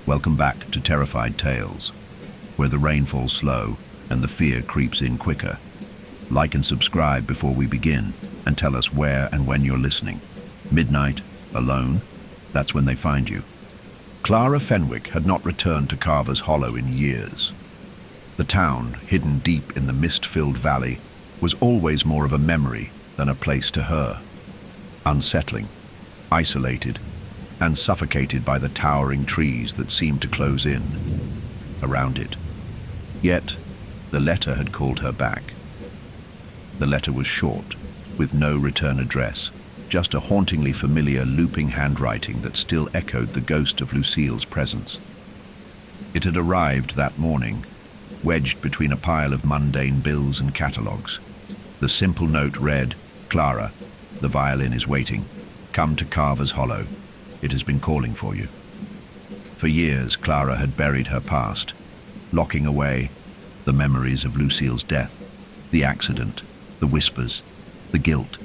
Welcome back to Terrified Tales, where the rain falls slow and the fear creeps in quicker. Like and subscribe before we begin, and tell us where and when you're listening. Midnight, alone, that's when they find you. Clara Fenwick had not returned to Carver's Hollow in years. The town, hidden deep in the mist-filled valley, was always more of a memory than a place to her. Unsettling, isolated, and suffocated by the towering trees that seemed to close in around it. Yet, the letter had called her back. The letter was short, with no return address, just a hauntingly familiar looping handwriting that still echoed the ghost of Lucille's presence. It had arrived that morning, wedged between a pile of mundane bills and catalogues. The simple note read, "Clara, the violin is waiting. Come to Carver's Hollow. It has been calling for you." For years, Clara had buried her past, locking away the memories of Lucille's death, the accident, the whispers, the guilt.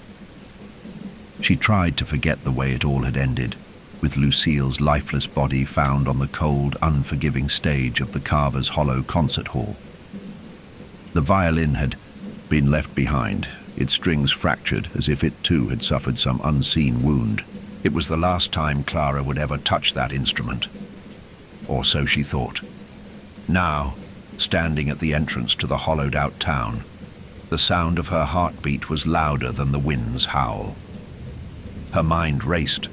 She tried to forget the way it all had ended, with Lucille's lifeless body found on the cold, unforgiving stage of the Carver's Hollow concert hall. The violin had been left behind, its strings fractured as if it too had suffered some unseen wound. It was the last time Clara would ever touch that instrument. Or so she thought. Now, standing at the entrance to the hollowed-out town, the sound of her heartbeat was louder than the wind's howl. Her mind raced,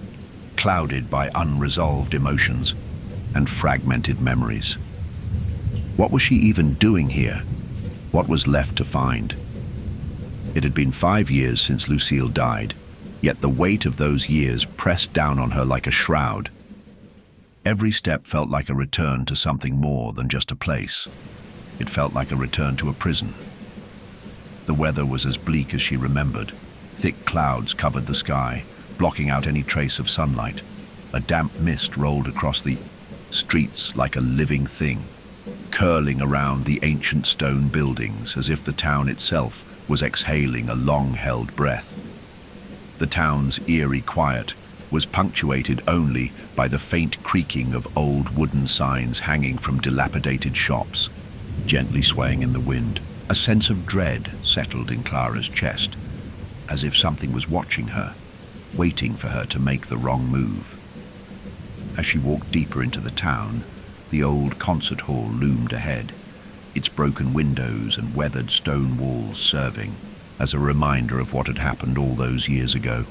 clouded by unresolved emotions and fragmented memories. What was she even doing here? What was left to find? It had been 5 years since Lucille died, yet the weight of those years pressed down on her like a shroud. Every step felt like a return to something more than just a place. It felt like a return to a prison. The weather was as bleak as she remembered. Thick clouds covered the sky, blocking out any trace of sunlight. A damp mist rolled across the streets like a living thing, curling around the ancient stone buildings as if the town itself was exhaling a long-held breath. The town's eerie quiet was punctuated only by the faint creaking of old wooden signs hanging from dilapidated shops, gently swaying in the wind. A sense of dread settled in Clara's chest, as if something was watching her, waiting for her to make the wrong move. As she walked deeper into the town, the old concert hall loomed ahead, its broken windows and weathered stone walls serving as a reminder of what had happened all those years ago.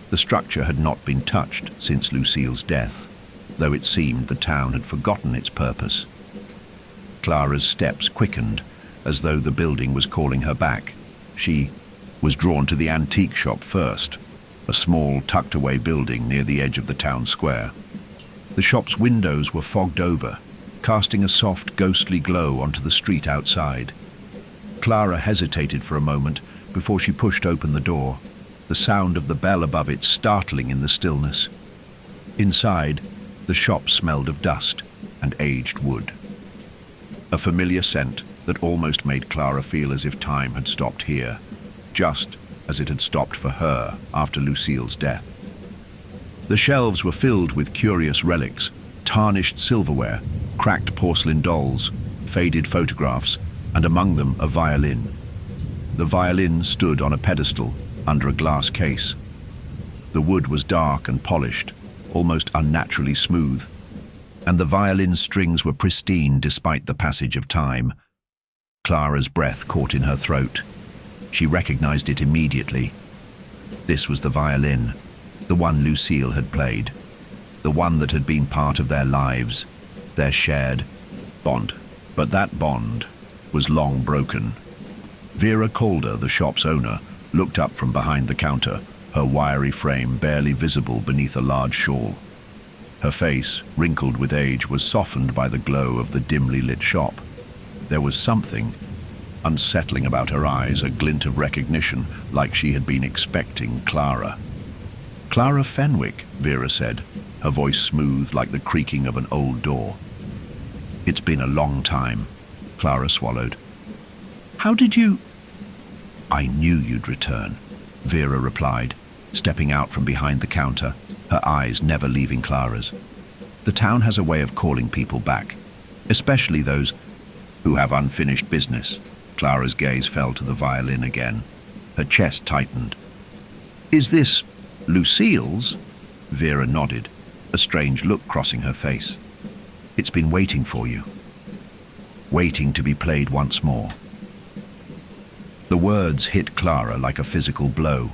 The structure had not been touched since Lucille's death, though it seemed the town had forgotten its purpose. Clara's steps quickened, as though the building was calling her back. She was drawn to the antique shop first, a small, tucked-away building near the edge of the town square. The shop's windows were fogged over, casting a soft, ghostly glow onto the street outside. Clara hesitated for a moment before she pushed open the door, the sound of the bell above it startling in the stillness. Inside, the shop smelled of dust and aged wood. A familiar scent that almost made Clara feel as if time had stopped here, just as it had stopped for her after Lucille's death. The shelves were filled with curious relics, tarnished silverware, cracked porcelain dolls, faded photographs, and among them a violin. The violin stood on a pedestal under a glass case. The wood was dark and polished, almost unnaturally smooth, and the violin's strings were pristine despite the passage of time. Clara's breath caught in her throat. She recognized it immediately. This was the violin, the one Lucille had played, the one that had been part of their lives, their shared bond. But that bond was long broken. Vera Calder, the shop's owner, looked up from behind the counter, her wiry frame barely visible beneath a large shawl. Her face, wrinkled with age, was softened by the glow of the dimly lit shop. There was something unsettling about her eyes, a glint of recognition, like she had been expecting Clara. "Clara Fenwick," Vera said, her voice smooth like the creaking of an old door. "It's been a long time," Clara swallowed. "How did you—" "I knew you'd return," Vera replied, stepping out from behind the counter, her eyes never leaving Clara's. The town has a way of calling people back, especially those who have unfinished business. Clara's gaze fell to the violin again. Her chest tightened. Is this Lucille's? Vera nodded, a strange look crossing her face. It's been waiting for you. Waiting to be played once more. The words hit Clara like a physical blow.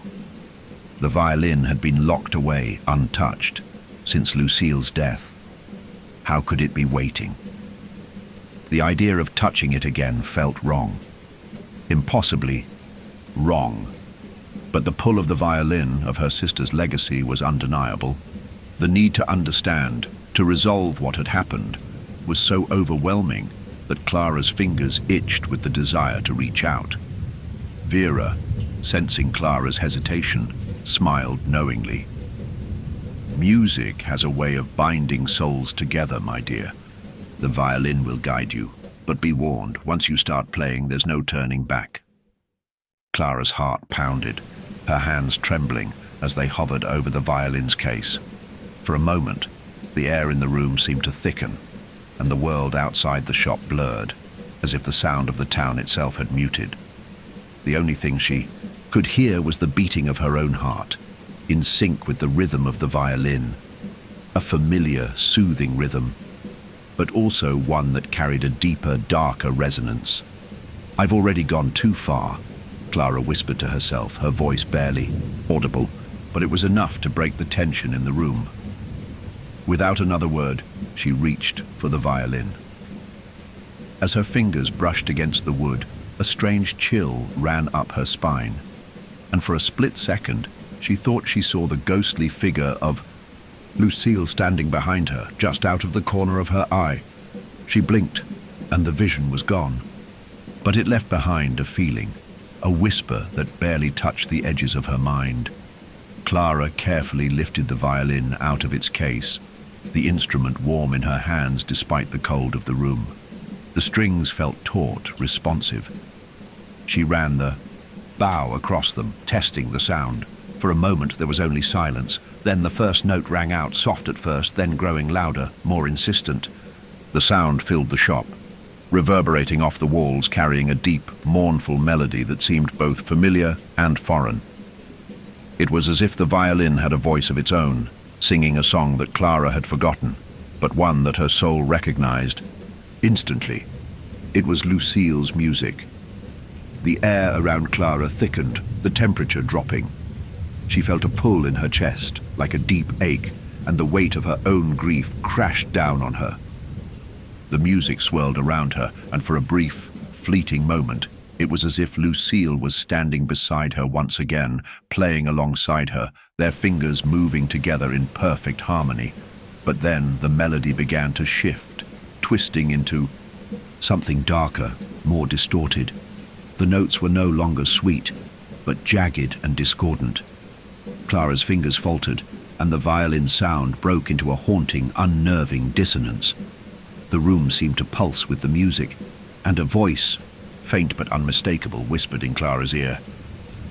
The violin had been locked away, untouched, since Lucille's death. How could it be waiting? The idea of touching it again felt wrong. Impossibly wrong. But the pull of the violin, of her sister's legacy, was undeniable. The need to understand, to resolve what had happened, was so overwhelming that Clara's fingers itched with the desire to reach out. Vera, sensing Clara's hesitation, smiled knowingly. Music has a way of binding souls together, my dear. The violin will guide you, but be warned, once you start playing, there's no turning back. Clara's heart pounded, her hands trembling as they hovered over the violin's case. For a moment, the air in the room seemed to thicken, and the world outside the shop blurred, as if the sound of the town itself had muted. The only thing she could hear was the beating of her own heart, in sync with the rhythm of the violin. A familiar, soothing rhythm, but also one that carried a deeper, darker resonance. I've already gone too far, Clara whispered to herself, her voice barely audible, but it was enough to break the tension in the room. Without another word, she reached for the violin. As her fingers brushed against the wood, a strange chill ran up her spine, and for a split second, she thought she saw the ghostly figure of Lucille standing behind her, just out of the corner of her eye. She blinked, and the vision was gone. But it left behind a feeling, a whisper that barely touched the edges of her mind. Clara carefully lifted the violin out of its case, the instrument warm in her hands despite the cold of the room. The strings felt taut, responsive. She ran the bow across them, testing the sound. For a moment there was only silence. Then the first note rang out, soft at first, then growing louder, more insistent. The sound filled the shop, reverberating off the walls, carrying a deep, mournful melody that seemed both familiar and foreign. It was as if the violin had a voice of its own, singing a song that Clara had forgotten, but one that her soul recognized. Instantly, it was Lucille's music. The air around Clara thickened, the temperature dropping. She felt a pull in her chest, like a deep ache, and the weight of her own grief crashed down on her. The music swirled around her, and for a brief, fleeting moment, it was as if Lucille was standing beside her once again, playing alongside her, their fingers moving together in perfect harmony. But then the melody began to shift, twisting into something darker, more distorted. The notes were no longer sweet, but jagged and discordant. Clara's fingers faltered, and the violin sound broke into a haunting, unnerving dissonance. The room seemed to pulse with the music, and a voice, faint but unmistakable, whispered in Clara's ear,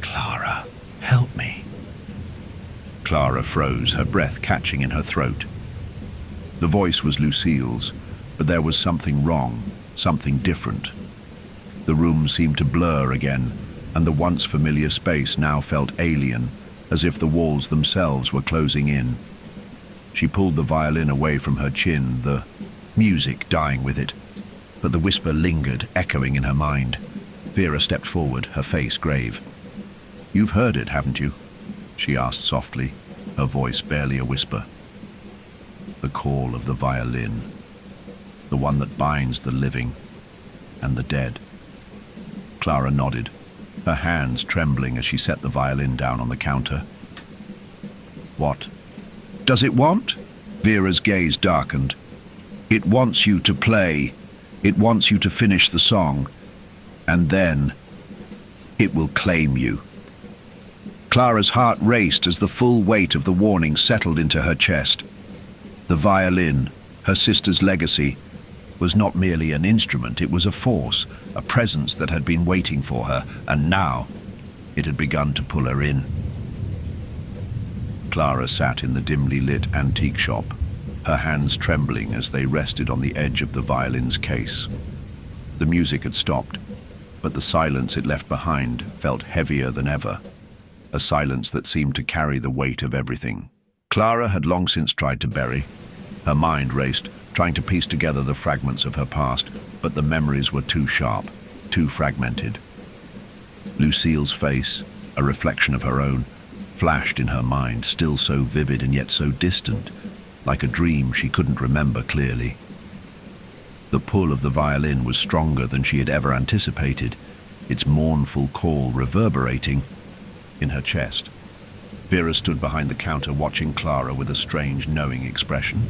"Clara, help me." Clara froze, her breath catching in her throat. The voice was Lucille's, but there was something wrong, something different. The room seemed to blur again, and the once familiar space now felt alien, as if the walls themselves were closing in. She pulled the violin away from her chin, the music dying with it, but the whisper lingered, echoing in her mind. Vera stepped forward, her face grave. "You've heard it, haven't you?" she asked softly, her voice barely a whisper. "The call of the violin, the one that binds the living and the dead." Clara nodded, her hands trembling as she set the violin down on the counter. "What does it want?" Vera's gaze darkened. "It wants you to play. It wants you to finish the song. And then it will claim you." Clara's heart raced as the full weight of the warning settled into her chest. The violin, her sister's legacy, was not merely an instrument, it was a force, a presence that had been waiting for her, and now it had begun to pull her in. Clara sat in the dimly lit antique shop, her hands trembling as they rested on the edge of the violin's case. The music had stopped, but the silence it left behind felt heavier than ever, a silence that seemed to carry the weight of everything. Clara had long since tried to bury. Her mind raced, trying to piece together the fragments of her past, but the memories were too sharp, too fragmented. Lucille's face, a reflection of her own, flashed in her mind, still so vivid and yet so distant, like a dream she couldn't remember clearly. The pull of the violin was stronger than she had ever anticipated, its mournful call reverberating in her chest. Vera stood behind the counter watching Clara with a strange, knowing expression.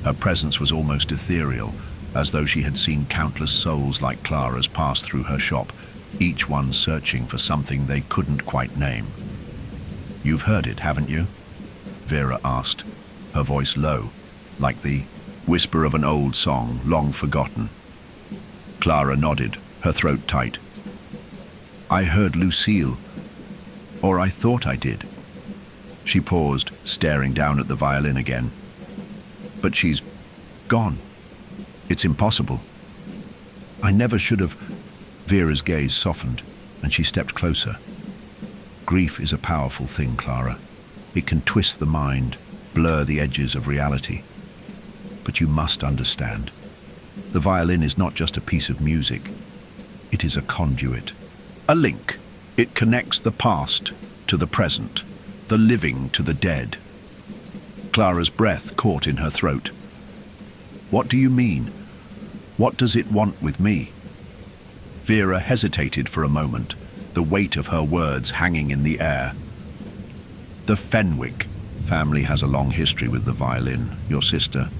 Her presence was almost ethereal, as though she had seen countless souls like Clara's pass through her shop, each one searching for something they couldn't quite name. "You've heard it, haven't you?" Vera asked, her voice low, like the whisper of an old song long forgotten. Clara nodded, her throat tight. "I heard Lucille, or I thought I did." She paused, staring down at the violin again. "But she's gone. It's impossible. I never should have." Vera's gaze softened, and she stepped closer. "Grief is a powerful thing, Clara. It can twist the mind, blur the edges of reality. But you must understand, the violin is not just a piece of music. It is a conduit, a link. It connects the past to the present, the living to the dead." Clara's breath caught in her throat. "What do you mean? What does it want with me?" Vera hesitated for a moment, the weight of her words hanging in the air. "The Fenwick family has a long history with the violin. Your sister,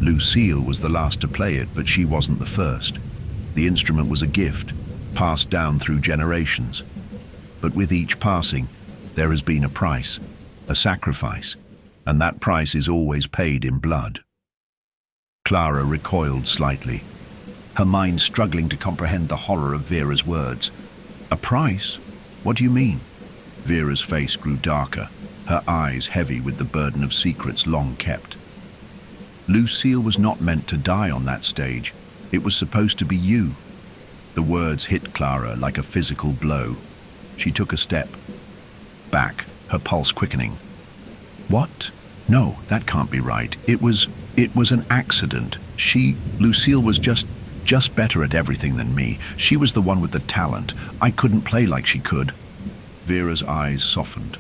Lucille, was the last to play it, but she wasn't the first. The instrument was a gift, passed down through generations. But with each passing, there has been a price, a sacrifice, and that price is always paid in blood." Clara recoiled slightly, her mind struggling to comprehend the horror of Vera's words. "A price? What do you mean?" Vera's face grew darker, her eyes heavy with the burden of secrets long kept. "Lucille was not meant to die on that stage. It was supposed to be you." The words hit Clara like a physical blow. She took a step back, her pulse quickening. "What? No, that can't be right. It was an accident. Lucille was just better at everything than me. She was the one with the talent. I couldn't play like she could." Vera's eyes softened,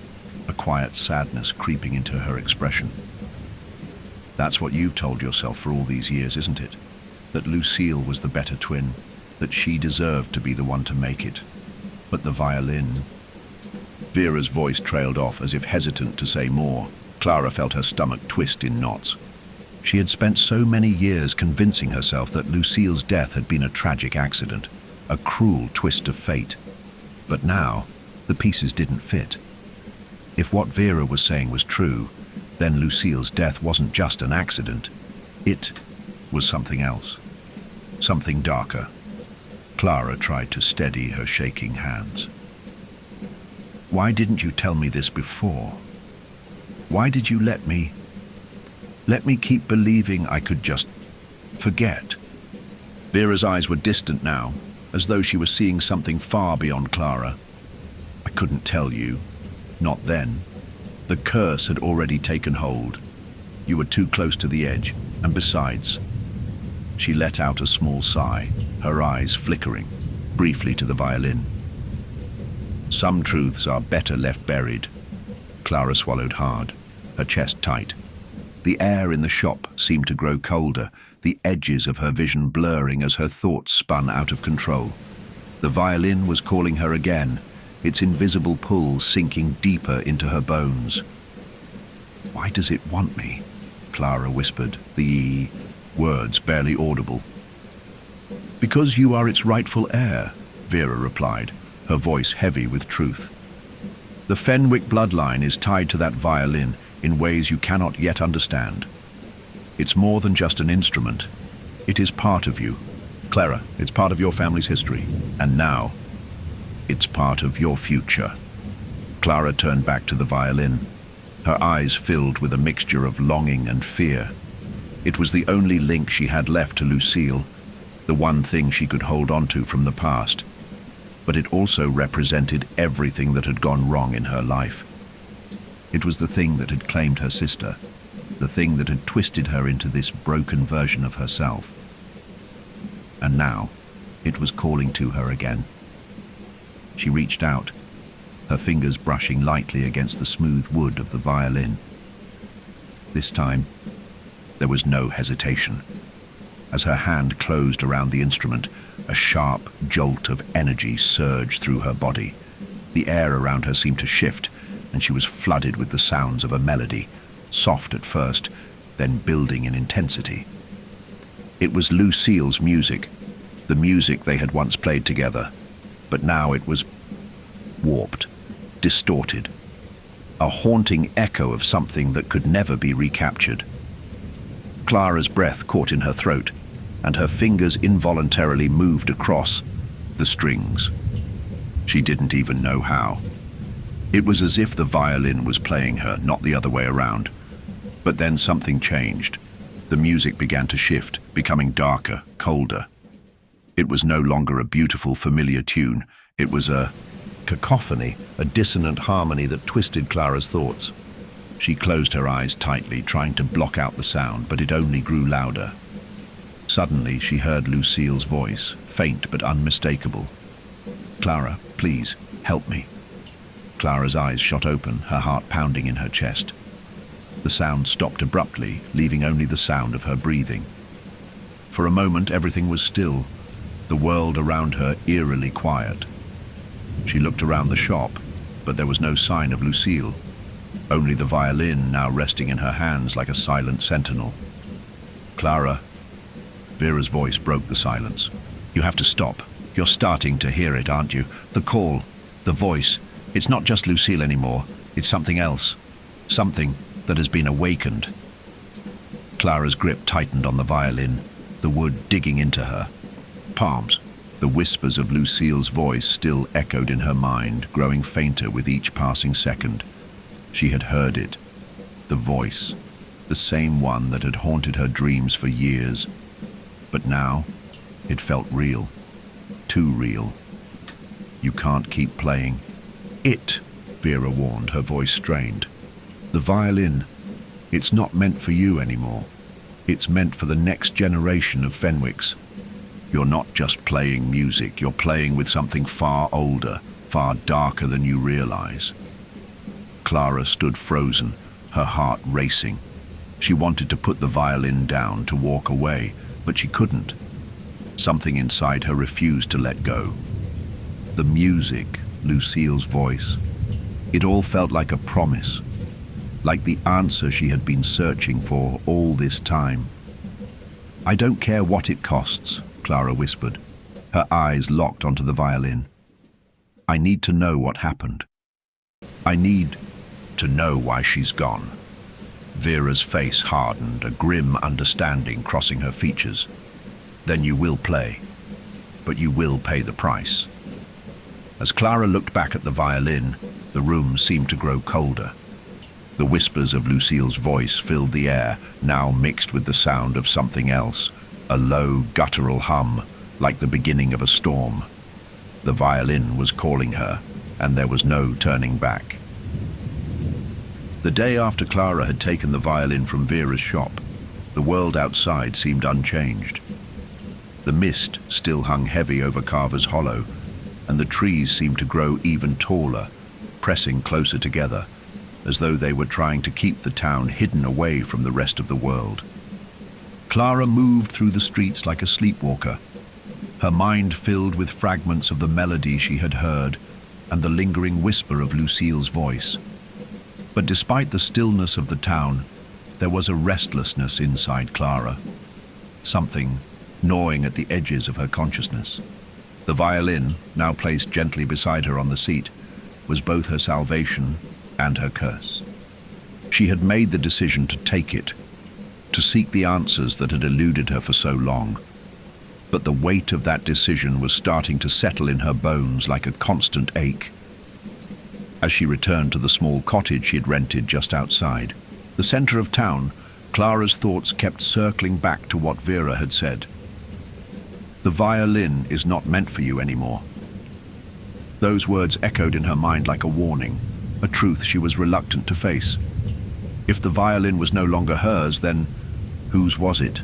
a quiet sadness creeping into her expression. "That's what you've told yourself for all these years, isn't it? That Lucille was the better twin, that she deserved to be the one to make it. But the violin..." Vera's voice trailed off as if hesitant to say more. Clara felt her stomach twist in knots. She had spent so many years convincing herself that Lucille's death had been a tragic accident, a cruel twist of fate. But now, the pieces didn't fit. If what Vera was saying was true, then Lucille's death wasn't just an accident. It was something else, something darker. Clara tried to steady her shaking hands. "Why didn't you tell me this before? Why did you let me keep believing I could just forget?" Vera's eyes were distant now, as though she was seeing something far beyond Clara. "I couldn't tell you. Not then. The curse had already taken hold. You were too close to the edge, and besides..." She let out a small sigh, her eyes flickering, briefly to the violin. "Some truths are better left buried." Clara swallowed hard, her chest tight. The air in the shop seemed to grow colder, the edges of her vision blurring as her thoughts spun out of control. The violin was calling her again, its invisible pull sinking deeper into her bones. "Why does it want me?" Clara whispered, the words barely audible. "Because you are its rightful heir," Vera replied, her voice heavy with truth. "The Fenwick bloodline is tied to that violin in ways you cannot yet understand. It's more than just an instrument. It is part of you. Clara, it's part of your family's history. And now, it's part of your future." Clara turned back to the violin, her eyes filled with a mixture of longing and fear. It was the only link she had left to Lucille, the one thing she could hold on to from the past. But it also represented everything that had gone wrong in her life. It was the thing that had claimed her sister, the thing that had twisted her into this broken version of herself. And now, it was calling to her again. She reached out, her fingers brushing lightly against the smooth wood of the violin. This time, there was no hesitation. As her hand closed around the instrument, a sharp jolt of energy surged through her body. The air around her seemed to shift, and she was flooded with the sounds of a melody, soft at first, then building in intensity. It was Lucille's music, the music they had once played together, but now it was warped, distorted, a haunting echo of something that could never be recaptured. Clara's breath caught in her throat, and her fingers involuntarily moved across the strings. She didn't even know how. It was as if the violin was playing her, not the other way around. But then something changed. The music began to shift, becoming darker, colder. It was no longer a beautiful, familiar tune. It was a cacophony, a dissonant harmony that twisted Clara's thoughts. She closed her eyes tightly, trying to block out the sound, but it only grew louder. Suddenly, she heard Lucille's voice, faint but unmistakable. "Clara, please, help me." Clara's eyes shot open, her heart pounding in her chest. The sound stopped abruptly, leaving only the sound of her breathing. For a moment, everything was still, the world around her eerily quiet. She looked around the shop, but there was no sign of Lucille, only the violin now resting in her hands like a silent sentinel. "Clara," Vera's voice broke the silence. "You have to stop. You're starting to hear it, aren't you? The call, the voice. It's not just Lucille anymore. It's something else. Something that has been awakened." Clara's grip tightened on the violin, the wood digging into her palms. The whispers of Lucille's voice still echoed in her mind, growing fainter with each passing second. She had heard it. The voice. The same one that had haunted her dreams for years. But now, it felt real. Too real. "You can't keep playing it," Vera warned, her voice strained. "The violin, it's not meant for you anymore. It's meant for the next generation of Fenwicks. You're not just playing music, you're playing with something far older, far darker than you realize." Clara stood frozen, her heart racing. She wanted to put the violin down, to walk away, but she couldn't. Something inside her refused to let go. The music, Lucille's voice, it all felt like a promise, like the answer she had been searching for all this time. "I don't care what it costs," Clara whispered, her eyes locked onto the violin. "I need to know what happened. I need to know why she's gone." Vera's face hardened, a grim understanding crossing her features. "Then you will play, but you will pay the price." As Clara looked back at the violin, the room seemed to grow colder. The whispers of Lucille's voice filled the air, now mixed with the sound of something else, a low, guttural hum, like the beginning of a storm. The violin was calling her, and there was no turning back. The day after Clara had taken the violin from Vera's shop, the world outside seemed unchanged. The mist still hung heavy over Carver's Hollow, and the trees seemed to grow even taller, pressing closer together, as though they were trying to keep the town hidden away from the rest of the world. Clara moved through the streets like a sleepwalker, her mind filled with fragments of the melody she had heard and the lingering whisper of Lucille's voice. But despite the stillness of the town, there was a restlessness inside Clara, something gnawing at the edges of her consciousness. The violin, now placed gently beside her on the seat, was both her salvation and her curse. She had made the decision to take it, to seek the answers that had eluded her for so long. But the weight of that decision was starting to settle in her bones like a constant ache. As she returned to the small cottage she had rented just outside the center of town, Clara's thoughts kept circling back to what Vera had said. The violin is not meant for you anymore. Those words echoed in her mind like a warning, a truth she was reluctant to face. If the violin was no longer hers, then whose was it?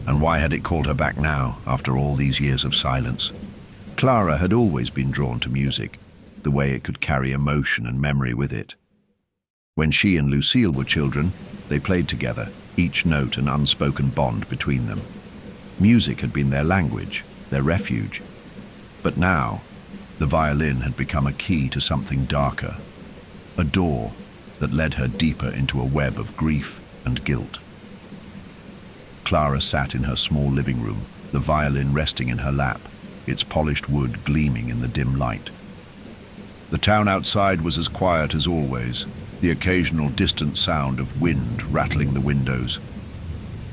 And why had it called her back now, after all these years of silence? Clara had always been drawn to music, the way it could carry emotion and memory with it. When she and Lucille were children, they played together, each note an unspoken bond between them. Music had been their language, their refuge. But now, the violin had become a key to something darker, a door that led her deeper into a web of grief and guilt. Clara sat in her small living room, the violin resting in her lap, its polished wood gleaming in the dim light. The town outside was as quiet as always, the occasional distant sound of wind rattling the windows.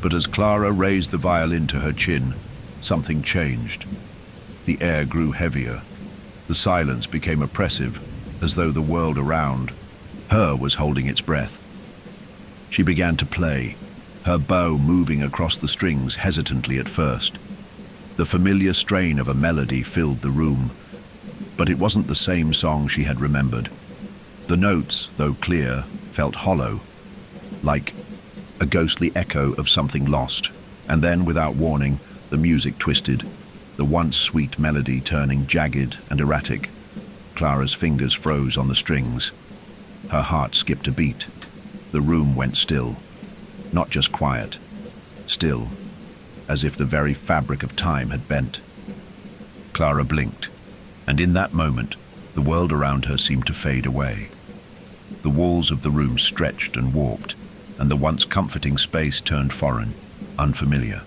But as Clara raised the violin to her chin, something changed. The air grew heavier. The silence became oppressive, as though the world around her was holding its breath. She began to play, her bow moving across the strings hesitantly at first. The familiar strain of a melody filled the room, but it wasn't the same song she had remembered. The notes, though clear, felt hollow, like a ghostly echo of something lost. And then, without warning, the music twisted, the once sweet melody turning jagged and erratic. Clara's fingers froze on the strings. Her heart skipped a beat. The room went still. Not just quiet, still, as if the very fabric of time had bent. Clara blinked, and in that moment, the world around her seemed to fade away. The walls of the room stretched and warped, and the once comforting space turned foreign, unfamiliar.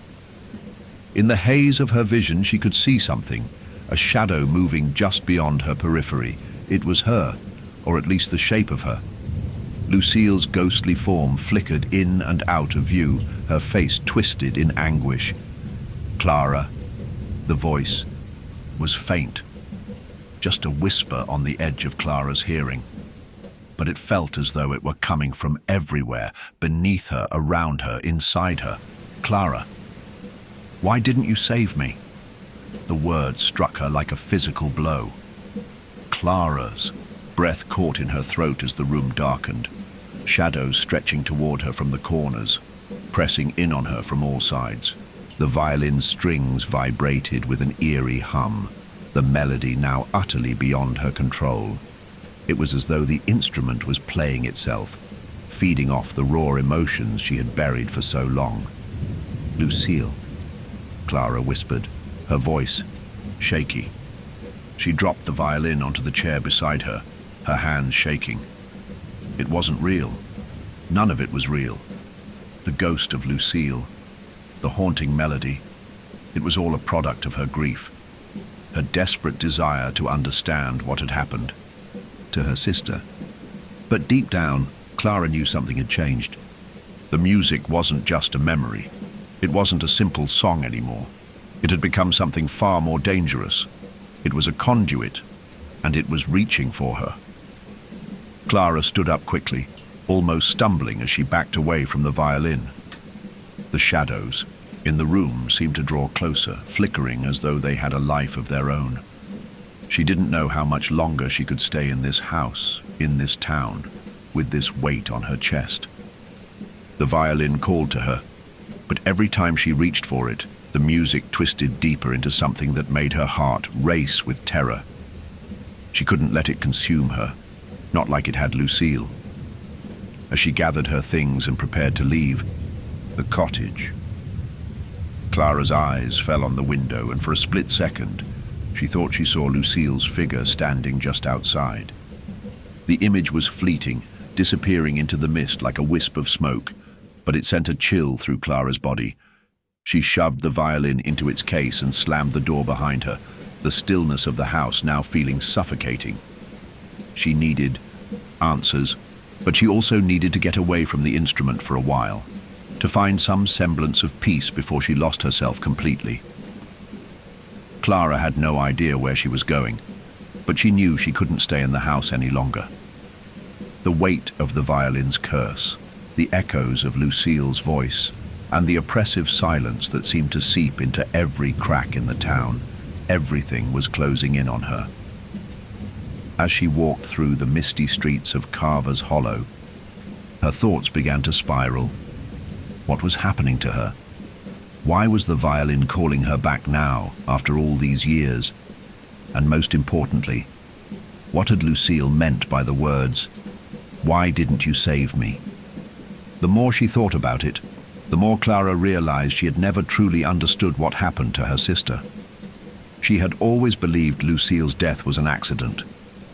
In the haze of her vision, she could see something, a shadow moving just beyond her periphery. It was her, or at least the shape of her. Lucille's ghostly form flickered in and out of view, her face twisted in anguish. Clara, the voice, was faint, just a whisper on the edge of Clara's hearing. But it felt as though it were coming from everywhere, beneath her, around her, inside her. Clara, why didn't you save me? The word struck her like a physical blow. Clara's breath caught in her throat as the room darkened, shadows stretching toward her from the corners, pressing in on her from all sides. The violin strings vibrated with an eerie hum, the melody now utterly beyond her control. It was as though the instrument was playing itself, feeding off the raw emotions she had buried for so long. Lucille, Clara whispered, her voice shaky. She dropped the violin onto the chair beside her, her hands shaking. It wasn't real. None of it was real. The ghost of Lucille, the haunting melody, it was all a product of her grief, her desperate desire to understand what had happened to her sister. But deep down, Clara knew something had changed. The music wasn't just a memory. It wasn't a simple song anymore. It had become something far more dangerous. It was a conduit, and it was reaching for her. Clara stood up quickly, almost stumbling as she backed away from the violin. The shadows in the room seemed to draw closer, flickering as though they had a life of their own. She didn't know how much longer she could stay in this house, in this town, with this weight on her chest. The violin called to her, but every time she reached for it, the music twisted deeper into something that made her heart race with terror. She couldn't let it consume her, not like it had Lucille. As she gathered her things and prepared to leave the cottage, Clara's eyes fell on the window, and for a split second, she thought she saw Lucille's figure standing just outside. The image was fleeting, disappearing into the mist like a wisp of smoke, but it sent a chill through Clara's body. She shoved the violin into its case and slammed the door behind her, the stillness of the house now feeling suffocating. She needed answers, but she also needed to get away from the instrument for a while, to find some semblance of peace before she lost herself completely. Clara had no idea where she was going, but she knew she couldn't stay in the house any longer. The weight of the violin's curse, the echoes of Lucille's voice, and the oppressive silence that seemed to seep into every crack in the town. Everything was closing in on her. As she walked through the misty streets of Carver's Hollow, her thoughts began to spiral. What was happening to her? Why was the violin calling her back now, after all these years? And most importantly, what had Lucille meant by the words, "Why didn't you save me?" The more she thought about it, the more Clara realized she had never truly understood what happened to her sister. She had always believed Lucille's death was an accident,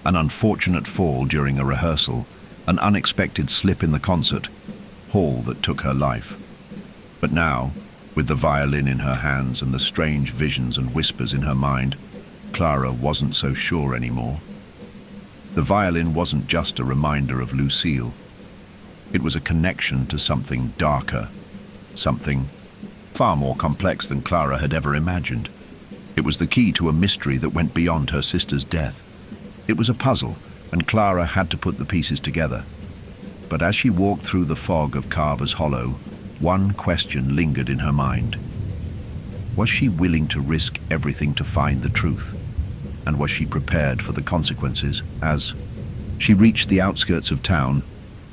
an unfortunate fall during a rehearsal, an unexpected slip in the concert hall that took her life. But now, with the violin in her hands and the strange visions and whispers in her mind, Clara wasn't so sure anymore. The violin wasn't just a reminder of Lucille. It was a connection to something darker, something far more complex than Clara had ever imagined. It was the key to a mystery that went beyond her sister's death. It was a puzzle, and Clara had to put the pieces together. But as she walked through the fog of Carver's Hollow, one question lingered in her mind. Was she willing to risk everything to find the truth? And was she prepared for the consequences? As she reached the outskirts of town,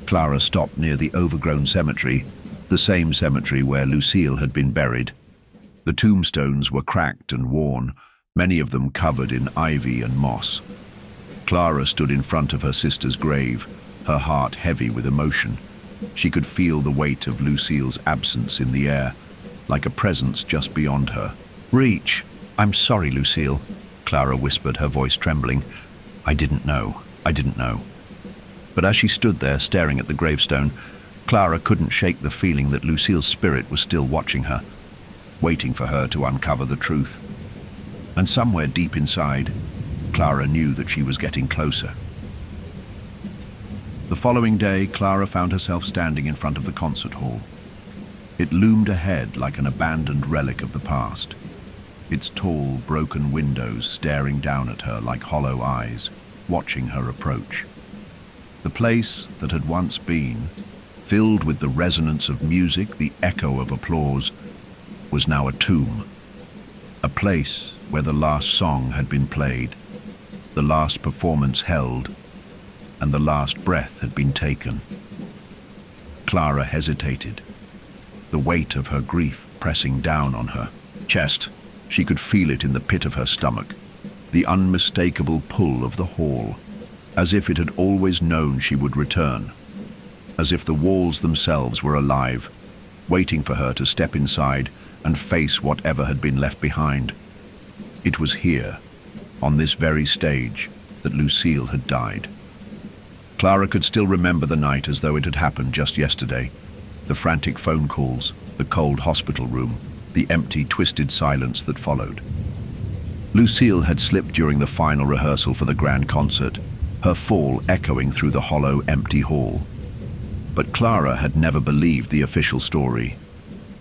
Clara stopped near the overgrown cemetery, the same cemetery where Lucille had been buried. The tombstones were cracked and worn, many of them covered in ivy and moss. Clara stood in front of her sister's grave, her heart heavy with emotion. She could feel the weight of Lucille's absence in the air, like a presence just beyond her. "Reach! I'm sorry, Lucille," Clara whispered, her voice trembling. I didn't know. But as she stood there staring at the gravestone, Clara couldn't shake the feeling that Lucille's spirit was still watching her, waiting for her to uncover the truth. And somewhere deep inside, Clara knew that she was getting closer. The following day, Clara found herself standing in front of the concert hall. It loomed ahead like an abandoned relic of the past, its tall, broken windows staring down at her like hollow eyes, watching her approach. The place that had once been, filled with the resonance of music, the echo of applause, was now a tomb. A place where the last song had been played, the last performance held, and the last breath had been taken. Clara hesitated, the weight of her grief pressing down on her chest. She could feel it in the pit of her stomach, the unmistakable pull of the hall, as if it had always known she would return, as if the walls themselves were alive, waiting for her to step inside and face whatever had been left behind. It was here, on this very stage, that Lucille had died. Clara could still remember the night as though it had happened just yesterday. The frantic phone calls, the cold hospital room, the empty, twisted silence that followed. Lucille had slipped during the final rehearsal for the grand concert, her fall echoing through the hollow, empty hall. But Clara had never believed the official story.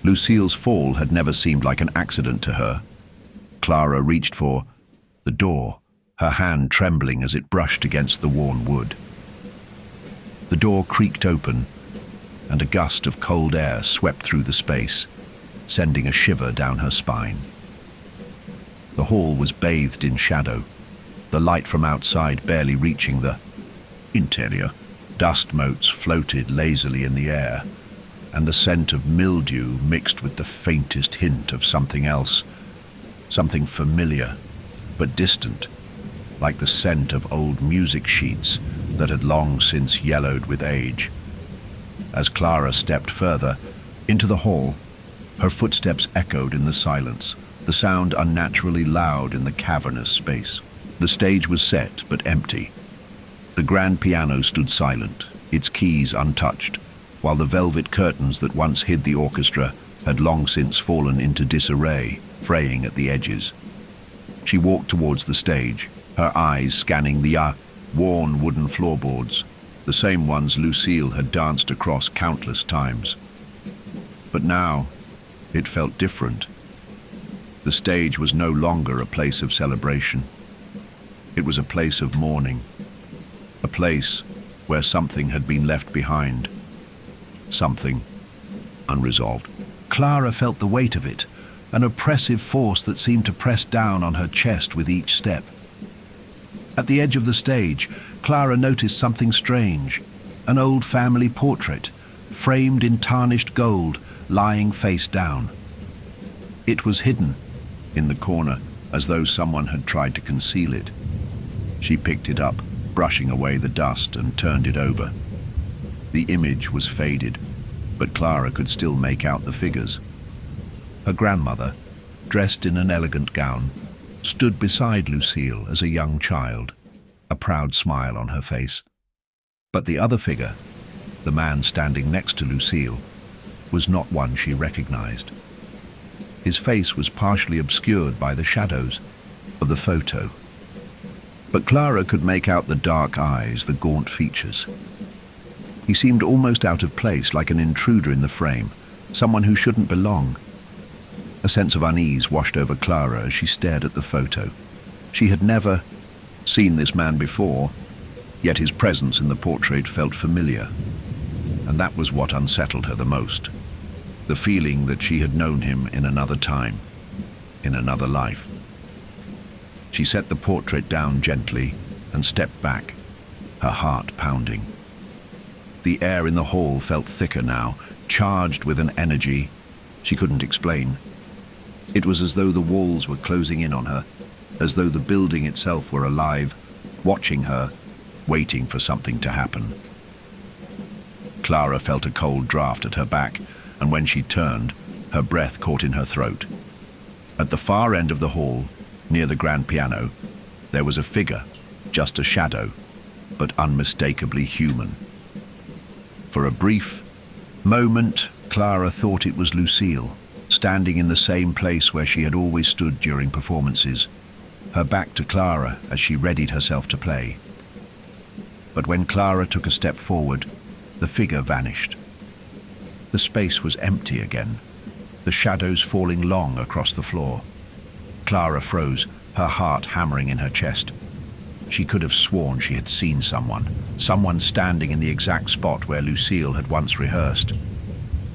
Lucille's fall had never seemed like an accident to her. Clara reached for the door, her hand trembling as it brushed against the worn wood. The door creaked open, and a gust of cold air swept through the space, sending a shiver down her spine. The hall was bathed in shadow, the light from outside barely reaching the interior. Dust motes floated lazily in the air, and the scent of mildew mixed with the faintest hint of something else, something familiar but distant, like the scent of old music sheets that had long since yellowed with age. As Clara stepped further into the hall, her footsteps echoed in the silence, the sound unnaturally loud in the cavernous space. The stage was set but empty. The grand piano stood silent, its keys untouched, while the velvet curtains that once hid the orchestra had long since fallen into disarray, fraying at the edges. She walked towards the stage, her eyes scanning the worn wooden floorboards, the same ones Lucille had danced across countless times. But now, it felt different. The stage was no longer a place of celebration. It was a place of mourning, a place where something had been left behind, something unresolved. Clara felt the weight of it, an oppressive force that seemed to press down on her chest with each step. At the edge of the stage, Clara noticed something strange, an old family portrait, framed in tarnished gold, lying face down. It was hidden in the corner, as though someone had tried to conceal it. She picked it up, brushing away the dust, and turned it over. The image was faded, but Clara could still make out the figures. Her grandmother, dressed in an elegant gown, stood beside Lucille as a young child, a proud smile on her face. But the other figure, the man standing next to Lucille, was not one she recognized. His face was partially obscured by the shadows of the photo. But Clara could make out the dark eyes, the gaunt features. He seemed almost out of place, like an intruder in the frame, someone who shouldn't belong. A sense of unease washed over Clara as she stared at the photo. She had never seen this man before, yet his presence in the portrait felt familiar. And that was what unsettled her the most. The feeling that she had known him in another time, in another life. She set the portrait down gently and stepped back, her heart pounding. The air in the hall felt thicker now, charged with an energy she couldn't explain. It was as though the walls were closing in on her, as though the building itself were alive, watching her, waiting for something to happen. Clara felt a cold draft at her back, and when she turned, her breath caught in her throat. At the far end of the hall, near the grand piano, there was a figure, just a shadow, but unmistakably human. For a brief moment, Clara thought it was Lucille, standing in the same place where she had always stood during performances, her back to Clara as she readied herself to play. But when Clara took a step forward, the figure vanished. The space was empty again, the shadows falling long across the floor. Clara froze, her heart hammering in her chest. She could have sworn she had seen someone standing in the exact spot where Lucille had once rehearsed.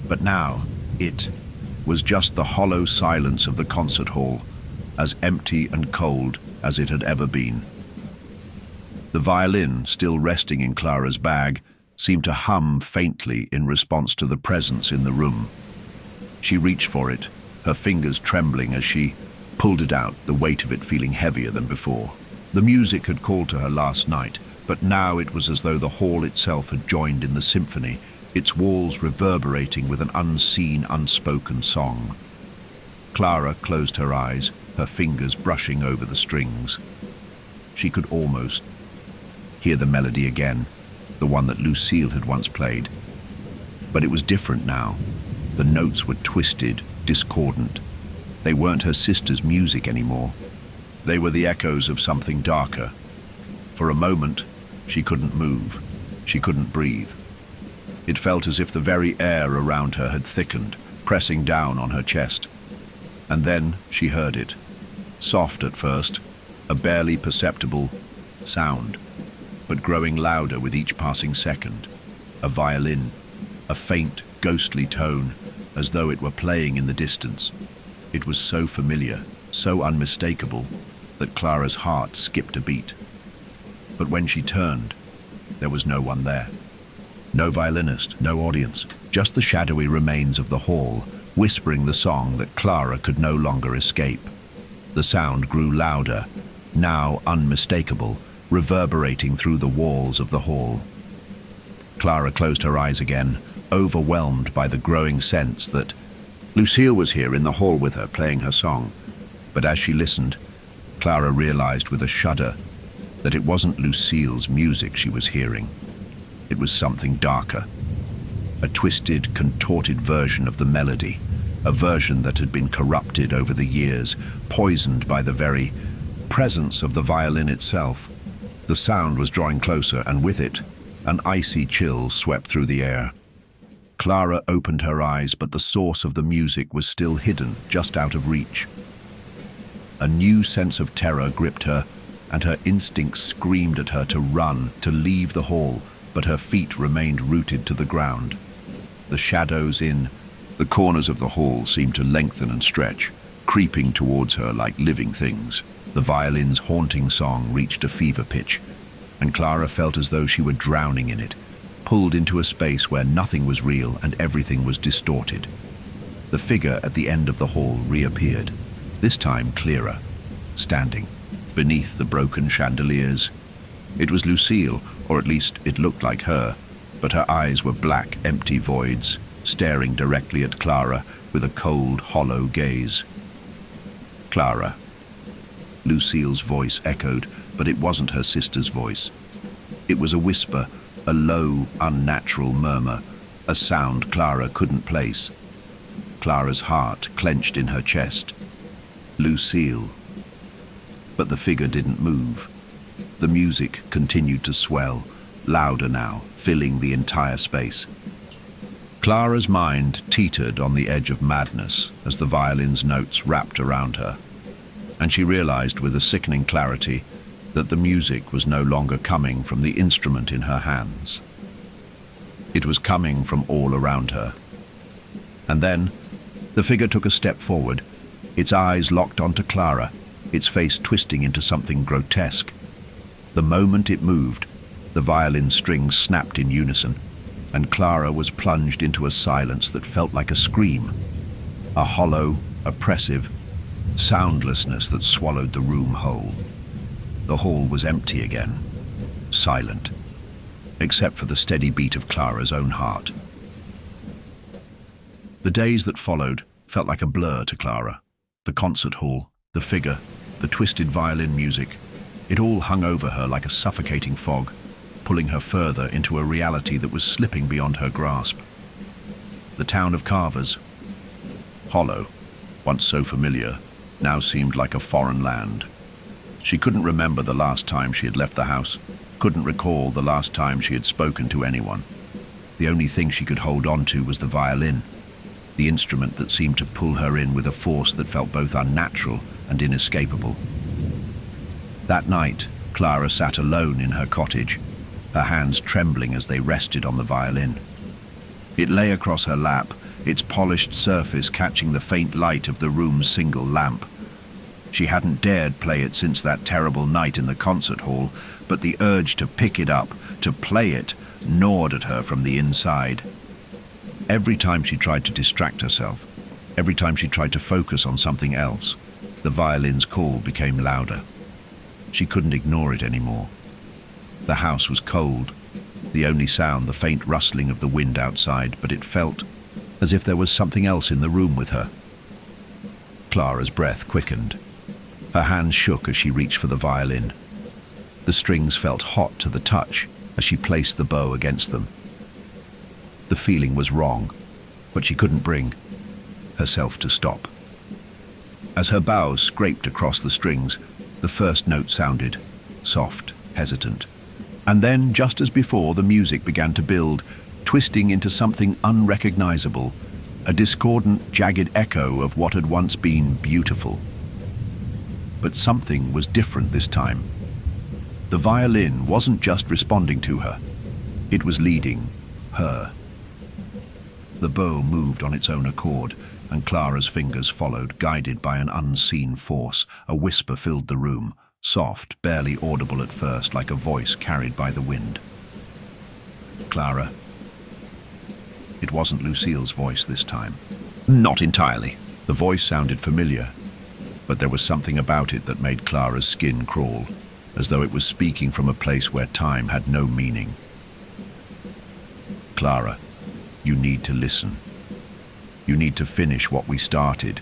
But now, it was just the hollow silence of the concert hall, as empty and cold as it had ever been. The violin, still resting in Clara's bag, seemed to hum faintly in response to the presence in the room. She reached for it, her fingers trembling as she pulled it out, the weight of it feeling heavier than before. The music had called to her last night, but now it was as though the hall itself had joined in the symphony, its walls reverberating with an unseen, unspoken song. Clara closed her eyes, her fingers brushing over the strings. She could almost hear the melody again, the one that Lucille had once played. But it was different now. The notes were twisted, discordant. They weren't her sister's music anymore. They were the echoes of something darker. For a moment, she couldn't move. She couldn't breathe. It felt as if the very air around her had thickened, pressing down on her chest. And then she heard it. Soft at first, a barely perceptible sound, but growing louder with each passing second. A violin, a faint, ghostly tone, as though it were playing in the distance. It was so familiar, so unmistakable, that Clara's heart skipped a beat. But when she turned, there was no one there. No violinist, no audience, just the shadowy remains of the hall, whispering the song that Clara could no longer escape. The sound grew louder, now unmistakable, reverberating through the walls of the hall. Clara closed her eyes again, overwhelmed by the growing sense that Lucille was here in the hall with her, playing her song. But as she listened, Clara realized with a shudder that it wasn't Lucille's music she was hearing. It was something darker, a twisted, contorted version of the melody, a version that had been corrupted over the years, poisoned by the very presence of the violin itself. The sound was drawing closer, and with it, an icy chill swept through the air. Clara opened her eyes, but the source of the music was still hidden, just out of reach. A new sense of terror gripped her, and her instincts screamed at her to run, to leave the hall, but her feet remained rooted to the ground. The shadows in the corners of the hall seemed to lengthen and stretch, creeping towards her like living things. The violin's haunting song reached a fever pitch, and Clara felt as though she were drowning in it, pulled into a space where nothing was real and everything was distorted. The figure at the end of the hall reappeared, this time clearer, standing beneath the broken chandeliers. It was Lucille, or at least it looked like her, but her eyes were black, empty voids, staring directly at Clara with a cold, hollow gaze. Clara. Lucille's voice echoed, but it wasn't her sister's voice. It was a whisper, a low, unnatural murmur, a sound Clara couldn't place. Clara's heart clenched in her chest. Lucille. But the figure didn't move. The music continued to swell, louder now, filling the entire space. Clara's mind teetered on the edge of madness as the violin's notes wrapped around her, and she realized with a sickening clarity that the music was no longer coming from the instrument in her hands. It was coming from all around her. And then, the figure took a step forward, its eyes locked onto Clara, its face twisting into something grotesque. The moment it moved, the violin strings snapped in unison, and Clara was plunged into a silence that felt like a scream, a hollow, oppressive soundlessness that swallowed the room whole. The hall was empty again, silent, except for the steady beat of Clara's own heart. The days that followed felt like a blur to Clara. The concert hall, the figure, the twisted violin music, it all hung over her like a suffocating fog, pulling her further into a reality that was slipping beyond her grasp. The town of Carvers, hollow, once so familiar, now seemed like a foreign land. She couldn't remember the last time she had left the house, couldn't recall the last time she had spoken to anyone. The only thing she could hold on to was the violin, the instrument that seemed to pull her in with a force that felt both unnatural and inescapable. That night, Clara sat alone in her cottage, her hands trembling as they rested on the violin. It lay across her lap, its polished surface catching the faint light of the room's single lamp. She hadn't dared play it since that terrible night in the concert hall, but the urge to pick it up, to play it, gnawed at her from the inside. Every time she tried to distract herself, every time she tried to focus on something else, the violin's call became louder. She couldn't ignore it anymore. The house was cold, the only sound the faint rustling of the wind outside, but it felt as if there was something else in the room with her. Clara's breath quickened. Her hands shook as she reached for the violin. The strings felt hot to the touch as she placed the bow against them. The feeling was wrong, but she couldn't bring herself to stop. As her bow scraped across the strings, the first note sounded, soft, hesitant. And then, just as before, the music began to build, twisting into something unrecognizable, a discordant, jagged echo of what had once been beautiful. But something was different this time. The violin wasn't just responding to her, it was leading her. The bow moved on its own accord, and Clara's fingers followed, guided by an unseen force. A whisper filled the room, soft, barely audible at first, like a voice carried by the wind. Clara. It wasn't Lucille's voice this time. Not entirely. The voice sounded familiar, but there was something about it that made Clara's skin crawl, as though it was speaking from a place where time had no meaning. Clara, you need to listen. You need to finish what we started,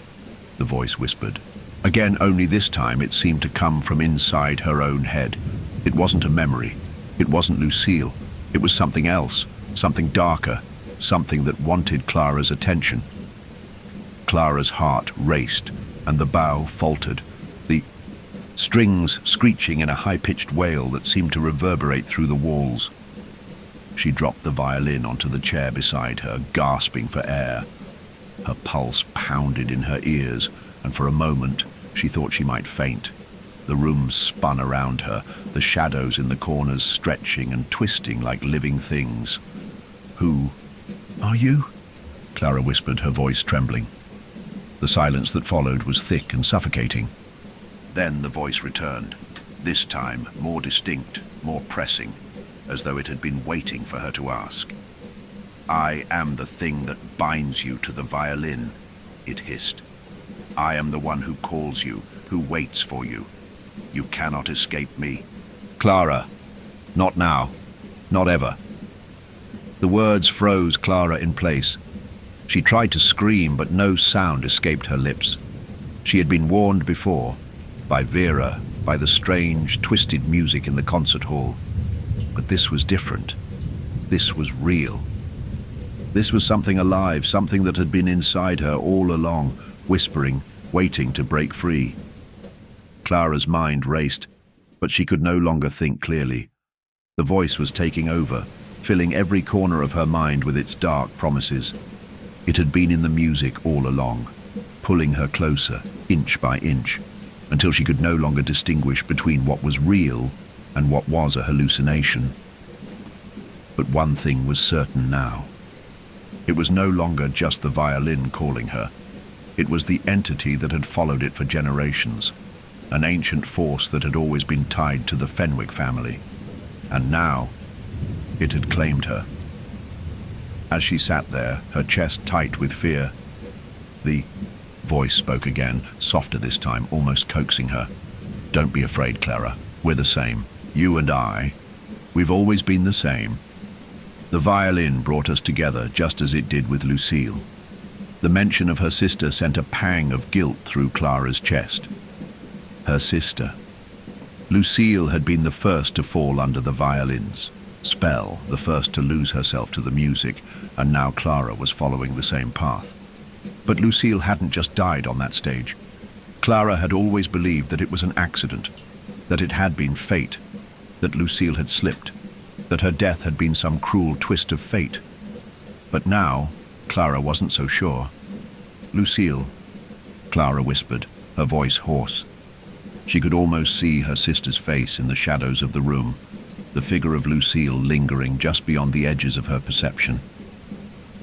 the voice whispered. Again, only this time it seemed to come from inside her own head. It wasn't a memory. It wasn't Lucille. It was something else, something darker, something that wanted Clara's attention. Clara's heart raced, and the bow faltered, the strings screeching in a high-pitched wail that seemed to reverberate through the walls. She dropped the violin onto the chair beside her, gasping for air. Her pulse pounded in her ears, and for a moment she thought she might faint. The room spun around her, the shadows in the corners stretching and twisting like living things. Who are you? Clara whispered, her voice trembling. The silence that followed was thick and suffocating. Then the voice returned, this time more distinct, more pressing, as though it had been waiting for her to ask. "I am the thing that binds you to the violin," it hissed. "I am the one who calls you, who waits for you. You cannot escape me." "Clara, not now, not ever." The words froze Clara in place. She tried to scream, but no sound escaped her lips. She had been warned before, by Vera, by the strange, twisted music in the concert hall. But this was different. This was real. This was something alive, something that had been inside her all along, whispering, waiting to break free. Clara's mind raced, but she could no longer think clearly. The voice was taking over, filling every corner of her mind with its dark promises. It had been in the music all along, pulling her closer, inch by inch, until she could no longer distinguish between what was real and what was a hallucination. But one thing was certain now. It was no longer just the violin calling her. It was the entity that had followed it for generations, an ancient force that had always been tied to the Fenwick family. And now, it had claimed her. As she sat there, her chest tight with fear, the voice spoke again, softer this time, almost coaxing her. "Don't be afraid, Clara. We're the same. You and I. We've always been the same." The violin brought us together, just as it did with Lucille. The mention of her sister sent a pang of guilt through Clara's chest. Her sister. Lucille had been the first to fall under the violin's spell, the first to lose herself to the music, and now Clara was following the same path. But Lucille hadn't just died on that stage. Clara had always believed that it was an accident, that it had been fate, that Lucille had slipped, that her death had been some cruel twist of fate. But now, Clara wasn't so sure. "Lucille," Clara whispered, her voice hoarse. She could almost see her sister's face in the shadows of the room, the figure of Lucille lingering just beyond the edges of her perception.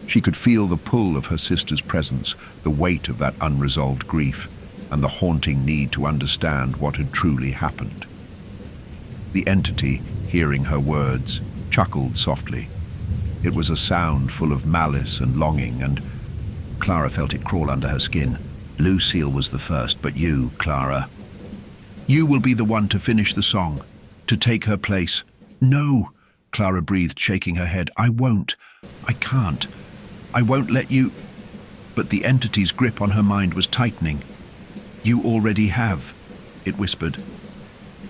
She could feel the pull of her sister's presence, the weight of that unresolved grief, and the haunting need to understand what had truly happened. The entity, hearing her words, chuckled softly. It was a sound full of malice and longing, and Clara felt it crawl under her skin. "Lucille was the first, but you, Clara. You will be the one to finish the song, to take her place." "No," Clara breathed, shaking her head. "I won't. I can't. I won't let you." But the entity's grip on her mind was tightening. "You already have," it whispered.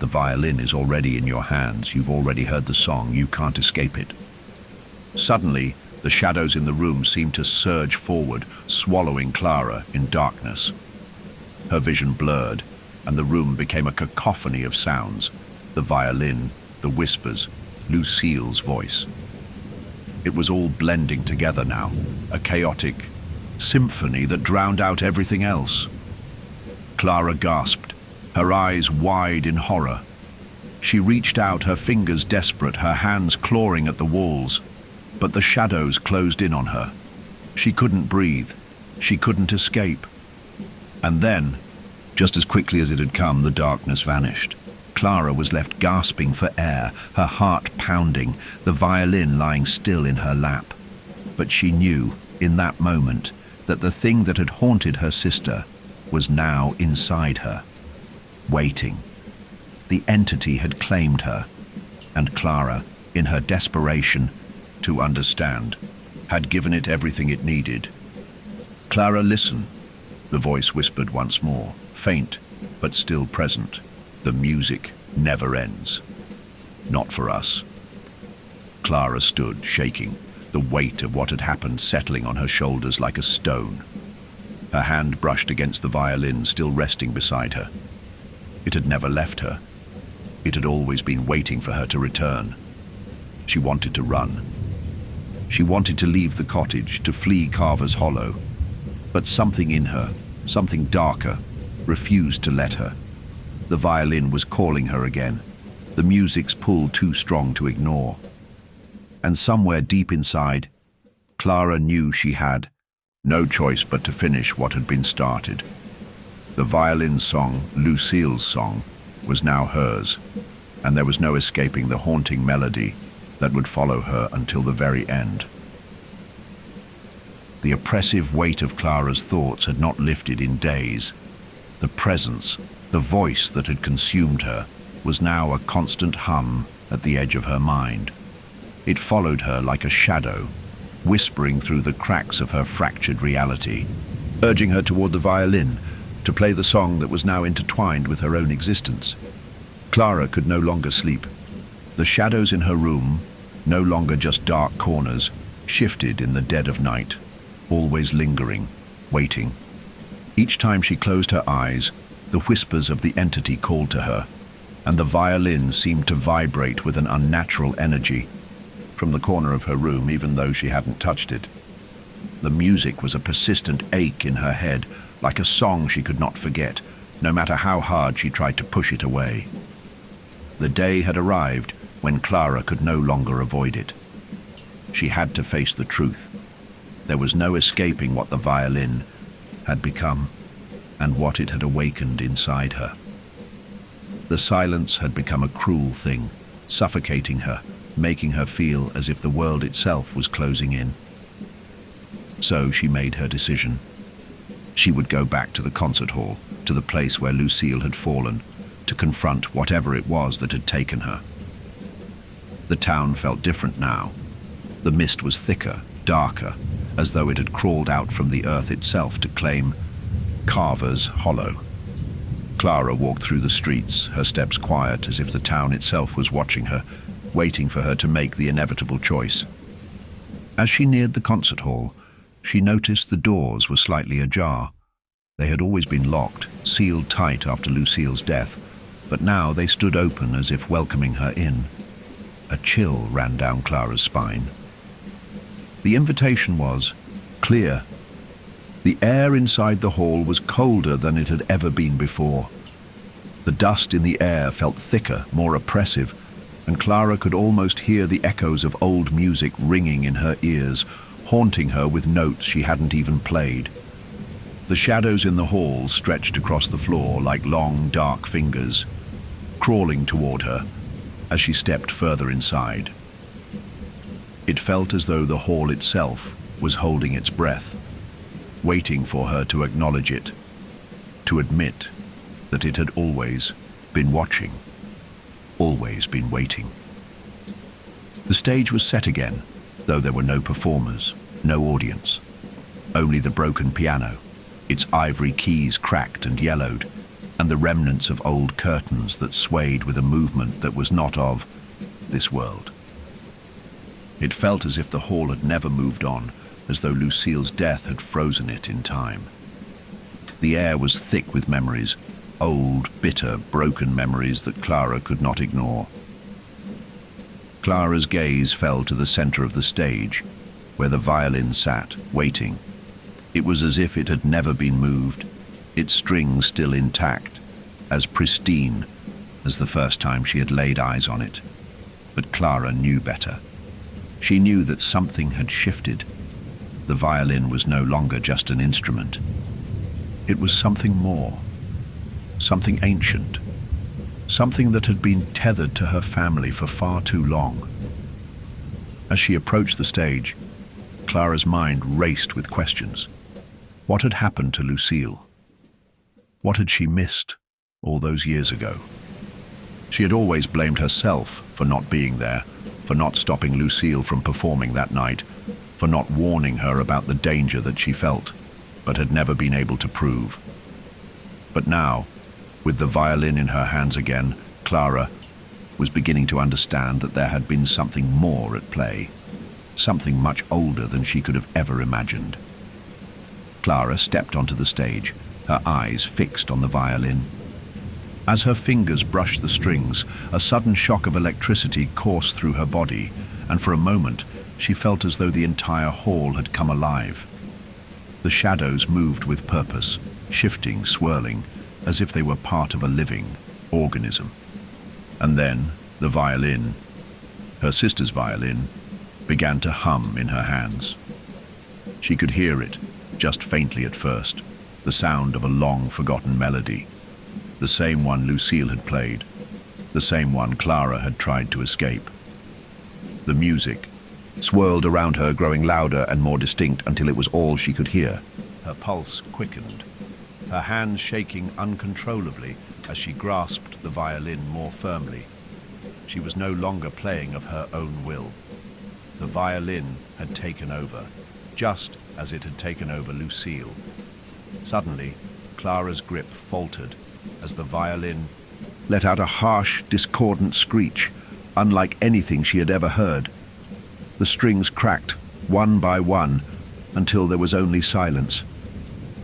"The violin is already in your hands. You've already heard the song. You can't escape it." Suddenly, the shadows in the room seemed to surge forward, swallowing Clara in darkness. Her vision blurred, and the room became a cacophony of sounds. The violin, the whispers, Lucille's voice. It was all blending together now, a chaotic symphony that drowned out everything else. Clara gasped, her eyes wide in horror. She reached out, her fingers desperate, her hands clawing at the walls. But the shadows closed in on her. She couldn't breathe. She couldn't escape. And then, just as quickly as it had come, the darkness vanished. Clara was left gasping for air, her heart pounding, the violin lying still in her lap. But she knew, in that moment, that the thing that had haunted her sister was now inside her, waiting. The entity had claimed her, and Clara, in her desperation to understand, had given it everything it needed. "Clara, listen," the voice whispered once more, faint but still present. "The music never ends. Not for us." Clara stood, shaking, the weight of what had happened settling on her shoulders like a stone. Her hand brushed against the violin still resting beside her. It had never left her. It had always been waiting for her to return. She wanted to run. She wanted to leave the cottage, to flee Carver's Hollow. But something in her, something darker, refused to let her. The violin was calling her again, the music's pull too strong to ignore. And somewhere deep inside, Clara knew she had no choice but to finish what had been started. The violin song, Lucille's song, was now hers, and there was no escaping the haunting melody that would follow her until the very end. The oppressive weight of Clara's thoughts had not lifted in days. The presence, the voice that had consumed her, was now a constant hum at the edge of her mind. It followed her like a shadow, whispering through the cracks of her fractured reality, urging her toward the violin to play the song that was now intertwined with her own existence. Clara could no longer sleep. The shadows in her room, no longer just dark corners, shifted in the dead of night, always lingering, waiting. Each time she closed her eyes, the whispers of the entity called to her, and the violin seemed to vibrate with an unnatural energy from the corner of her room, even though she hadn't touched it. The music was a persistent ache in her head, like a song she could not forget, no matter how hard she tried to push it away. The day had arrived when Clara could no longer avoid it. She had to face the truth. There was no escaping what the violin had become and what it had awakened inside her. The silence had become a cruel thing, suffocating her, making her feel as if the world itself was closing in. So she made her decision. She would go back to the concert hall, to the place where Lucille had fallen, to confront whatever it was that had taken her. The town felt different now. The mist was thicker, darker, as though it had crawled out from the earth itself to claim Carver's Hollow. Clara walked through the streets, her steps quiet, as if the town itself was watching her, waiting for her to make the inevitable choice. As she neared the concert hall, she noticed the doors were slightly ajar. They had always been locked, sealed tight after Lucille's death, but now they stood open as if welcoming her in. A chill ran down Clara's spine. The invitation was clear. The air inside the hall was colder than it had ever been before. The dust in the air felt thicker, more oppressive, and Clara could almost hear the echoes of old music ringing in her ears, haunting her with notes she hadn't even played. The shadows in the hall stretched across the floor like long, dark fingers, crawling toward her as she stepped further inside. It felt as though the hall itself was holding its breath, waiting for her to acknowledge it, to admit that it had always been watching, always been waiting. The stage was set again, though there were no performers, no audience, only the broken piano, its ivory keys cracked and yellowed, and the remnants of old curtains that swayed with a movement that was not of this world. It felt as if the hall had never moved on, as though Lucille's death had frozen it in time. The air was thick with memories, old, bitter, broken memories that Clara could not ignore. Clara's gaze fell to the center of the stage, where the violin sat, waiting. It was as if it had never been moved, its strings still intact, as pristine as the first time she had laid eyes on it. But Clara knew better. She knew that something had shifted. The violin was no longer just an instrument. It was something more, something ancient, something that had been tethered to her family for far too long. As she approached the stage, Clara's mind raced with questions. What had happened to Lucille? What had she missed all those years ago? She had always blamed herself for not being there, for not stopping Lucille from performing that night, for not warning her about the danger that she felt, but had never been able to prove. But now, with the violin in her hands again, Clara was beginning to understand that there had been something more at play, something much older than she could have ever imagined. Clara stepped onto the stage, her eyes fixed on the violin. As her fingers brushed the strings, a sudden shock of electricity coursed through her body, and for a moment she felt as though the entire hall had come alive. The shadows moved with purpose, shifting, swirling, as if they were part of a living organism. And then the violin, her sister's violin, began to hum in her hands. She could hear it, just faintly at first, the sound of a long-forgotten melody. The same one Lucille had played, the same one Clara had tried to escape. The music swirled around her, growing louder and more distinct until it was all she could hear. Her pulse quickened, her hands shaking uncontrollably as she grasped the violin more firmly. She was no longer playing of her own will. The violin had taken over, just as it had taken over Lucille. Suddenly, Clara's grip faltered as the violin let out a harsh, discordant screech, unlike anything she had ever heard. The strings cracked, one by one, until there was only silence.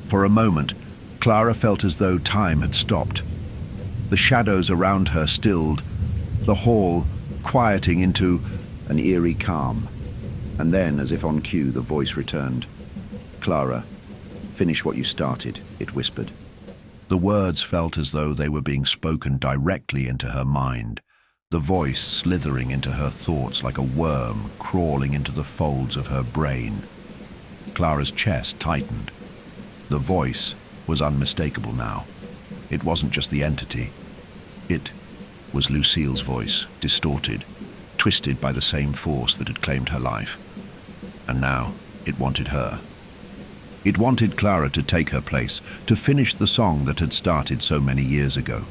For a moment, Clara felt as though time had stopped. The shadows around her stilled, the hall quieting into an eerie calm. And then, as if on cue, the voice returned. "Clara, finish what you started," it whispered. The words felt as though they were being spoken directly into her mind, the voice slithering into her thoughts like a worm crawling into the folds of her brain. Clara's chest tightened. The voice was unmistakable now. It wasn't just the entity. It was Lucille's voice, distorted, twisted by the same force that had claimed her life. And now it wanted her. It wanted Clara to take her place, to finish the song that had started so many years ago.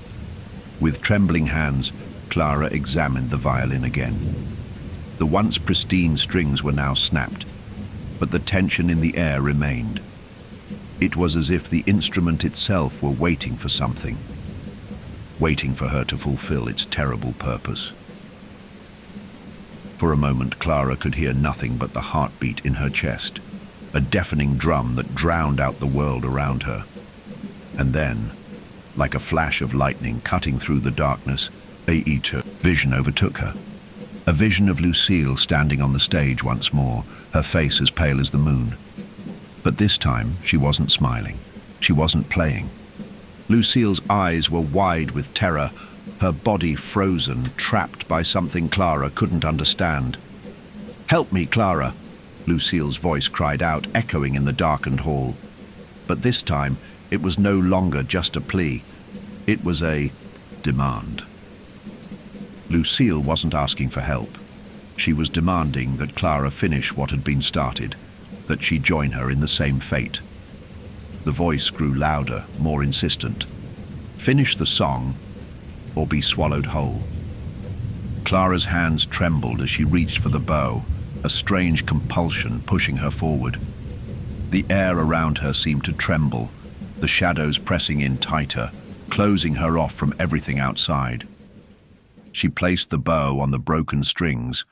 With trembling hands, Clara examined the violin again. The once pristine strings were now snapped, but the tension in the air remained. It was as if the instrument itself were waiting for something, waiting for her to fulfill its terrible purpose. For a moment, Clara could hear nothing but the heartbeat in her chest, a deafening drum that drowned out the world around her. And then, like a flash of lightning cutting through the darkness, a vision overtook her. A vision of Lucille standing on the stage once more, her face as pale as the moon. But this time, she wasn't smiling. She wasn't playing. Lucille's eyes were wide with terror, her body frozen, trapped by something Clara couldn't understand. "Help me, Clara!" Lucille's voice cried out, echoing in the darkened hall. But this time, it was no longer just a plea. It was a demand. Lucille wasn't asking for help. She was demanding that Clara finish what had been started, that she join her in the same fate. The voice grew louder, more insistent. Finish the song, or be swallowed whole. Clara's hands trembled as she reached for the bow, a strange compulsion pushing her forward. The air around her seemed to tremble, the shadows pressing in tighter, closing her off from everything outside. She placed the bow on the broken strings,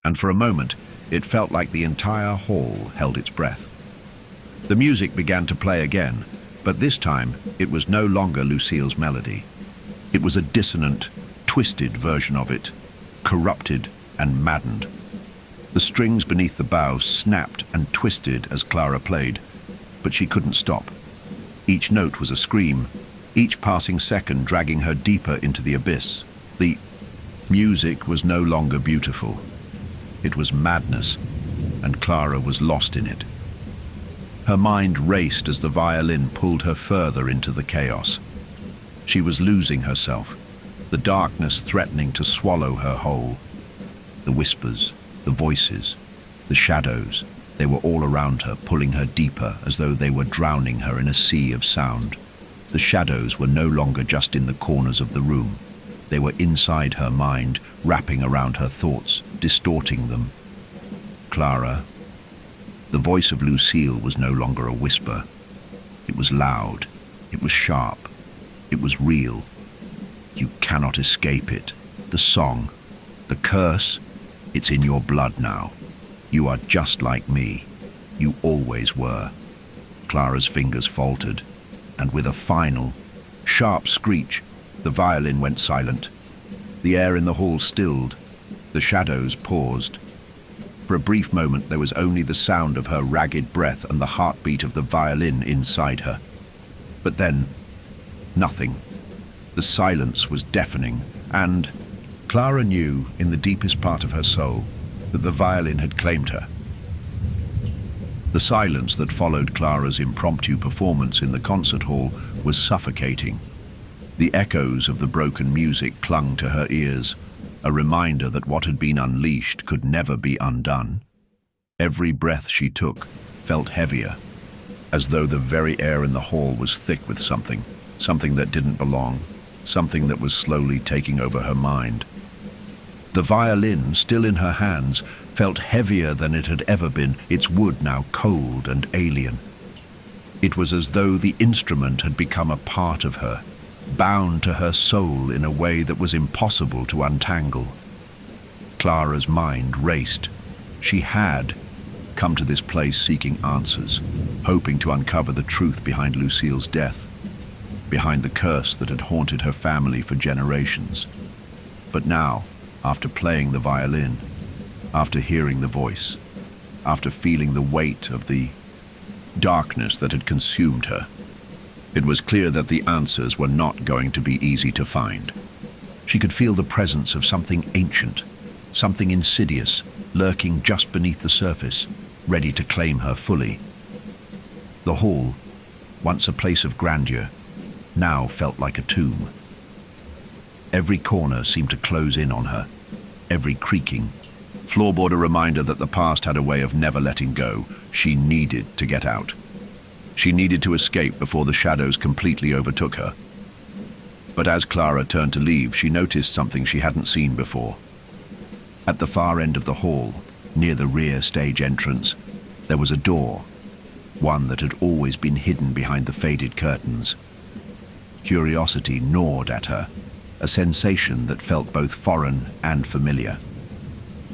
and for a moment it felt like the entire hall held its breath. The music began to play again, but this time it was no longer Lucille's melody. It was a dissonant, twisted version of it, corrupted and maddened. The strings beneath the bow snapped and twisted as Clara played, but she couldn't stop. Each note was a scream, each passing second dragging her deeper into the abyss. The music was no longer beautiful. It was madness, and Clara was lost in it. Her mind raced as the violin pulled her further into the chaos. She was losing herself, the darkness threatening to swallow her whole. The whispers, the voices, the shadows, they were all around her, pulling her deeper as though they were drowning her in a sea of sound. The shadows were no longer just in the corners of the room. They were inside her mind, wrapping around her thoughts, distorting them. Clara. The voice of Lucille was no longer a whisper. It was loud. It was sharp. It was real. You cannot escape it. The song, the curse, it's in your blood now. You are just like me. You always were. Clara's fingers faltered, and with a final, sharp screech, the violin went silent. The air in the hall stilled. The shadows paused. For a brief moment, there was only the sound of her ragged breath and the heartbeat of the violin inside her. But then, nothing. The silence was deafening, and Clara knew, in the deepest part of her soul, that the violin had claimed her. The silence that followed Clara's impromptu performance in the concert hall was suffocating. The echoes of the broken music clung to her ears, a reminder that what had been unleashed could never be undone. Every breath she took felt heavier, as though the very air in the hall was thick with something that didn't belong, something that was slowly taking over her mind. The violin, still in her hands, felt heavier than it had ever been, its wood now cold and alien. It was as though the instrument had become a part of her, bound to her soul in a way that was impossible to untangle. Clara's mind raced. She had come to this place seeking answers, hoping to uncover the truth behind Lucille's death, behind the curse that had haunted her family for generations. But now, after playing the violin, after hearing the voice, after feeling the weight of the darkness that had consumed her, it was clear that the answers were not going to be easy to find. She could feel the presence of something ancient, something insidious, lurking just beneath the surface, ready to claim her fully. The hall, once a place of grandeur, now felt like a tomb. Every corner seemed to close in on her, every creaking floorboard a reminder that the past had a way of never letting go. She needed to get out. She needed to escape before the shadows completely overtook her. But as Clara turned to leave, she noticed something she hadn't seen before. At the far end of the hall, near the rear stage entrance, there was a door, one that had always been hidden behind the faded curtains. Curiosity gnawed at her, a sensation that felt both foreign and familiar.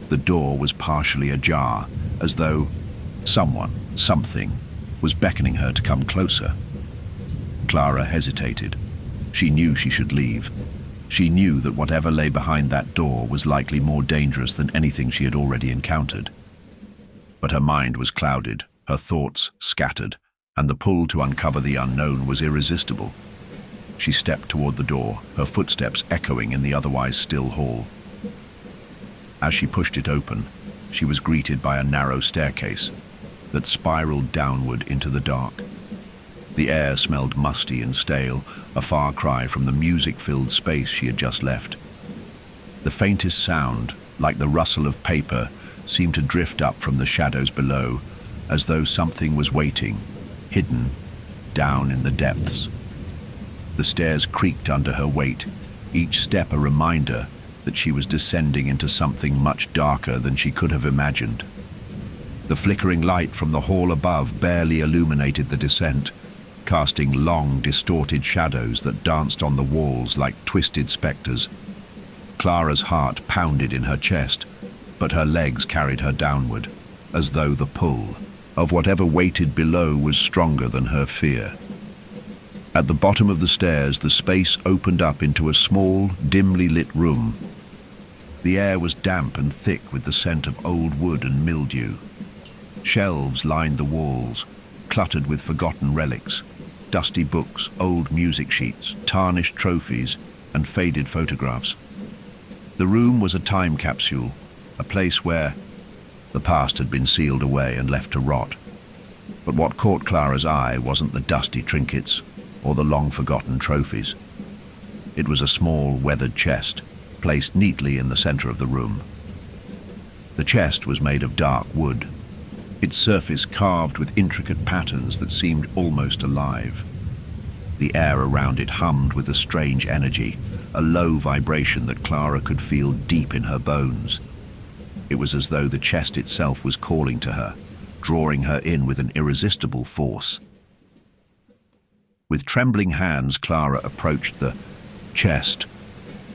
The door was partially ajar, as though something, was beckoning her to come closer. Clara hesitated. She knew she should leave. She knew that whatever lay behind that door was likely more dangerous than anything she had already encountered. But her mind was clouded, her thoughts scattered, and the pull to uncover the unknown was irresistible. She stepped toward the door, her footsteps echoing in the otherwise still hall. As she pushed it open, she was greeted by a narrow staircase that spiraled downward into the dark. The air smelled musty and stale, a far cry from the music-filled space she had just left. The faintest sound, like the rustle of paper, seemed to drift up from the shadows below, as though something was waiting, hidden, down in the depths. The stairs creaked under her weight, each step a reminder that she was descending into something much darker than she could have imagined. The flickering light from the hall above barely illuminated the descent, casting long, distorted shadows that danced on the walls like twisted specters. Clara's heart pounded in her chest, but her legs carried her downward, as though the pull of whatever waited below was stronger than her fear. At the bottom of the stairs, the space opened up into a small, dimly lit room. The air was damp and thick with the scent of old wood and mildew. Shelves lined the walls, cluttered with forgotten relics, dusty books, old music sheets, tarnished trophies, and faded photographs. The room was a time capsule, a place where the past had been sealed away and left to rot. But what caught Clara's eye wasn't the dusty trinkets or the long-forgotten trophies. It was a small, weathered chest, placed neatly in the center of the room. The chest was made of dark wood, its surface carved with intricate patterns that seemed almost alive. The air around it hummed with a strange energy, a low vibration that Clara could feel deep in her bones. It was as though the chest itself was calling to her, drawing her in with an irresistible force. With trembling hands, Clara approached the chest.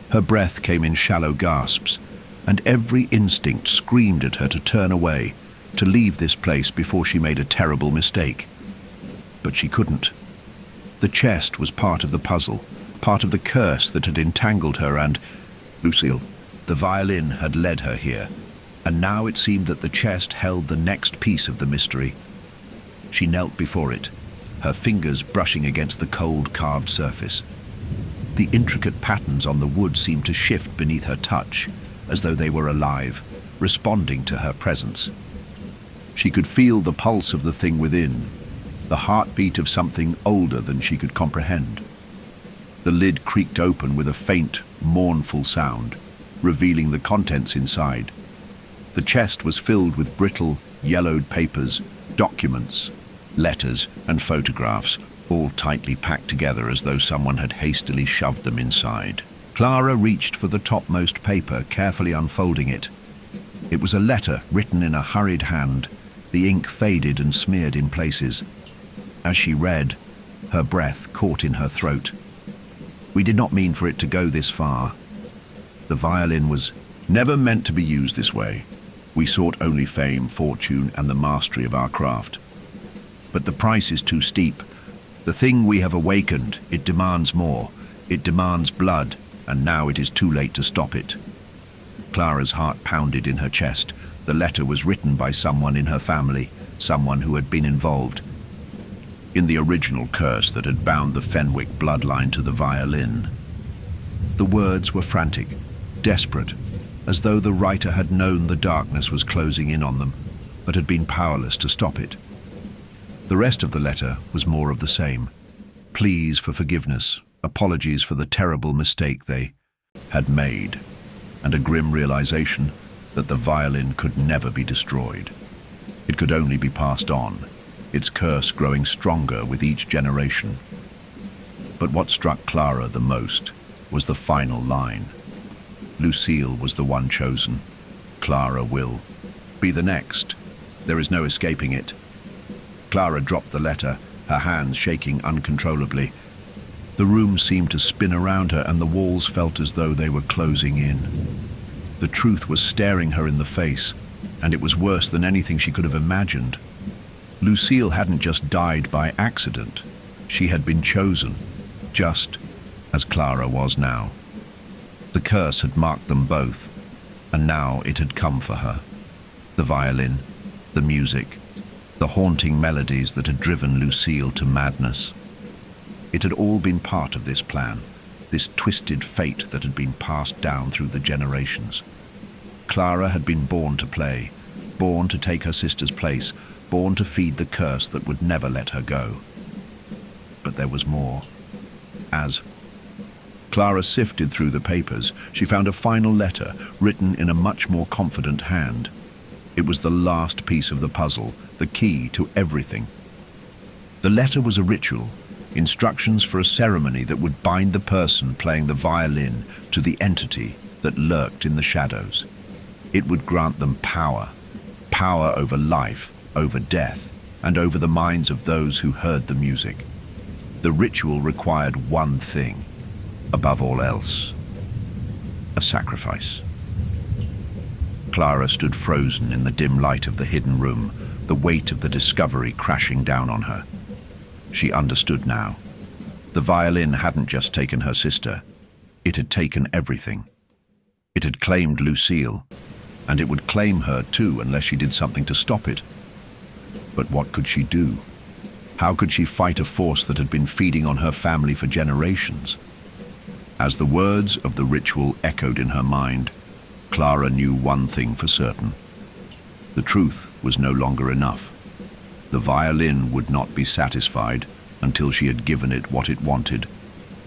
Her breath came in shallow gasps, and every instinct screamed at her to turn away, to leave this place before she made a terrible mistake. But she couldn't. The chest was part of the puzzle, part of the curse that had entangled her and Lucille. The violin had led her here, and now it seemed that the chest held the next piece of the mystery. She knelt before it, her fingers brushing against the cold carved surface. The intricate patterns on the wood seemed to shift beneath her touch, as though they were alive, responding to her presence. She could feel the pulse of the thing within, the heartbeat of something older than she could comprehend. The lid creaked open with a faint, mournful sound, revealing the contents inside. The chest was filled with brittle, yellowed papers, documents, letters, and photographs, all tightly packed together as though someone had hastily shoved them inside. Clara reached for the topmost paper, carefully unfolding it. It was a letter written in a hurried hand, the ink faded and smeared in places. As she read, her breath caught in her throat. We did not mean for it to go this far. The violin was never meant to be used this way. We sought only fame, fortune, and the mastery of our craft. But the price is too steep. The thing we have awakened, it demands more. It demands blood, and now it is too late to stop it. Clara's heart pounded in her chest. The letter was written by someone in her family, someone who had been involved in the original curse that had bound the Fenwick bloodline to the violin. The words were frantic, desperate, as though the writer had known the darkness was closing in on them, but had been powerless to stop it. The rest of the letter was more of the same. Pleas for forgiveness, apologies for the terrible mistake they had made, and a grim realization that the violin could never be destroyed. It could only be passed on, its curse growing stronger with each generation. But what struck Clara the most was the final line. Lucille was the one chosen. Clara will be the next. There is no escaping it. Clara dropped the letter, her hands shaking uncontrollably. The room seemed to spin around her, and the walls felt as though they were closing in. The truth was staring her in the face, and it was worse than anything she could have imagined. Lucille hadn't just died by accident. She had been chosen, just as Clara was now. The curse had marked them both, and now it had come for her. The violin, the music, the haunting melodies that had driven Lucille to madness. It had all been part of this plan, this twisted fate that had been passed down through the generations. Clara had been born to play, born to take her sister's place, born to feed the curse that would never let her go. But there was more. As Clara sifted through the papers, she found a final letter written in a much more confident hand. It was the last piece of the puzzle, the key to everything. The letter was a ritual, instructions for a ceremony that would bind the person playing the violin to the entity that lurked in the shadows. It would grant them power, power over life, over death, and over the minds of those who heard the music. The ritual required one thing, above all else: a sacrifice. Clara stood frozen in the dim light of the hidden room, the weight of the discovery crashing down on her. She understood now. The violin hadn't just taken her sister. It had taken everything. It had claimed Lucille, and it would claim her too unless she did something to stop it. But what could she do? How could she fight a force that had been feeding on her family for generations? As the words of the ritual echoed in her mind, Clara knew one thing for certain. The truth was no longer enough. The violin would not be satisfied until she had given it what it wanted,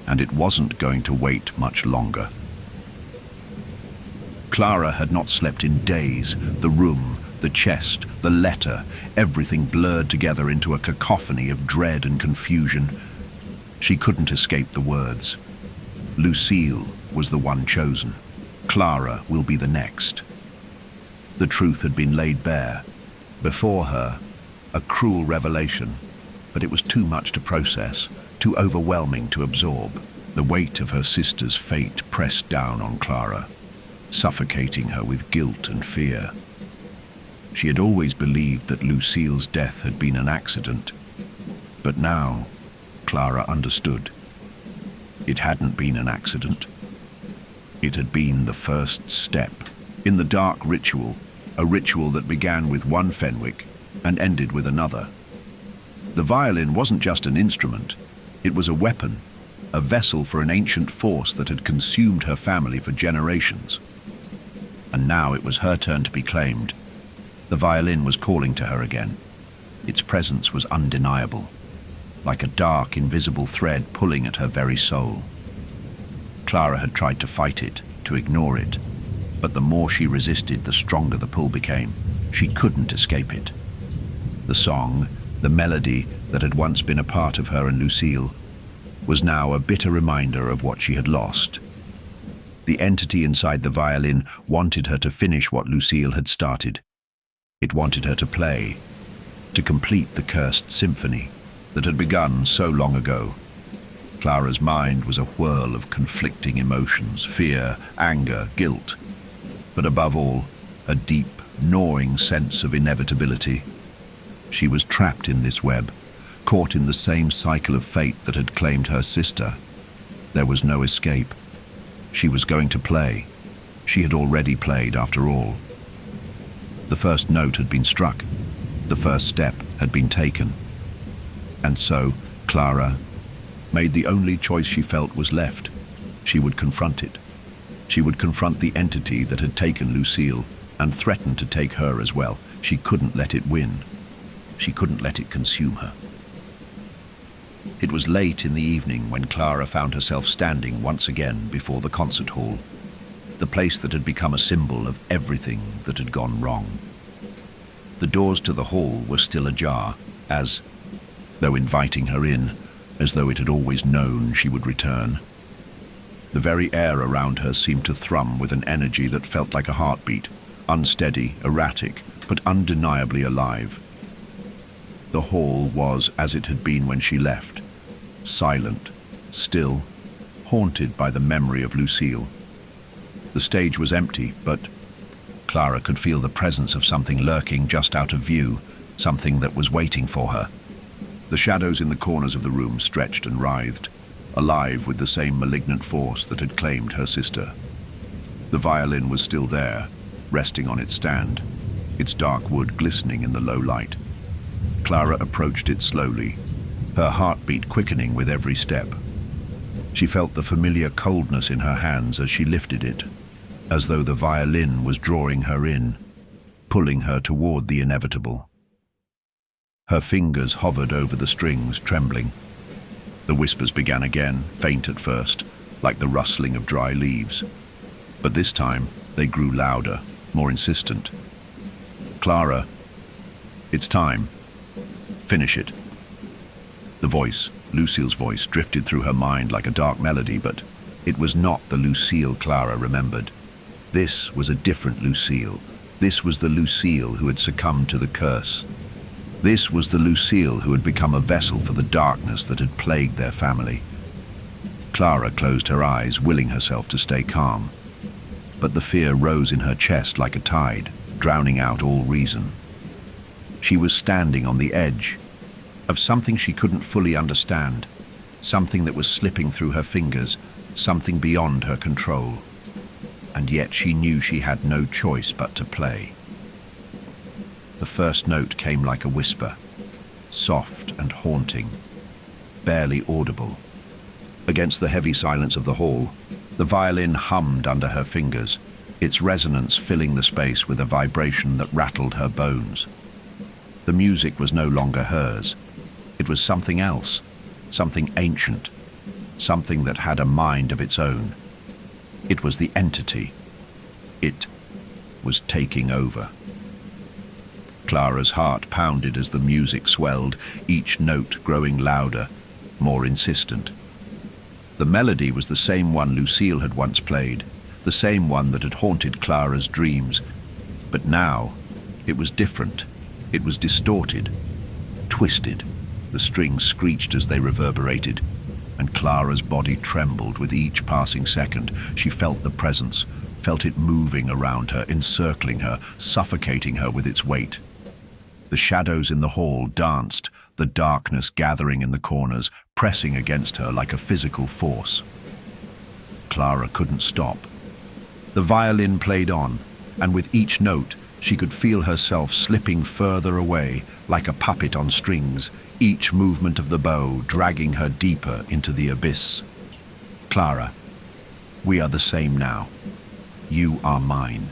and it wasn't going to wait much longer. Clara had not slept in days. The room, the chest, the letter, everything blurred together into a cacophony of dread and confusion. She couldn't escape the words. Lucille was the one chosen. Clara will be the next. The truth had been laid bare. Before her, a cruel revelation, but it was too much to process, too overwhelming to absorb. The weight of her sister's fate pressed down on Clara, suffocating her with guilt and fear. She had always believed that Lucille's death had been an accident, but now Clara understood. It hadn't been an accident. It had been the first step in the dark ritual, a ritual that began with one Fenwick and ended with another. The violin wasn't just an instrument, it was a weapon, a vessel for an ancient force that had consumed her family for generations. And now it was her turn to be claimed. The violin was calling to her again. Its presence was undeniable, like a dark, invisible thread pulling at her very soul. Clara had tried to fight it, to ignore it, but the more she resisted, the stronger the pull became. She couldn't escape it. The song, the melody that had once been a part of her and Lucille, was now a bitter reminder of what she had lost. The entity inside the violin wanted her to finish what Lucille had started. It wanted her to play, to complete the cursed symphony that had begun so long ago. Clara's mind was a whirl of conflicting emotions, fear, anger, guilt, but above all, a deep, gnawing sense of inevitability. She was trapped in this web, caught in the same cycle of fate that had claimed her sister. There was no escape. She was going to play. She had already played, after all. The first note had been struck. The first step had been taken. And so, Clara made the only choice she felt was left. She would confront it. She would confront the entity that had taken Lucille and threatened to take her as well. She couldn't let it win. She couldn't let it consume her. It was late in the evening when Clara found herself standing once again before the concert hall, the place that had become a symbol of everything that had gone wrong. The doors to the hall were still ajar, as though inviting her in, as though it had always known she would return. The very air around her seemed to thrum with an energy that felt like a heartbeat, unsteady, erratic, but undeniably alive. The hall was as it had been when she left, silent, still, haunted by the memory of Lucille. The stage was empty, but Clara could feel the presence of something lurking just out of view, something that was waiting for her. The shadows in the corners of the room stretched and writhed, alive with the same malignant force that had claimed her sister. The violin was still there, resting on its stand, its dark wood glistening in the low light. Clara approached it slowly, her heartbeat quickening with every step. She felt the familiar coldness in her hands as she lifted it, as though the violin was drawing her in, pulling her toward the inevitable. Her fingers hovered over the strings, trembling. The whispers began again, faint at first, like the rustling of dry leaves. But this time, they grew louder, more insistent. "Clara, it's time. Finish it." The voice, Lucille's voice, drifted through her mind like a dark melody, but it was not the Lucille Clara remembered. This was a different Lucille. This was the Lucille who had succumbed to the curse. This was the Lucille who had become a vessel for the darkness that had plagued their family. Clara closed her eyes, willing herself to stay calm. But the fear rose in her chest like a tide, drowning out all reason. She was standing on the edge of something she couldn't fully understand, something that was slipping through her fingers, something beyond her control. And yet she knew she had no choice but to play. The first note came like a whisper, soft and haunting, barely audible. Against the heavy silence of the hall, the violin hummed under her fingers, its resonance filling the space with a vibration that rattled her bones. The music was no longer hers. It was something else, something ancient, something that had a mind of its own. It was the entity. It was taking over. Clara's heart pounded as the music swelled, each note growing louder, more insistent. The melody was the same one Lucille had once played, the same one that had haunted Clara's dreams. But now, it was different. It was distorted, twisted. The strings screeched as they reverberated, and Clara's body trembled with each passing second. She felt the presence, felt it moving around her, encircling her, suffocating her with its weight. The shadows in the hall danced, the darkness gathering in the corners, pressing against her like a physical force. Clara couldn't stop. The violin played on, and with each note, she could feel herself slipping further away, like a puppet on strings, each movement of the bow dragging her deeper into the abyss. "Clara, we are the same now. You are mine."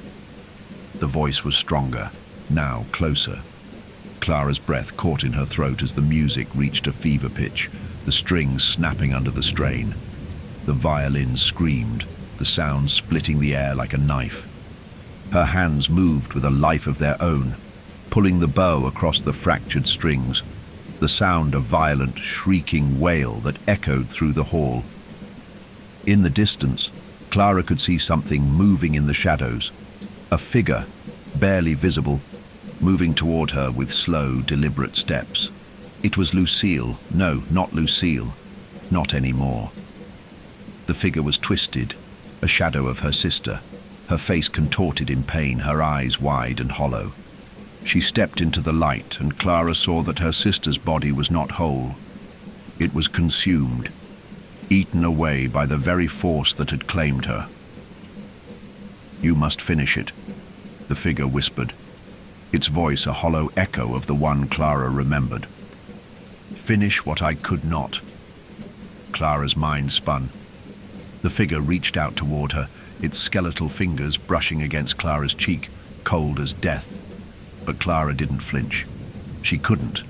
The voice was stronger, now closer. Clara's breath caught in her throat as the music reached a fever pitch, the strings snapping under the strain. The violin screamed, the sound splitting the air like a knife. Her hands moved with a life of their own, pulling the bow across the fractured strings, the sound of violent, shrieking wail that echoed through the hall. In the distance, Clara could see something moving in the shadows, a figure, barely visible, moving toward her with slow, deliberate steps. It was Lucille. No, not Lucille. Not anymore. The figure was twisted, a shadow of her sister, her face contorted in pain, her eyes wide and hollow. She stepped into the light, and Clara saw that her sister's body was not whole. It was consumed, eaten away by the very force that had claimed her. "You must finish it," the figure whispered, its voice a hollow echo of the one Clara remembered. "Finish what I could not." Clara's mind spun. The figure reached out toward her, its skeletal fingers brushing against Clara's cheek, cold as death. But Clara didn't flinch. She couldn't.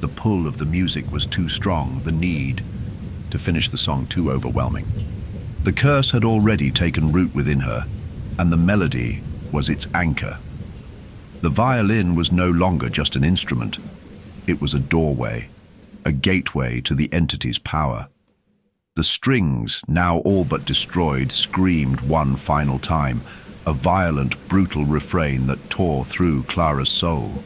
The pull of the music was too strong, the need to finish the song too overwhelming. The curse had already taken root within her, and the melody was its anchor. The violin was no longer just an instrument. It was a doorway, a gateway to the entity's power. The strings, now all but destroyed, screamed one final time, a violent, brutal refrain that tore through Clara's soul.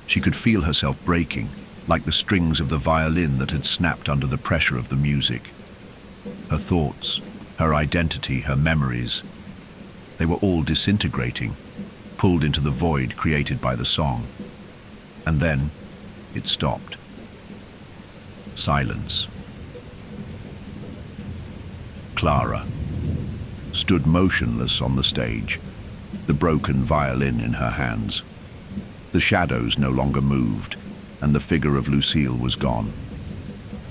She could feel herself breaking, like the strings of the violin that had snapped under the pressure of the music. Her thoughts, her identity, her memories, they were all disintegrating, pulled into the void created by the song. And then it stopped. Silence. Clara stood motionless on the stage, the broken violin in her hands. The shadows no longer moved, and the figure of Lucille was gone.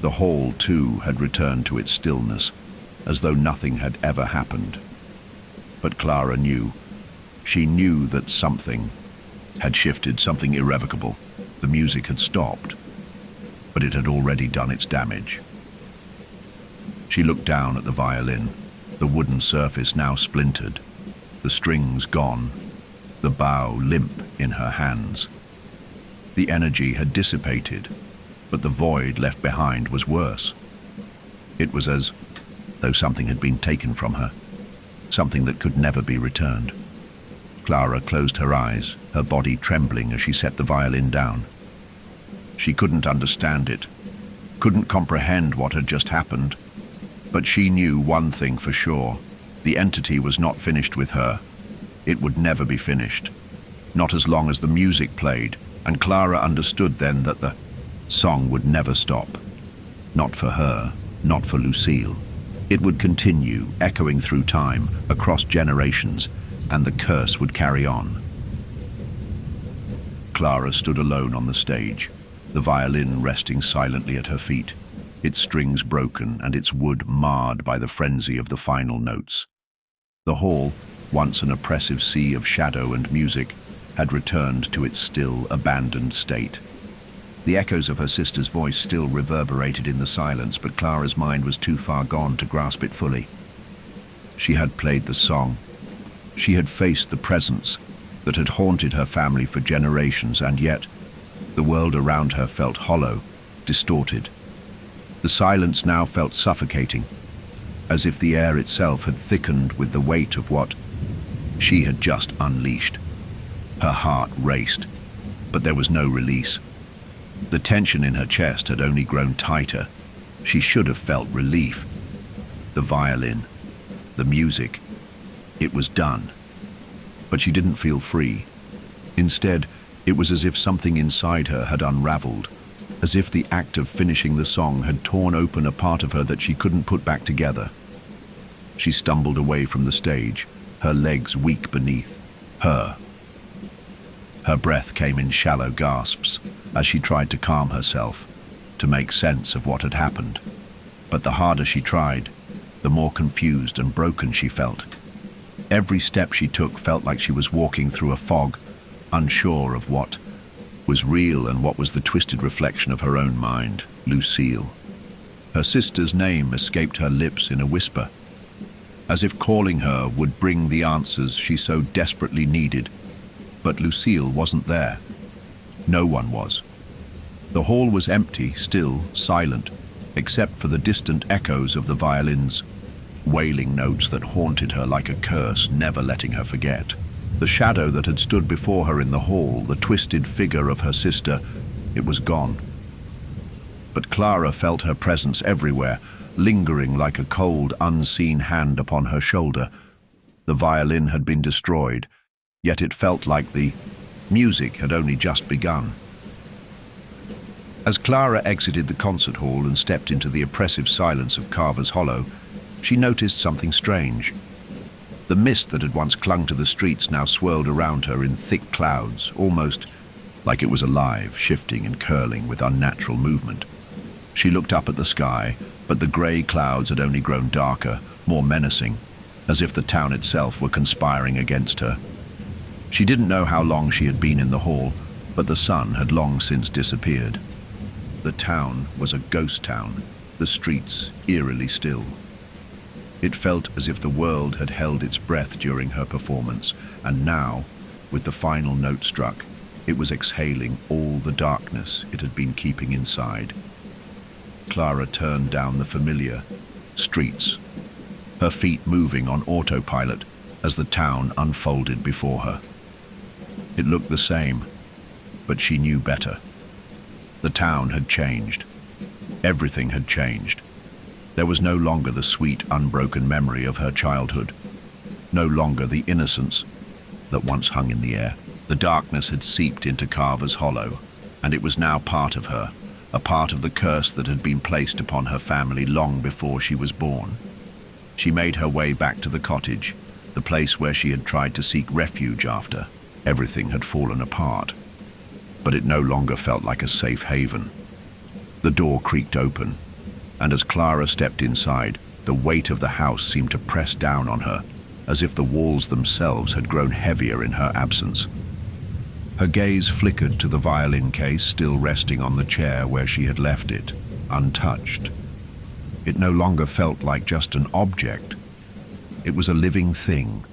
The hall, too, had returned to its stillness, as though nothing had ever happened. But Clara knew. She knew that something had shifted, something irrevocable. The music had stopped, but it had already done its damage. She looked down at the violin, the wooden surface now splintered, the strings gone, the bow limp in her hands. The energy had dissipated, but the void left behind was worse. It was as though something had been taken from her, something that could never be returned. Clara closed her eyes, her body trembling as she set the violin down. She couldn't understand it, couldn't comprehend what had just happened, but she knew one thing for sure. The entity was not finished with her. It would never be finished, not as long as the music played, and Clara understood then that the song would never stop. Not for her, not for Lucille. It would continue, echoing through time, across generations, and the curse would carry on. Clara stood alone on the stage, the violin resting silently at her feet, its strings broken and its wood marred by the frenzy of the final notes. The hall, once an oppressive sea of shadow and music, had returned to its still, abandoned state. The echoes of her sister's voice still reverberated in the silence, but Clara's mind was too far gone to grasp it fully. She had played the song. She had faced the presence that had haunted her family for generations, and yet the world around her felt hollow, distorted. The silence now felt suffocating, as if the air itself had thickened with the weight of what she had just unleashed. Her heart raced, but there was no release. The tension in her chest had only grown tighter. She should have felt relief. The violin, the music, it was done. But she didn't feel free. Instead, it was as if something inside her had unraveled, as if the act of finishing the song had torn open a part of her that she couldn't put back together. She stumbled away from the stage, her legs weak beneath her. Her breath came in shallow gasps as she tried to calm herself, to make sense of what had happened. But the harder she tried, the more confused and broken she felt. Every step she took felt like she was walking through a fog, unsure of what was real and what was the twisted reflection of her own mind. Lucille. Her sister's name escaped her lips in a whisper, as if calling her would bring the answers she so desperately needed. But Lucille wasn't there. No one was. The hall was empty, still, silent, except for the distant echoes of the violins, wailing notes that haunted her like a curse, never letting her forget. The shadow that had stood before her in the hall, the twisted figure of her sister, it was gone. But Clara felt her presence everywhere, lingering like a cold, unseen hand upon her shoulder. The violin had been destroyed, yet it felt like the music had only just begun. As Clara exited the concert hall and stepped into the oppressive silence of Carver's Hollow, she noticed something strange. The mist that had once clung to the streets now swirled around her in thick clouds, almost like it was alive, shifting and curling with unnatural movement. She looked up at the sky, but the grey clouds had only grown darker, more menacing, as if the town itself were conspiring against her. She didn't know how long she had been in the hall, but the sun had long since disappeared. The town was a ghost town, the streets eerily still. It felt as if the world had held its breath during her performance, and now, with the final note struck, it was exhaling all the darkness it had been keeping inside. Clara turned down the familiar streets, her feet moving on autopilot as the town unfolded before her. It looked the same, but she knew better. The town had changed. Everything had changed. There was no longer the sweet, unbroken memory of her childhood, no longer the innocence that once hung in the air. The darkness had seeped into Carver's Hollow, and it was now part of her, a part of the curse that had been placed upon her family long before she was born. She made her way back to the cottage, the place where she had tried to seek refuge after everything had fallen apart. But it no longer felt like a safe haven. The door creaked open, and as Clara stepped inside, the weight of the house seemed to press down on her, as if the walls themselves had grown heavier in her absence. Her gaze flickered to the violin case still resting on the chair where she had left it, untouched. It no longer felt like just an object. It was a living thing,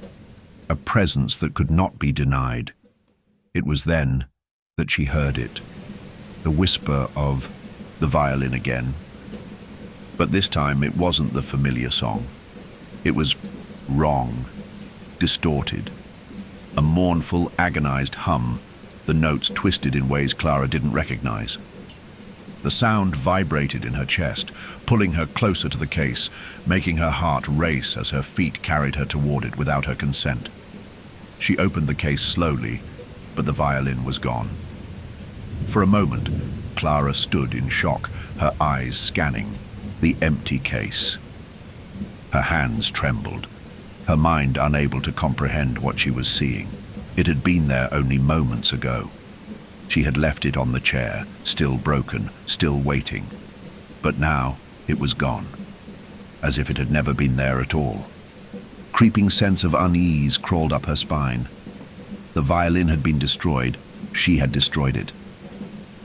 a presence that could not be denied. It was then that she heard it, the whisper of the violin again. But this time it wasn't the familiar song. It was wrong, distorted, a mournful, agonized hum, the notes twisted in ways Clara didn't recognize. The sound vibrated in her chest, pulling her closer to the case, making her heart race as her feet carried her toward it without her consent. She opened the case slowly, but the violin was gone. For a moment, Clara stood in shock, her eyes scanning the empty case. Her hands trembled, her mind unable to comprehend what she was seeing. It had been there only moments ago. She had left it on the chair, still broken, still waiting. But now it was gone, as if it had never been there at all. Creeping sense of unease crawled up her spine. The violin had been destroyed. She had destroyed it.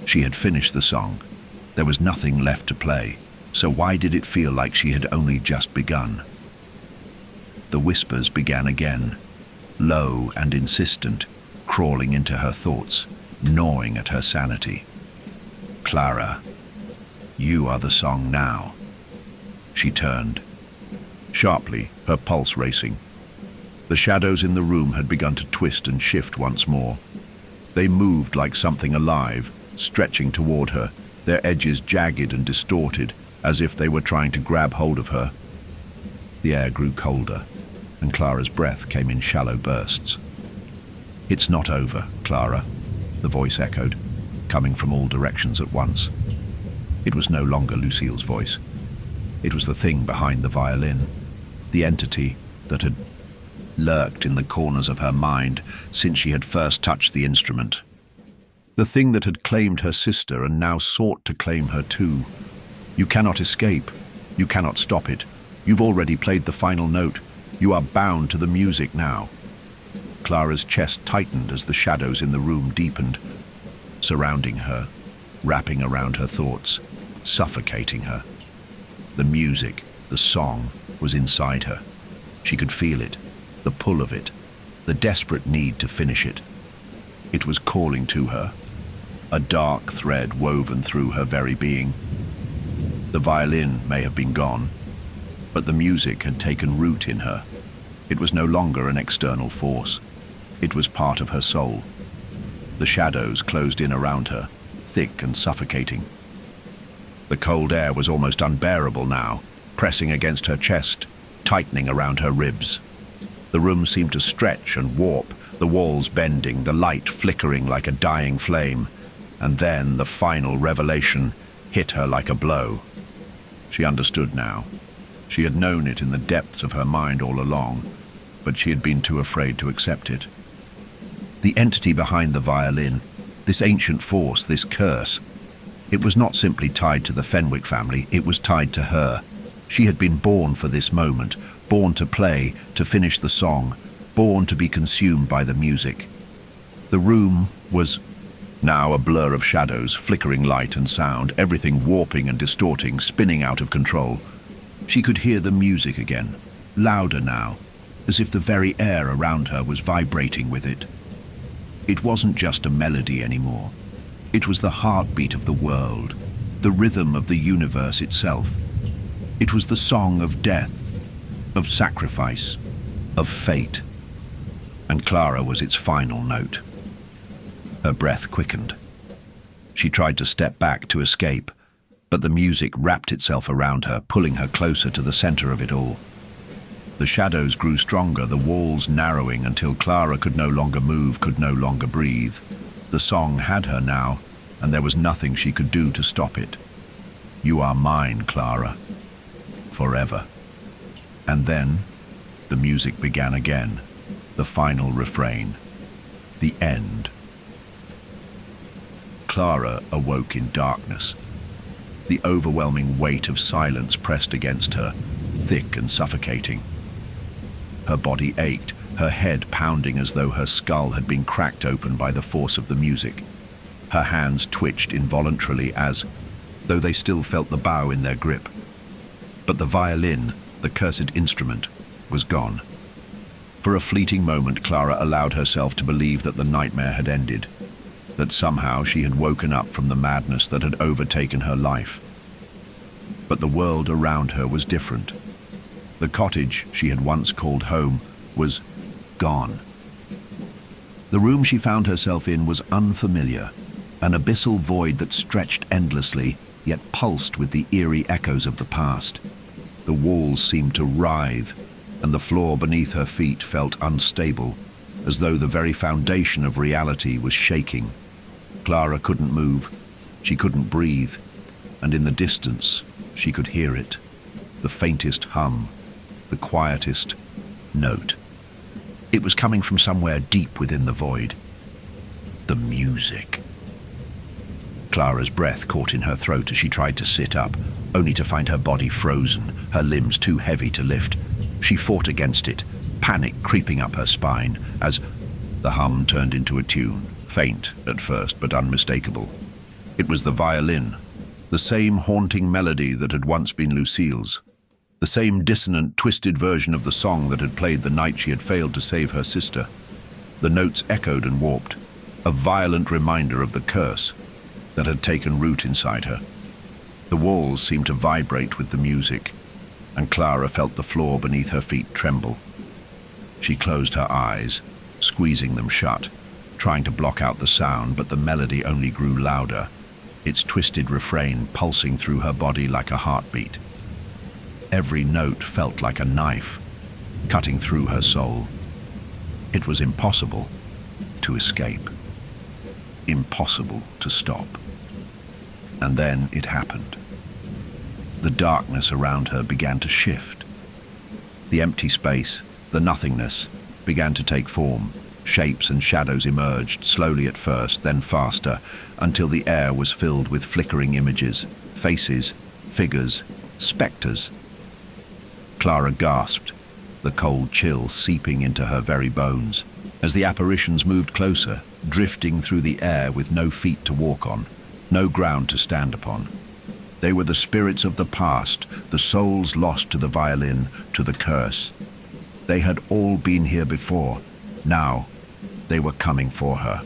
She had finished the song. There was nothing left to play. So why did it feel like she had only just begun? The whispers began again, low and insistent, crawling into her thoughts, gnawing at her sanity. Clara, you are the song now. She turned, sharply, her pulse racing. The shadows in the room had begun to twist and shift once more. They moved like something alive, stretching toward her, their edges jagged and distorted, as if they were trying to grab hold of her. The air grew colder, and Clara's breath came in shallow bursts. "It's not over, Clara," the voice echoed, coming from all directions at once. It was no longer Lucille's voice. It was the thing behind the violin, the entity that had lurked in the corners of her mind since she had first touched the instrument. The thing that had claimed her sister and now sought to claim her too. You cannot escape. You cannot stop it. You've already played the final note. You are bound to the music now. Clara's chest tightened as the shadows in the room deepened, surrounding her, wrapping around her thoughts, suffocating her. The music, the song, was inside her. She could feel it, the pull of it, the desperate need to finish it. It was calling to her, a dark thread woven through her very being. The violin may have been gone, but the music had taken root in her. It was no longer an external force. It was part of her soul. The shadows closed in around her, thick and suffocating. The cold air was almost unbearable now, pressing against her chest, tightening around her ribs. The room seemed to stretch and warp, the walls bending, the light flickering like a dying flame. And then the final revelation hit her like a blow. She understood now. She had known it in the depths of her mind all along, but she had been too afraid to accept it. The entity behind the violin, this ancient force, this curse, it was not simply tied to the Fenwick family, it was tied to her. She had been born for this moment, born to play, to finish the song, born to be consumed by the music. The room was now a blur of shadows, flickering light and sound, everything warping and distorting, spinning out of control. She could hear the music again, louder now, as if the very air around her was vibrating with it. It wasn't just a melody anymore. It was the heartbeat of the world, the rhythm of the universe itself. It was the song of death, of sacrifice, of fate. And Clara was its final note. Her breath quickened. She tried to step back to escape, but the music wrapped itself around her, pulling her closer to the center of it all. The shadows grew stronger, the walls narrowing until Clara could no longer move, could no longer breathe. The song had her now, and there was nothing she could do to stop it. You are mine, Clara. Forever. And then, the music began again. The final refrain. The end. Clara awoke in darkness. The overwhelming weight of silence pressed against her, thick and suffocating. Her body ached, her head pounding as though her skull had been cracked open by the force of the music. Her hands twitched involuntarily as though they still felt the bow in their grip. But the violin, the cursed instrument, was gone. For a fleeting moment, Clara allowed herself to believe that the nightmare had ended, that somehow she had woken up from the madness that had overtaken her life. But the world around her was different. The cottage she had once called home was gone. The room she found herself in was unfamiliar, an abyssal void that stretched endlessly, yet pulsed with the eerie echoes of the past. The walls seemed to writhe, and the floor beneath her feet felt unstable, as though the very foundation of reality was shaking. Clara couldn't move, she couldn't breathe, and in the distance she could hear it, the faintest hum, the quietest note. It was coming from somewhere deep within the void. The music. Clara's breath caught in her throat as she tried to sit up, only to find her body frozen, her limbs too heavy to lift. She fought against it, panic creeping up her spine as the hum turned into a tune, faint at first but unmistakable. It was the violin, the same haunting melody that had once been Lucille's, the same dissonant, twisted version of the song that had played the night she had failed to save her sister. The notes echoed and warped, a violent reminder of the curse that had taken root inside her. The walls seemed to vibrate with the music, and Clara felt the floor beneath her feet tremble. She closed her eyes, squeezing them shut, trying to block out the sound, but the melody only grew louder, its twisted refrain pulsing through her body like a heartbeat. Every note felt like a knife, cutting through her soul. It was impossible to escape, impossible to stop. And then it happened. The darkness around her began to shift. The empty space, the nothingness, began to take form. Shapes and shadows emerged, slowly at first, then faster, until the air was filled with flickering images, faces, figures, specters. Clara gasped, the cold chill seeping into her very bones, As the apparitions moved closer, drifting through the air with no feet to walk on, no ground to stand upon. They were the spirits of the past, the souls lost to the violin, to the curse. They had all been here before. Now, they were coming for her.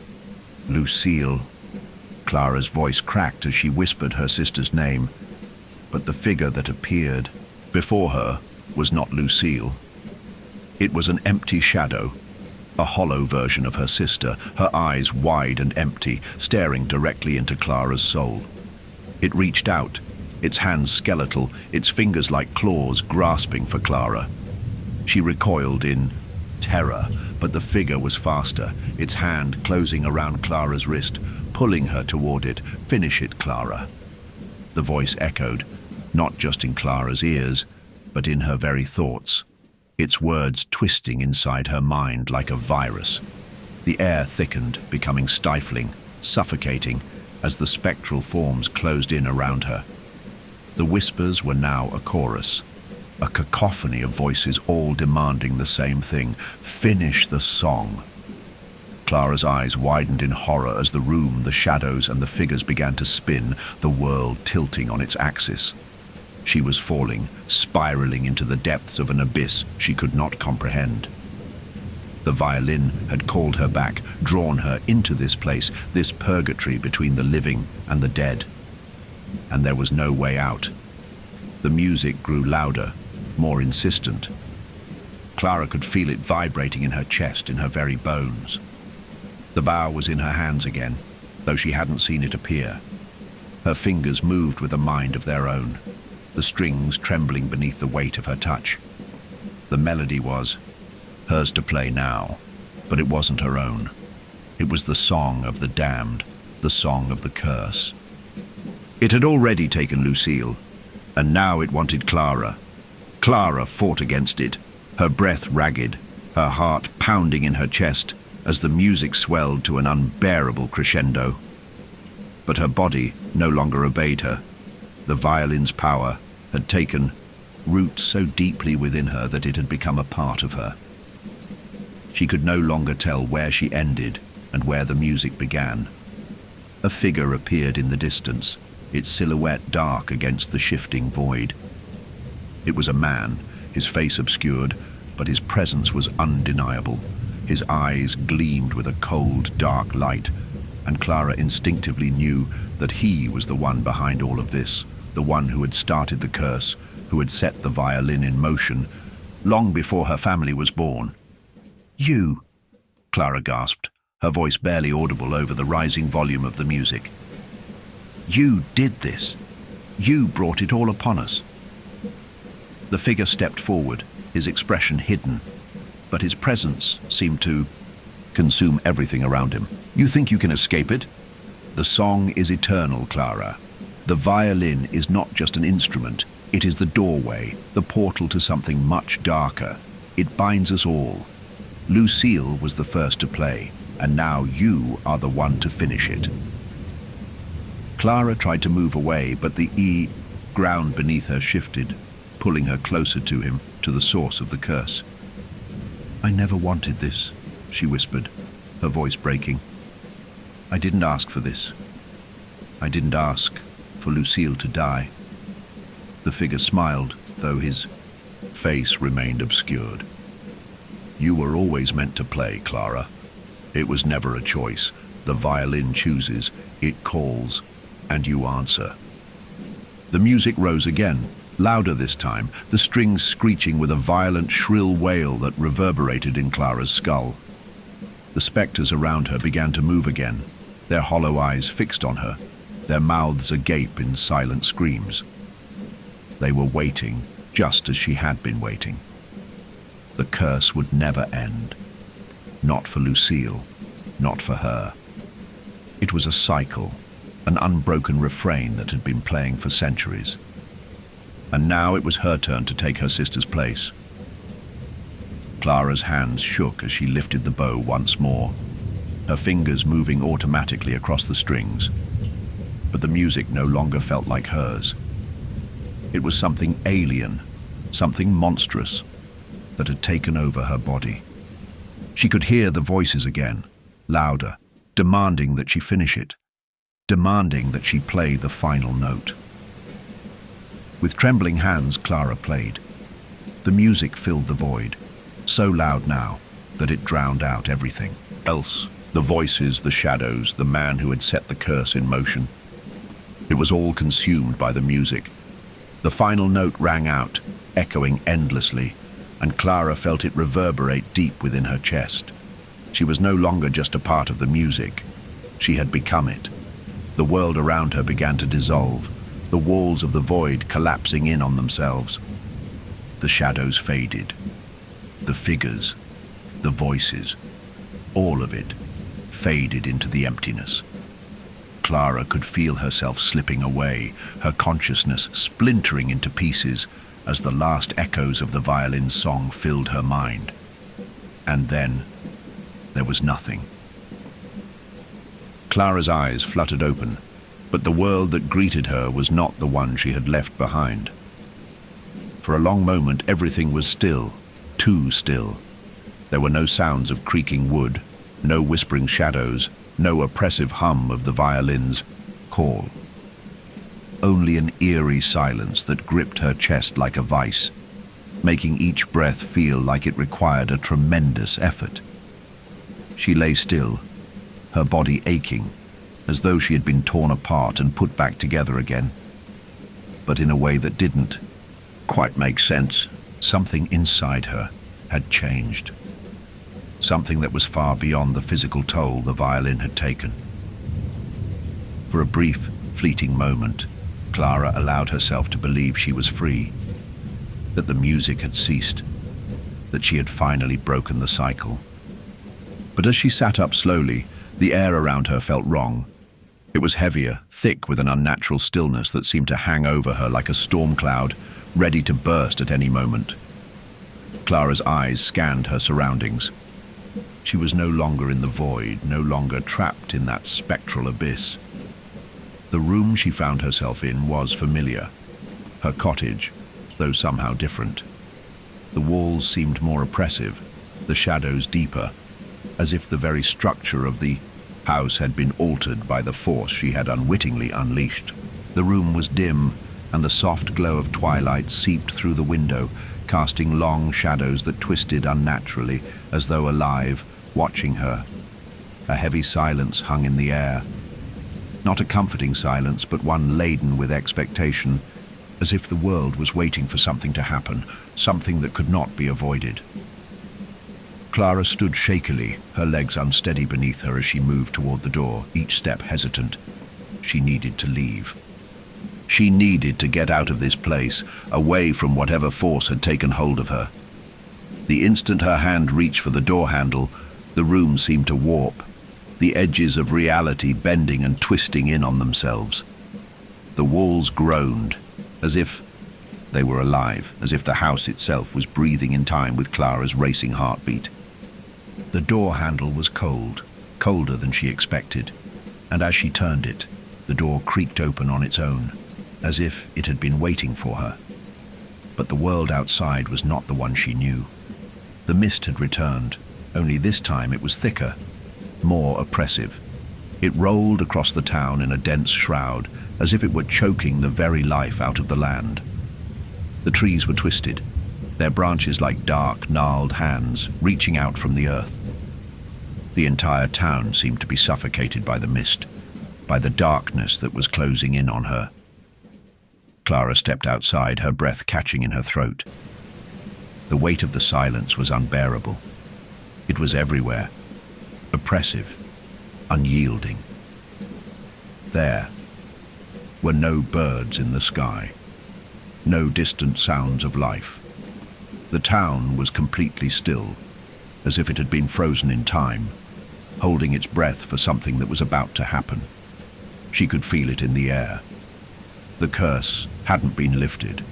Lucille. Clara's voice cracked as she whispered her sister's name, but the figure that appeared before her was not Lucille. It was an empty shadow, a hollow version of her sister, her eyes wide and empty, staring directly into Clara's soul. It reached out, its hands skeletal, its fingers like claws grasping for Clara. She recoiled in terror, but the figure was faster, its hand closing around Clara's wrist, pulling her toward it. "Finish it, Clara." The voice echoed, not just in Clara's ears, but in her very thoughts, its words twisting inside her mind like a virus. The air thickened, becoming stifling, suffocating, as the spectral forms closed in around her. The whispers were now a chorus, a cacophony of voices all demanding the same thing: finish the song. Clara's eyes widened in horror as the room, the shadows, and the figures began to spin, the world tilting on its axis. She was falling, spiraling into the depths of an abyss she could not comprehend. The violin had called her back, drawn her into this place, this purgatory between the living and the dead. And there was no way out. The music grew louder, more insistent. Clara could feel it vibrating in her chest, in her very bones. The bow was in her hands again, though she hadn't seen it appear. Her fingers moved with a mind of their own, the strings trembling beneath the weight of her touch. The melody was hers to play now, but it wasn't her own. It was the song of the damned, the song of the curse. It had already taken Lucille, and now it wanted Clara. Clara fought against it, her breath ragged, her heart pounding in her chest as the music swelled to an unbearable crescendo. But her body no longer obeyed her. The violin's power had taken root so deeply within her that it had become a part of her. She could no longer tell where she ended and where the music began. A figure appeared in the distance, its silhouette dark against the shifting void. It was a man, his face obscured, but his presence was undeniable. His eyes gleamed with a cold, dark light, and Clara instinctively knew that he was the one behind all of this, the one who had started the curse, who had set the violin in motion, long before her family was born. "You," Clara gasped, her voice barely audible over the rising volume of the music. "You did this. You brought it all upon us." The figure stepped forward, his expression hidden, but his presence seemed to consume everything around him. "You think you can escape it? The song is eternal, Clara. The violin is not just an instrument. It is the doorway, the portal to something much darker. It binds us all. Lucille was the first to play, and now you are the one to finish it." Clara tried to move away, but the ground beneath her shifted, pulling her closer to him, to the source of the curse. "I never wanted this," she whispered, her voice breaking. "I didn't ask for this. I didn't ask for Lucille to die." The figure smiled, though his face remained obscured. "You were always meant to play, Clara. It was never a choice. The violin chooses, it calls, and you answer." The music rose again, louder this time, the strings screeching with a violent, shrill wail that reverberated in Clara's skull. The spectres around her began to move again, their hollow eyes fixed on her, their mouths agape in silent screams. They were waiting, just as she had been waiting. The curse would never end. Not for Lucille, not for her. It was a cycle, an unbroken refrain that had been playing for centuries. And now it was her turn to take her sister's place. Clara's hands shook as she lifted the bow once more, her fingers moving automatically across the strings. But the music no longer felt like hers. It was something alien, something monstrous, that had taken over her body. She could hear the voices again, louder, demanding that she finish it, demanding that she play the final note. With trembling hands, Clara played. The music filled the void, so loud now that it drowned out everything else. The voices, the shadows, the man who had set the curse in motion. It was all consumed by the music. The final note rang out, echoing endlessly, and Clara felt it reverberate deep within her chest. She was no longer just a part of the music. She had become it. The world around her began to dissolve, the walls of the void collapsing in on themselves. The shadows faded. The figures, the voices, all of it faded into the emptiness. Clara could feel herself slipping away, her consciousness splintering into pieces as the last echoes of the violin's song filled her mind. And then there was nothing. Clara's eyes fluttered open, but the world that greeted her was not the one she had left behind. For a long moment, everything was still, too still. There were no sounds of creaking wood, no whispering shadows, no oppressive hum of the violin's call. Only an eerie silence that gripped her chest like a vice, making each breath feel like it required a tremendous effort. She lay still, her body aching, as though she had been torn apart and put back together again. But in a way that didn't quite make sense. Something inside her had changed. Something that was far beyond the physical toll the violin had taken. For a brief, fleeting moment, Clara allowed herself to believe she was free, that the music had ceased, that she had finally broken the cycle. But as she sat up slowly, the air around her felt wrong. It was heavier, thick with an unnatural stillness that seemed to hang over her like a storm cloud, ready to burst at any moment. Clara's eyes scanned her surroundings. She was no longer in the void, no longer trapped in that spectral abyss. The room she found herself in was familiar. Her cottage, though somehow different. The walls seemed more oppressive, the shadows deeper, as if the very structure of the house had been altered by the force she had unwittingly unleashed. The room was dim, and the soft glow of twilight seeped through the window, casting long shadows that twisted unnaturally, as though alive, watching her. A heavy silence hung in the air. Not a comforting silence, but one laden with expectation, as if the world was waiting for something to happen, something that could not be avoided. Clara stood shakily, her legs unsteady beneath her as she moved toward the door, each step hesitant. She needed to leave. She needed to get out of this place, away from whatever force had taken hold of her. The instant her hand reached for the door handle, the room seemed to warp, the edges of reality bending and twisting in on themselves. The walls groaned, as if they were alive, as if the house itself was breathing in time with Clara's racing heartbeat. The door handle was cold, colder than she expected, and as she turned it, the door creaked open on its own, as if it had been waiting for her. But the world outside was not the one she knew. The mist had returned, only this time it was thicker, more oppressive. It rolled across the town in a dense shroud, as if it were choking the very life out of the land. The trees were twisted, their branches like dark, gnarled hands reaching out from the earth. The entire town seemed to be suffocated by the mist, by the darkness that was closing in on her. Clara stepped outside, her breath catching in her throat. The weight of the silence was unbearable. It was everywhere, oppressive, unyielding. There were no birds in the sky, no distant sounds of life. The town was completely still, as if it had been frozen in time, holding its breath for something that was about to happen. She could feel it in the air. The curse hadn't been lifted.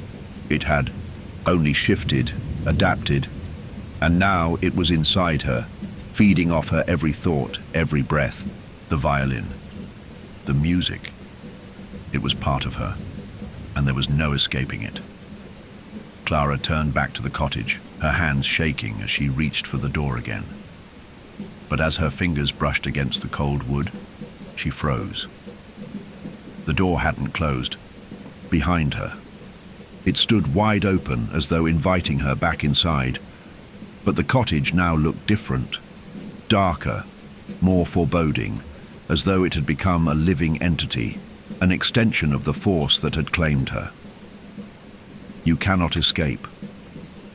It had only shifted, adapted, and now it was inside her, feeding off her every thought, every breath. The violin, the music. It was part of her, and there was no escaping it. Clara turned back to the cottage, her hands shaking as she reached for the door again. But as her fingers brushed against the cold wood, she froze. The door hadn't closed. Behind her, it stood wide open as though inviting her back inside. But the cottage now looked different, darker, more foreboding, as though it had become a living entity, an extension of the force that had claimed her. "You cannot escape,"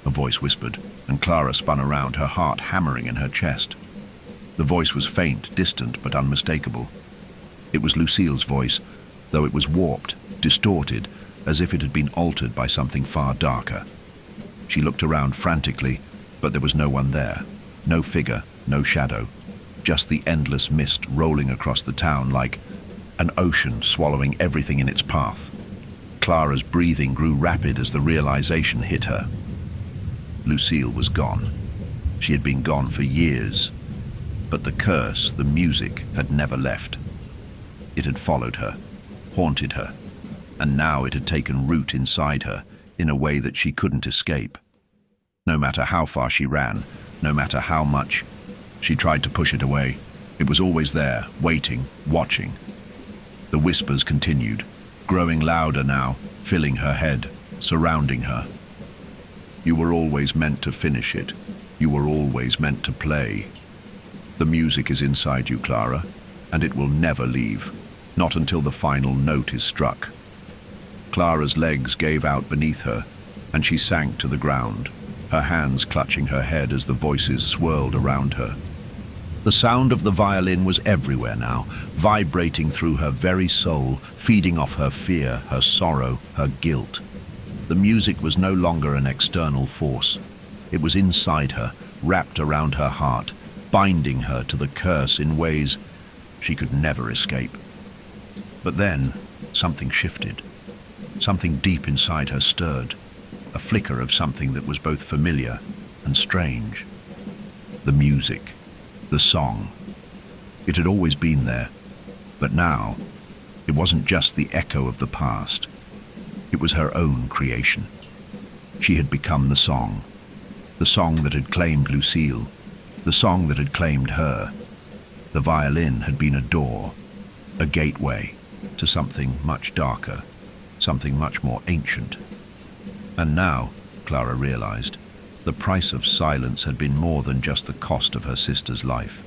a voice whispered, and Clara spun around, her heart hammering in her chest. The voice was faint, distant, but unmistakable. It was Lucille's voice, though it was warped, distorted, as if it had been altered by something far darker. She looked around frantically, but there was no one there. No figure, no shadow. Just the endless mist rolling across the town like an ocean swallowing everything in its path. Clara's breathing grew rapid as the realization hit her. Lucille was gone. She had been gone for years. But the curse, the music, had never left. It had followed her, haunted her, and now it had taken root inside her in a way that she couldn't escape. No matter how far she ran, no matter how much she tried to push it away, it was always there, waiting, watching. The whispers continued, growing louder now, filling her head, surrounding her. "You were always meant to finish it. You were always meant to play. The music is inside you, Clara, and it will never leave, not until the final note is struck." Clara's legs gave out beneath her, and she sank to the ground, her hands clutching her head as the voices swirled around her. The sound of the violin was everywhere now, vibrating through her very soul, feeding off her fear, her sorrow, her guilt. The music was no longer an external force. It was inside her, wrapped around her heart, binding her to the curse in ways she could never escape. But then, something shifted. Something deep inside her stirred, a flicker of something that was both familiar and strange. The music, the song. It had always been there, but now it wasn't just the echo of the past. It was her own creation. She had become the song that had claimed Lucille, the song that had claimed her. The violin had been a door, a gateway to something much darker, something much more ancient. And now, Clara realized, the price of silence had been more than just the cost of her sister's life.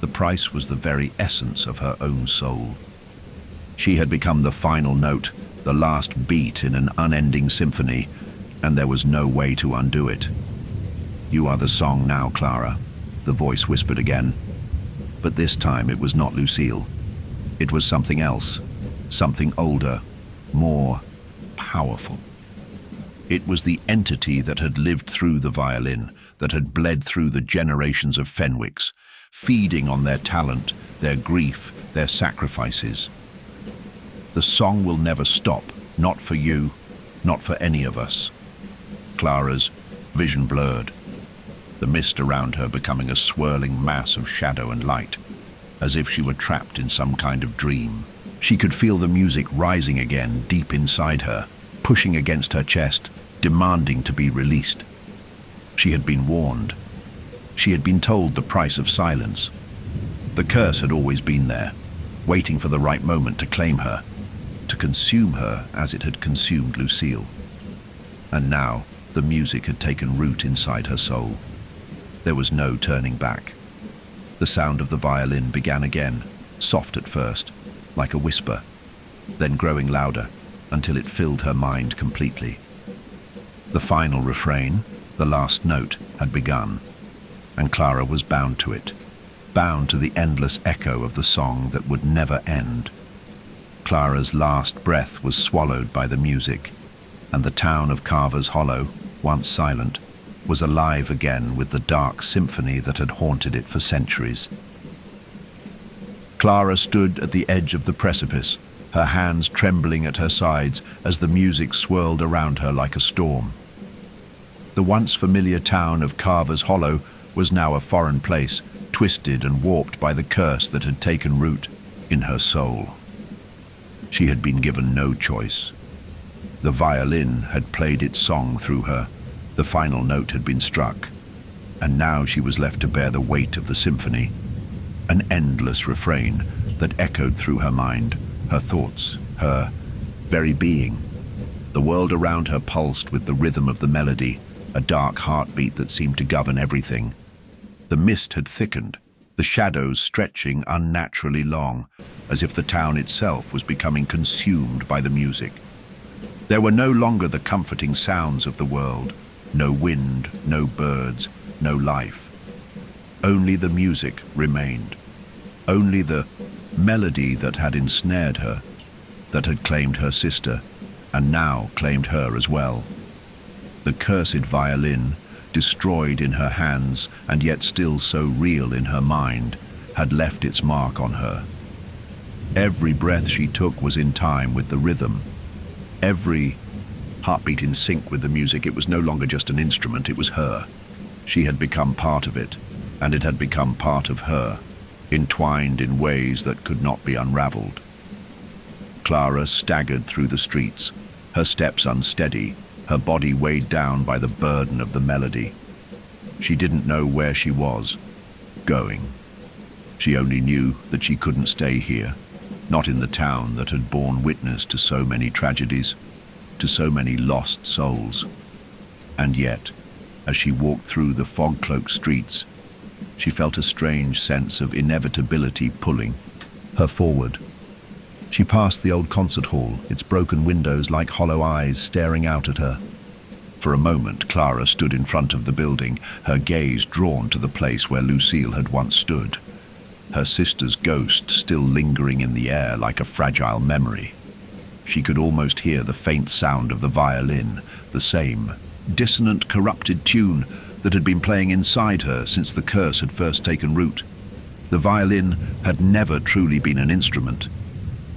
The price was the very essence of her own soul. She had become the final note, the last beat in an unending symphony, and there was no way to undo it. "You are the song now, Clara," the voice whispered again. But this time it was not Lucille. It was something else, something older, more powerful. It was the entity that had lived through the violin, that had bled through the generations of Fenwicks, feeding on their talent, their grief, their sacrifices. "The song will never stop, not for you, not for any of us." Clara's vision blurred, the mist around her becoming a swirling mass of shadow and light, as if she were trapped in some kind of dream. She could feel the music rising again deep inside her, pushing against her chest, demanding to be released. She had been warned. She had been told the price of silence. The curse had always been there, waiting for the right moment to claim her, to consume her as it had consumed Lucille. And now, the music had taken root inside her soul. There was no turning back. The sound of the violin began again, soft at first, like a whisper, then growing louder until it filled her mind completely. The final refrain, the last note, had begun, and Clara was bound to it, bound to the endless echo of the song that would never end. Clara's last breath was swallowed by the music, and the town of Carver's Hollow, once silent, was alive again with the dark symphony that had haunted it for centuries. Clara stood at the edge of the precipice, her hands trembling at her sides as the music swirled around her like a storm. The once familiar town of Carver's Hollow was now a foreign place, twisted and warped by the curse that had taken root in her soul. She had been given no choice. The violin had played its song through her. The final note had been struck. And now she was left to bear the weight of the symphony, an endless refrain that echoed through her mind, her thoughts, her very being. The world around her pulsed with the rhythm of the melody, a dark heartbeat that seemed to govern everything. The mist had thickened, the shadows stretching unnaturally long, as if the town itself was becoming consumed by the music. There were no longer the comforting sounds of the world, no wind, no birds, no life. Only the music remained, only the melody that had ensnared her, that had claimed her sister, and now claimed her as well. The cursed violin, destroyed in her hands and yet still so real in her mind, had left its mark on her. Every breath she took was in time with the rhythm. Every heartbeat in sync with the music. It was no longer just an instrument, it was her. She had become part of it, and it had become part of her, entwined in ways that could not be unraveled. Clara staggered through the streets, her steps unsteady, her body weighed down by the burden of the melody. She didn't know where she was going. She only knew that she couldn't stay here, not in the town that had borne witness to so many tragedies, to so many lost souls. And yet, as she walked through the fog-cloaked streets, she felt a strange sense of inevitability pulling her forward. She passed the old concert hall, its broken windows like hollow eyes staring out at her. For a moment, Clara stood in front of the building, her gaze drawn to the place where Lucille had once stood, her sister's ghost still lingering in the air like a fragile memory. She could almost hear the faint sound of the violin, the same dissonant, corrupted tune that had been playing inside her since the curse had first taken root. The violin had never truly been an instrument.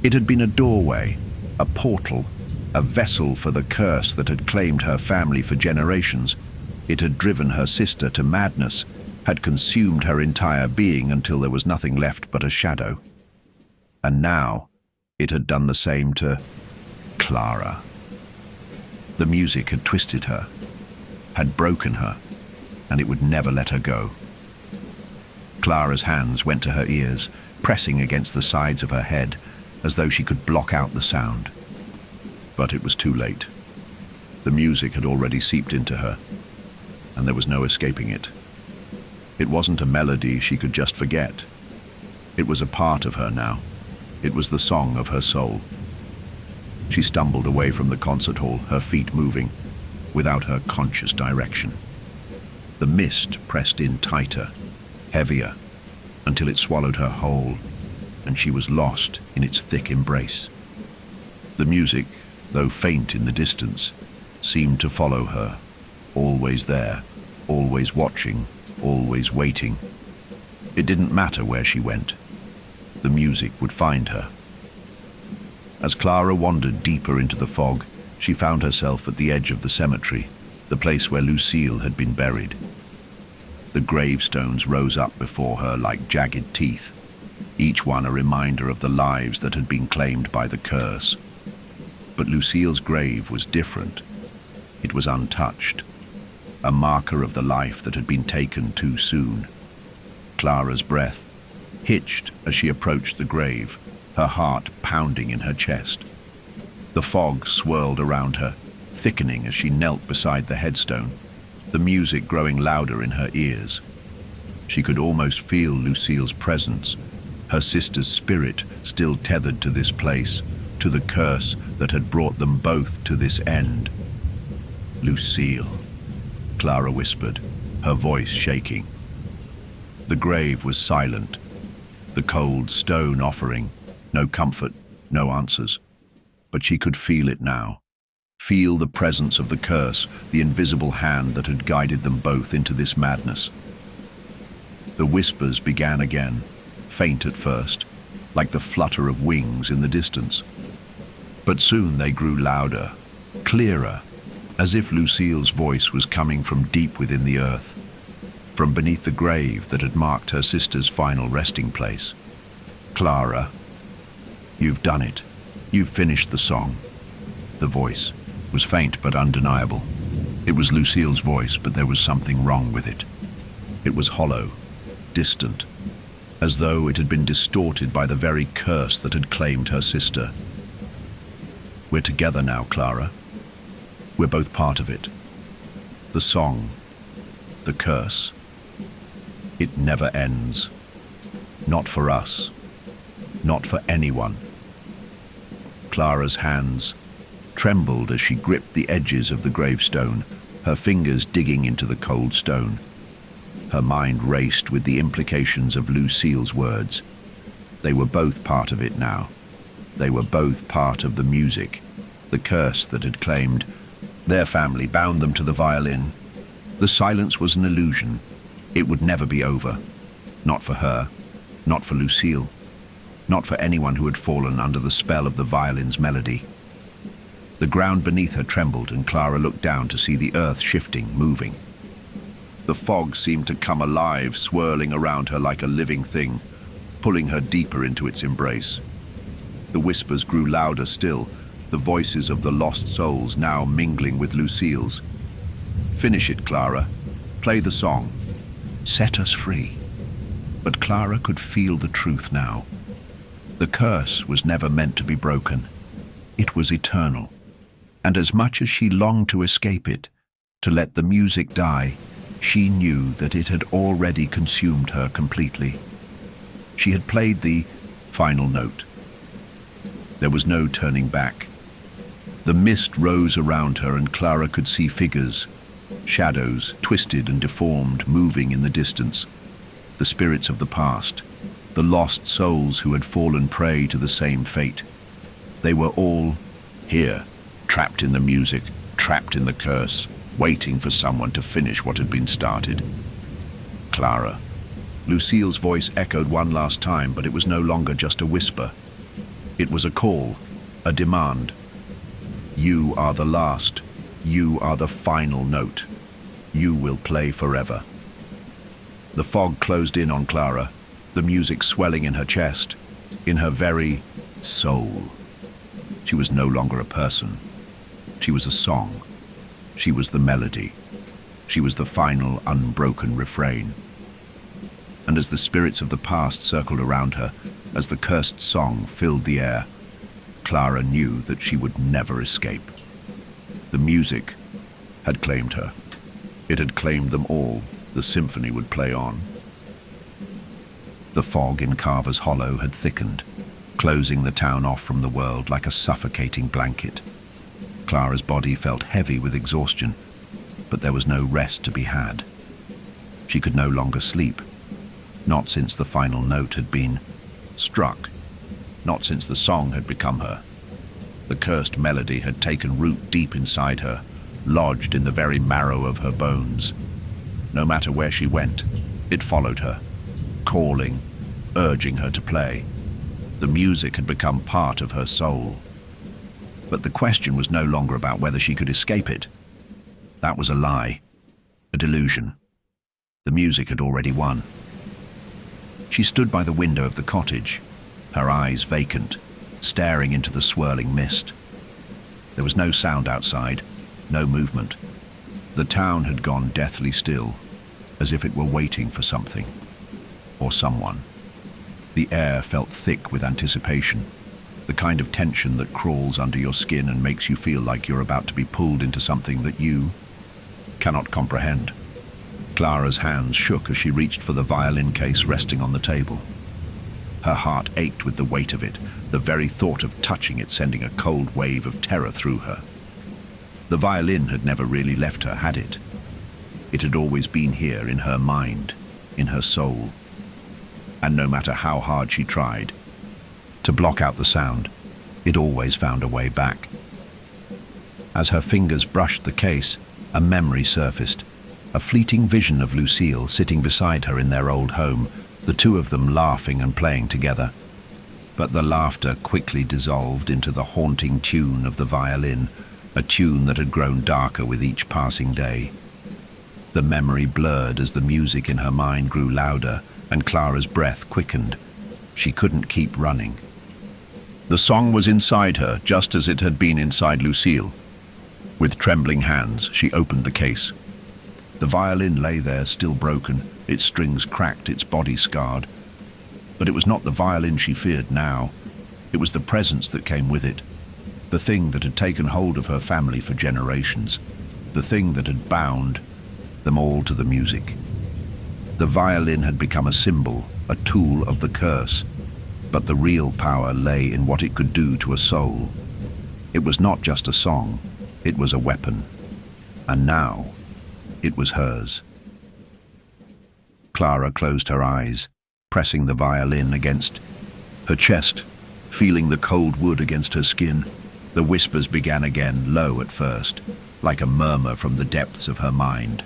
It had been a doorway, a portal, a vessel for the curse that had claimed her family for generations. It had driven her sister to madness, had consumed her entire being until there was nothing left but a shadow. And now, it had done the same to Clara. The music had twisted her, had broken her, and it would never let her go. Clara's hands went to her ears, pressing against the sides of her head, as though she could block out the sound. But it was too late. The music had already seeped into her, and there was no escaping it. It wasn't a melody she could just forget. It was a part of her now. It was the song of her soul. She stumbled away from the concert hall, her feet moving, without her conscious direction. The mist pressed in tighter, heavier, until it swallowed her whole, and she was lost in its thick embrace. The music, though faint in the distance, seemed to follow her, always there, always watching, always waiting. It didn't matter where she went. The music would find her. As Clara wandered deeper into the fog, she found herself at the edge of the cemetery, the place where Lucille had been buried. The gravestones rose up before her like jagged teeth, each one a reminder of the lives that had been claimed by the curse. But Lucille's grave was different. It was untouched, a marker of the life that had been taken too soon. Clara's breath hitched as she approached the grave, her heart pounding in her chest. The fog swirled around her, thickening as she knelt beside the headstone, the music growing louder in her ears. She could almost feel Lucille's presence, her sister's spirit still tethered to this place, to the curse that had brought them both to this end. "Lucille," Clara whispered, her voice shaking. The grave was silent, the cold stone offering no comfort, no answers. But she could feel it now. Feel the presence of the curse, the invisible hand that had guided them both into this madness. The whispers began again, faint at first, like the flutter of wings in the distance. But soon they grew louder, clearer, as if Lucille's voice was coming from deep within the earth, from beneath the grave that had marked her sister's final resting place. "Clara, you've done it. You've finished the song." The voice was faint but undeniable. It was Lucille's voice, but there was something wrong with it. It was hollow, distant, as though it had been distorted by the very curse that had claimed her sister. We're together now, Clara. We're both part of it. The song, the curse. It never ends. Not for us. Not for anyone. Clara's hands trembled as she gripped the edges of the gravestone, her fingers digging into the cold stone. Her mind raced with the implications of Lucille's words. They were both part of it now. They were both part of the music, the curse that had claimed their family, bound them to the violin. The silence was an illusion. It would never be over. Not for her, not for Lucille, not for anyone who had fallen under the spell of the violin's melody. The ground beneath her trembled, and Clara looked down to see the earth shifting, moving. The fog seemed to come alive, swirling around her like a living thing, pulling her deeper into its embrace. The whispers grew louder still, the voices of the lost souls now mingling with Lucille's. Finish it, Clara. Play the song. Set us free. But Clara could feel the truth now. The curse was never meant to be broken. It was eternal. And as much as she longed to escape it, to let the music die, she knew that it had already consumed her completely. She had played the final note. There was no turning back. The mist rose around her, and Clara could see figures, shadows, twisted and deformed, moving in the distance. The spirits of the past, the lost souls who had fallen prey to the same fate. They were all here, trapped in the music, trapped in the curse, waiting for someone to finish what had been started. Clara. Lucille's voice echoed one last time, but it was no longer just a whisper. It was a call, a demand. You are the last. You are the final note. You will play forever. The fog closed in on Clara, the music swelling in her chest, in her very soul. She was no longer a person. She was a song. She was the melody. She was the final, unbroken refrain. And as the spirits of the past circled around her, as the cursed song filled the air, Clara knew that she would never escape. The music had claimed her. It had claimed them all. The symphony would play on. The fog in Carver's Hollow had thickened, closing the town off from the world like a suffocating blanket. Clara's body felt heavy with exhaustion, but there was no rest to be had. She could no longer sleep, not since the final note had been struck, not since the song had become her. The cursed melody had taken root deep inside her, lodged in the very marrow of her bones. No matter where she went, it followed her, calling, urging her to play. The music had become part of her soul. But the question was no longer about whether she could escape it. That was a lie, a delusion. The music had already won. She stood by the window of the cottage, her eyes vacant, staring into the swirling mist. There was no sound outside, no movement. The town had gone deathly still, as if it were waiting for something, or someone. The air felt thick with anticipation, the kind of tension that crawls under your skin and makes you feel like you're about to be pulled into something that you cannot comprehend. Clara's hands shook as she reached for the violin case resting on the table. Her heart ached with the weight of it, the very thought of touching it sending a cold wave of terror through her. The violin had never really left her, had it? It had always been here in her mind, in her soul. And no matter how hard she tried to block out the sound, it always found a way back. As her fingers brushed the case, a memory surfaced, a fleeting vision of Lucille sitting beside her in their old home, the two of them laughing and playing together. But the laughter quickly dissolved into the haunting tune of the violin, a tune that had grown darker with each passing day. The memory blurred as the music in her mind grew louder, and Clara's breath quickened. She couldn't keep running. The song was inside her, just as it had been inside Lucille. With trembling hands, she opened the case. The violin lay there, still broken, its strings cracked, its body scarred. But it was not the violin she feared now. It was the presence that came with it, the thing that had taken hold of her family for generations, the thing that had bound them all to the music. The violin had become a symbol, a tool of the curse, but the real power lay in what it could do to a soul. It was not just a song, it was a weapon. And now, it was hers. Clara closed her eyes, pressing the violin against her chest, feeling the cold wood against her skin. The whispers began again, low at first, like a murmur from the depths of her mind.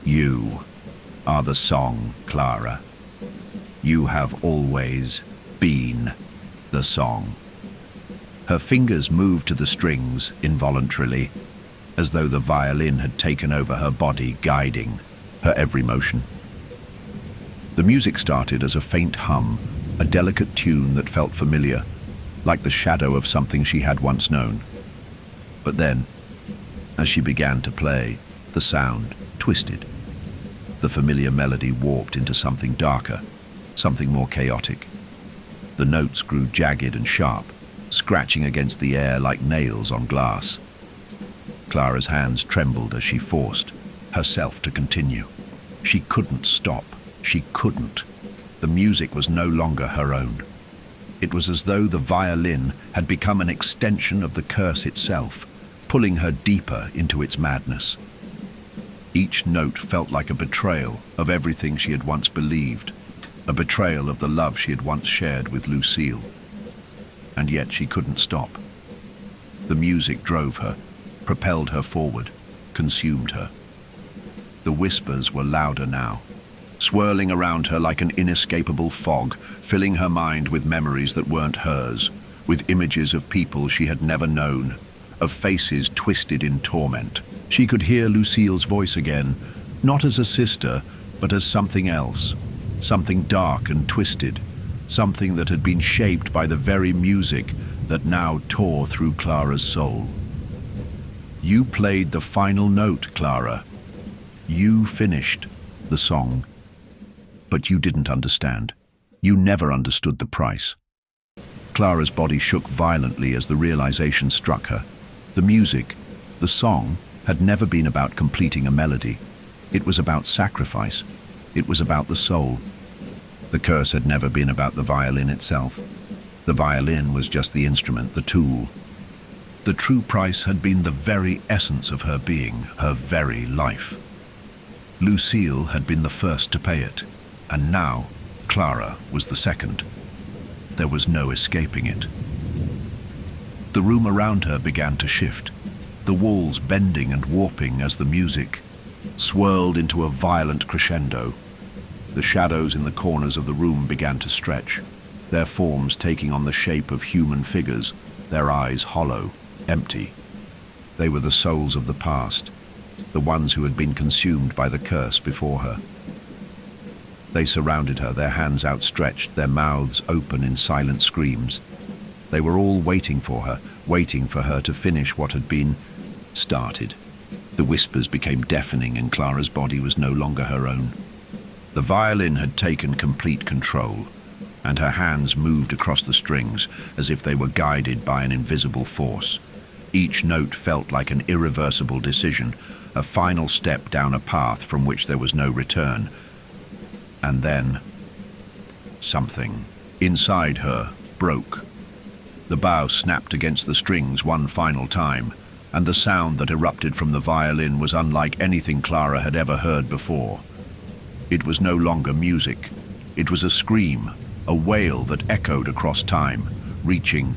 You are the song, Clara. You have always been the song. Her fingers moved to the strings involuntarily, as though the violin had taken over her body, guiding her every motion. The music started as a faint hum, a delicate tune that felt familiar, like the shadow of something she had once known. But then, as she began to play, the sound twisted. The familiar melody warped into something darker, something more chaotic. The notes grew jagged and sharp, scratching against the air like nails on glass. Clara's hands trembled as she forced herself to continue. She couldn't stop. She couldn't. The music was no longer her own. It was as though the violin had become an extension of the curse itself, pulling her deeper into its madness. Each note felt like a betrayal of everything she had once believed, a betrayal of the love she had once shared with Lucille. And yet she couldn't stop. The music drove her, propelled her forward, consumed her. The whispers were louder now, swirling around her like an inescapable fog, filling her mind with memories that weren't hers, with images of people she had never known, of faces twisted in torment. She could hear Lucille's voice again, not as a sister, but as something else, something dark and twisted, something that had been shaped by the very music that now tore through Clara's soul. You played the final note, Clara. You finished the song. But you didn't understand. You never understood the price. Clara's body shook violently as the realization struck her. The music, the song, had never been about completing a melody. It was about sacrifice. It was about the soul. The curse had never been about the violin itself. The violin was just the instrument, the tool. The true price had been the very essence of her being, her very life. Lucille had been the first to pay it, and now Clara was the second. There was no escaping it. The room around her began to shift, the walls bending and warping as the music swirled into a violent crescendo. The shadows in the corners of the room began to stretch, their forms taking on the shape of human figures, their eyes hollow, empty. They were the souls of the past, the ones who had been consumed by the curse before her. They surrounded her, their hands outstretched, their mouths open in silent screams. They were all waiting for her to finish what had been started. The whispers became deafening and Clara's body was no longer her own. The violin had taken complete control, and her hands moved across the strings as if they were guided by an invisible force. Each note felt like an irreversible decision, a final step down a path from which there was no return. And then, something inside her broke. The bow snapped against the strings one final time, and the sound that erupted from the violin was unlike anything Clara had ever heard before. It was no longer music. It was a scream, a wail that echoed across time, reaching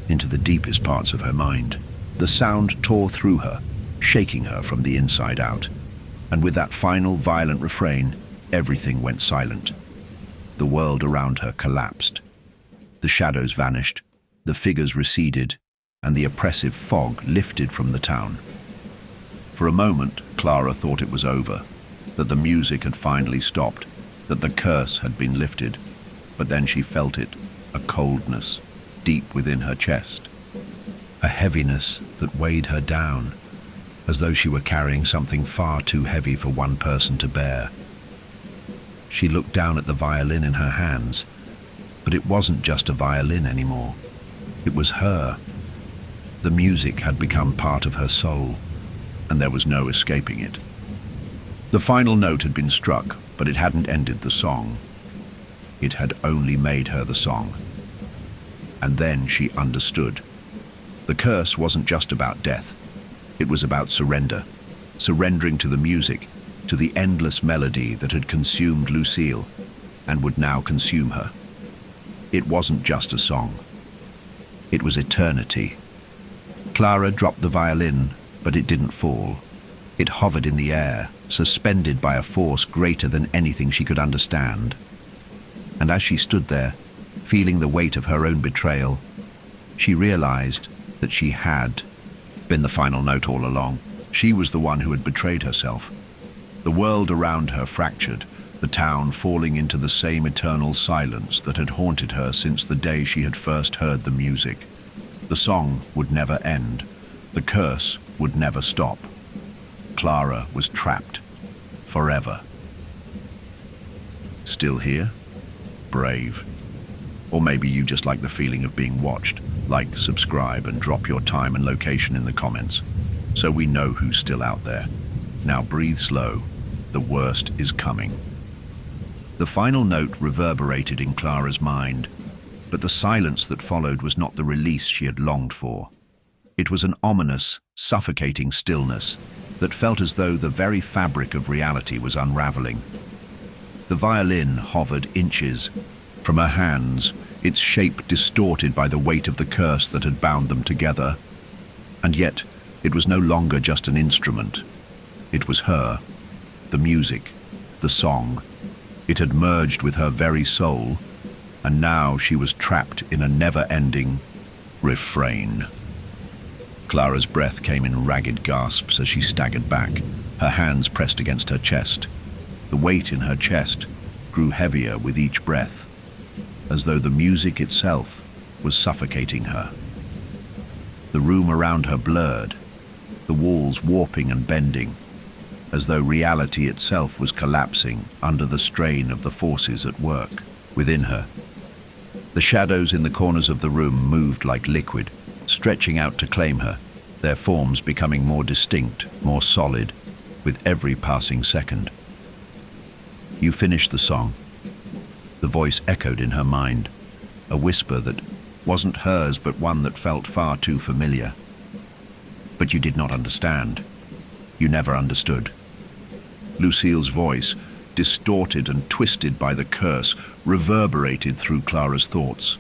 into the deepest parts of her mind. The sound tore through her, shaking her from the inside out. And with that final violent refrain, everything went silent. The world around her collapsed. The shadows vanished, the figures receded, and the oppressive fog lifted from the town. For a moment, Clara thought it was over, that the music had finally stopped, that the curse had been lifted. But then she felt it, a coldness deep within her chest, a heaviness that weighed her down. as though she were carrying something far too heavy for one person to bear. She looked down at the violin in her hands, but it wasn't just a violin anymore. It was her. The music had become part of her soul, and there was no escaping it. The final note had been struck, but it hadn't ended the song. It had only made her the song. And then she understood. The curse wasn't just about death. It was about surrender, surrendering to the music, to the endless melody that had consumed Lucille and would now consume her. It wasn't just a song. It was eternity. Clara dropped the violin, but it didn't fall. It hovered in the air, suspended by a force greater than anything she could understand. And as she stood there, feeling the weight of her own betrayal, she realized that she had been the final note all along. She was the one who had betrayed herself. The world around her fractured, the town falling into the same eternal silence that had haunted her since the day she had first heard the music. The song would never end. The curse would never stop. Clara was trapped forever. Still here? Brave. Or maybe you just like the feeling of being watched. Like, subscribe, and drop your time and location in the comments, so we know who's still out there. Now breathe slow. The worst is coming. The final note reverberated in Clara's mind, but the silence that followed was not the release she had longed for. It was an ominous, suffocating stillness that felt as though the very fabric of reality was unraveling. The violin hovered inches from her hands, its shape distorted by the weight of the curse that had bound them together. And yet, it was no longer just an instrument. It was her, the music, the song. It had merged with her very soul, and now she was trapped in a never-ending refrain. Clara's breath came in ragged gasps as she staggered back, her hands pressed against her chest. The weight in her chest grew heavier with each breath, as though the music itself was suffocating her. The room around her blurred, the walls warping and bending, as though reality itself was collapsing under the strain of the forces at work within her. The shadows in the corners of the room moved like liquid, stretching out to claim her, their forms becoming more distinct, more solid, with every passing second. You finished the song. The voice echoed in her mind, a whisper that wasn't hers but one that felt far too familiar. But you did not understand. You never understood. Lucille's voice, distorted and twisted by the curse, reverberated through Clara's thoughts.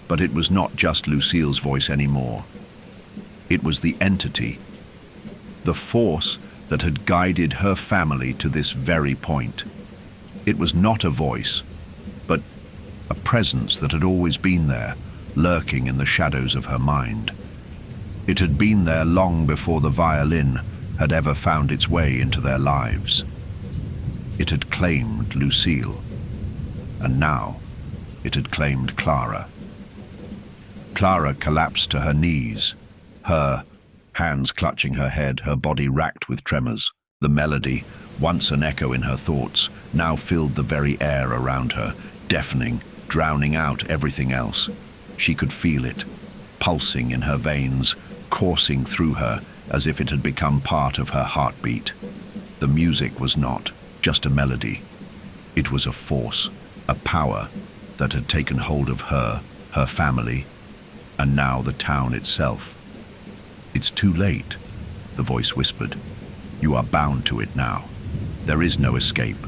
But it was not just Lucille's voice anymore. It was the entity, the force that had guided her family to this very point. It was not a voice, but a presence that had always been there, lurking in the shadows of her mind. It had been there long before the violin had ever found its way into their lives. It had claimed Lucille, and now it had claimed Clara. Clara collapsed to her knees, her hands clutching her head, her body racked with tremors. The melody, once an echo in her thoughts, now filled the very air around her, deafening, drowning out everything else. She could feel it, pulsing in her veins, coursing through her as if it had become part of her heartbeat. The music was not just a melody. It was a force, a power that had taken hold of her, her family, and now the town itself. "It's too late," the voice whispered. "You are bound to it now. There is no escape."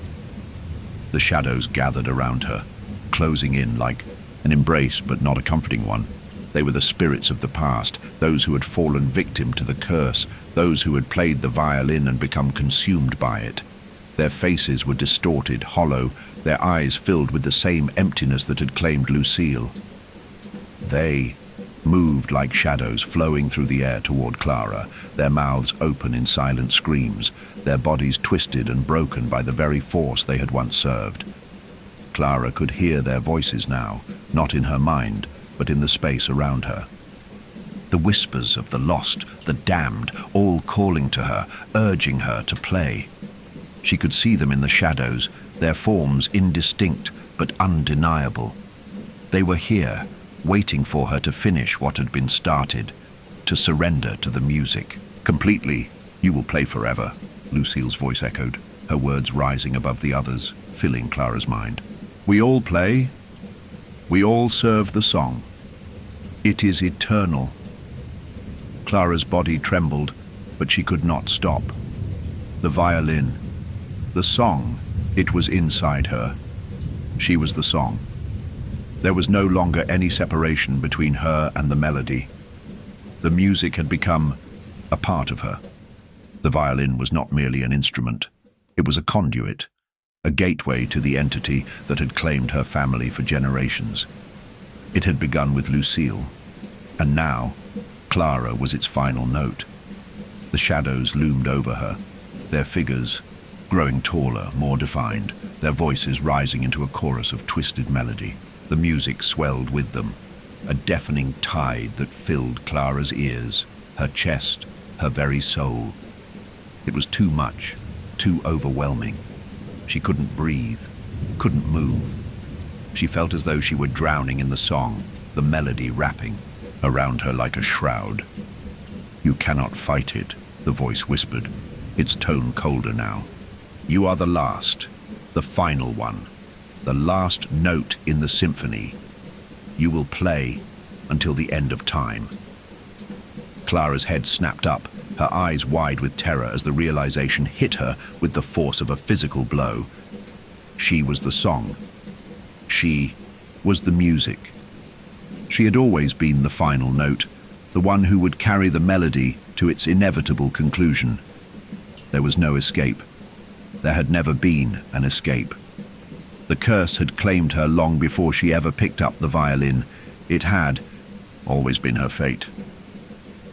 The shadows gathered around her, closing in like an embrace but not a comforting one. They were the spirits of the past, those who had fallen victim to the curse, those who had played the violin and become consumed by it. Their faces were distorted, hollow, their eyes filled with the same emptiness that had claimed Lucille. They moved like shadows flowing through the air toward Clara, their mouths open in silent screams, their bodies twisted and broken by the very force they had once served. Clara could hear their voices now, not in her mind, but in the space around her. The whispers of the lost, the damned, all calling to her, urging her to play. She could see them in the shadows, their forms indistinct but undeniable. They were here, waiting for her to finish what had been started, to surrender to the music. Completely, you will play forever, Lucille's voice echoed, her words rising above the others, filling Clara's mind. We all play. We all serve the song. It is eternal. Clara's body trembled, but she could not stop. The violin, the song, it was inside her. She was the song. There was no longer any separation between her and the melody. The music had become a part of her. The violin was not merely an instrument. It was a conduit, a gateway to the entity that had claimed her family for generations. It had begun with Lucille, and now Clara was its final note. The shadows loomed over her, their figures growing taller, more defined, their voices rising into a chorus of twisted melody. The music swelled with them, a deafening tide that filled Clara's ears, her chest, her very soul. It was too much, too overwhelming. She couldn't breathe, couldn't move. She felt as though she were drowning in the song, the melody wrapping around her like a shroud. You cannot fight it, the voice whispered, its tone colder now. You are the last, the final one, the last note in the symphony. You will play until the end of time. Clara's head snapped up, her eyes wide with terror as the realization hit her with the force of a physical blow. She was the song. She was the music. She had always been the final note, the one who would carry the melody to its inevitable conclusion. There was no escape. There had never been an escape. The curse had claimed her long before she ever picked up the violin. It had always been her fate.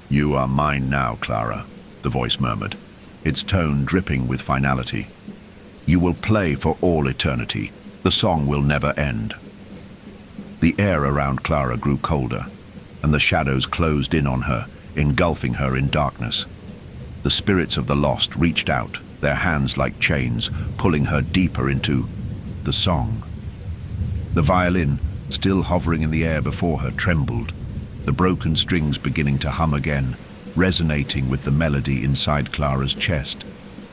You are mine now, Clara, the voice murmured, its tone dripping with finality. You will play for all eternity. The song will never end. The air around Clara grew colder, and the shadows closed in on her, engulfing her in darkness. The spirits of the lost reached out, their hands like chains, pulling her deeper into the song. The violin, still hovering in the air before her, trembled, the broken strings beginning to hum again, resonating with the melody inside Clara's chest.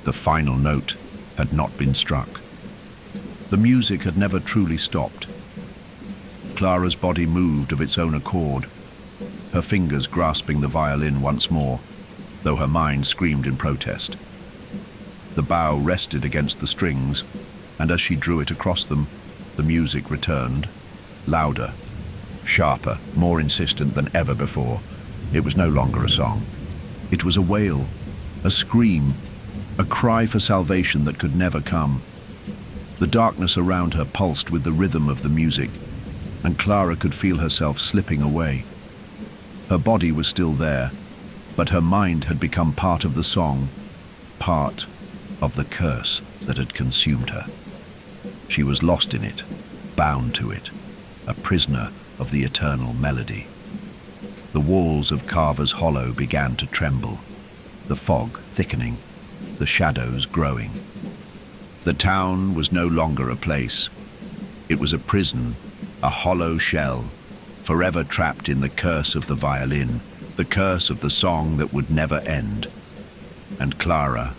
The final note had not been struck. The music had never truly stopped. Clara's body moved of its own accord, her fingers grasping the violin once more, though her mind screamed in protest. The bow rested against the strings, and as she drew it across them, the music returned, louder, sharper, more insistent than ever before. It was no longer a song. It was a wail, a scream, a cry for salvation that could never come. The darkness around her pulsed with the rhythm of the music, and Clara could feel herself slipping away. Her body was still there, but her mind had become part of the song, part of the curse that had consumed her. She was lost in it, bound to it, a prisoner of the eternal melody. The walls of Carver's Hollow began to tremble, the fog thickening, the shadows growing. The town was no longer a place. It was a prison, a hollow shell, forever trapped in the curse of the violin, the curse of the song that would never end. And Clara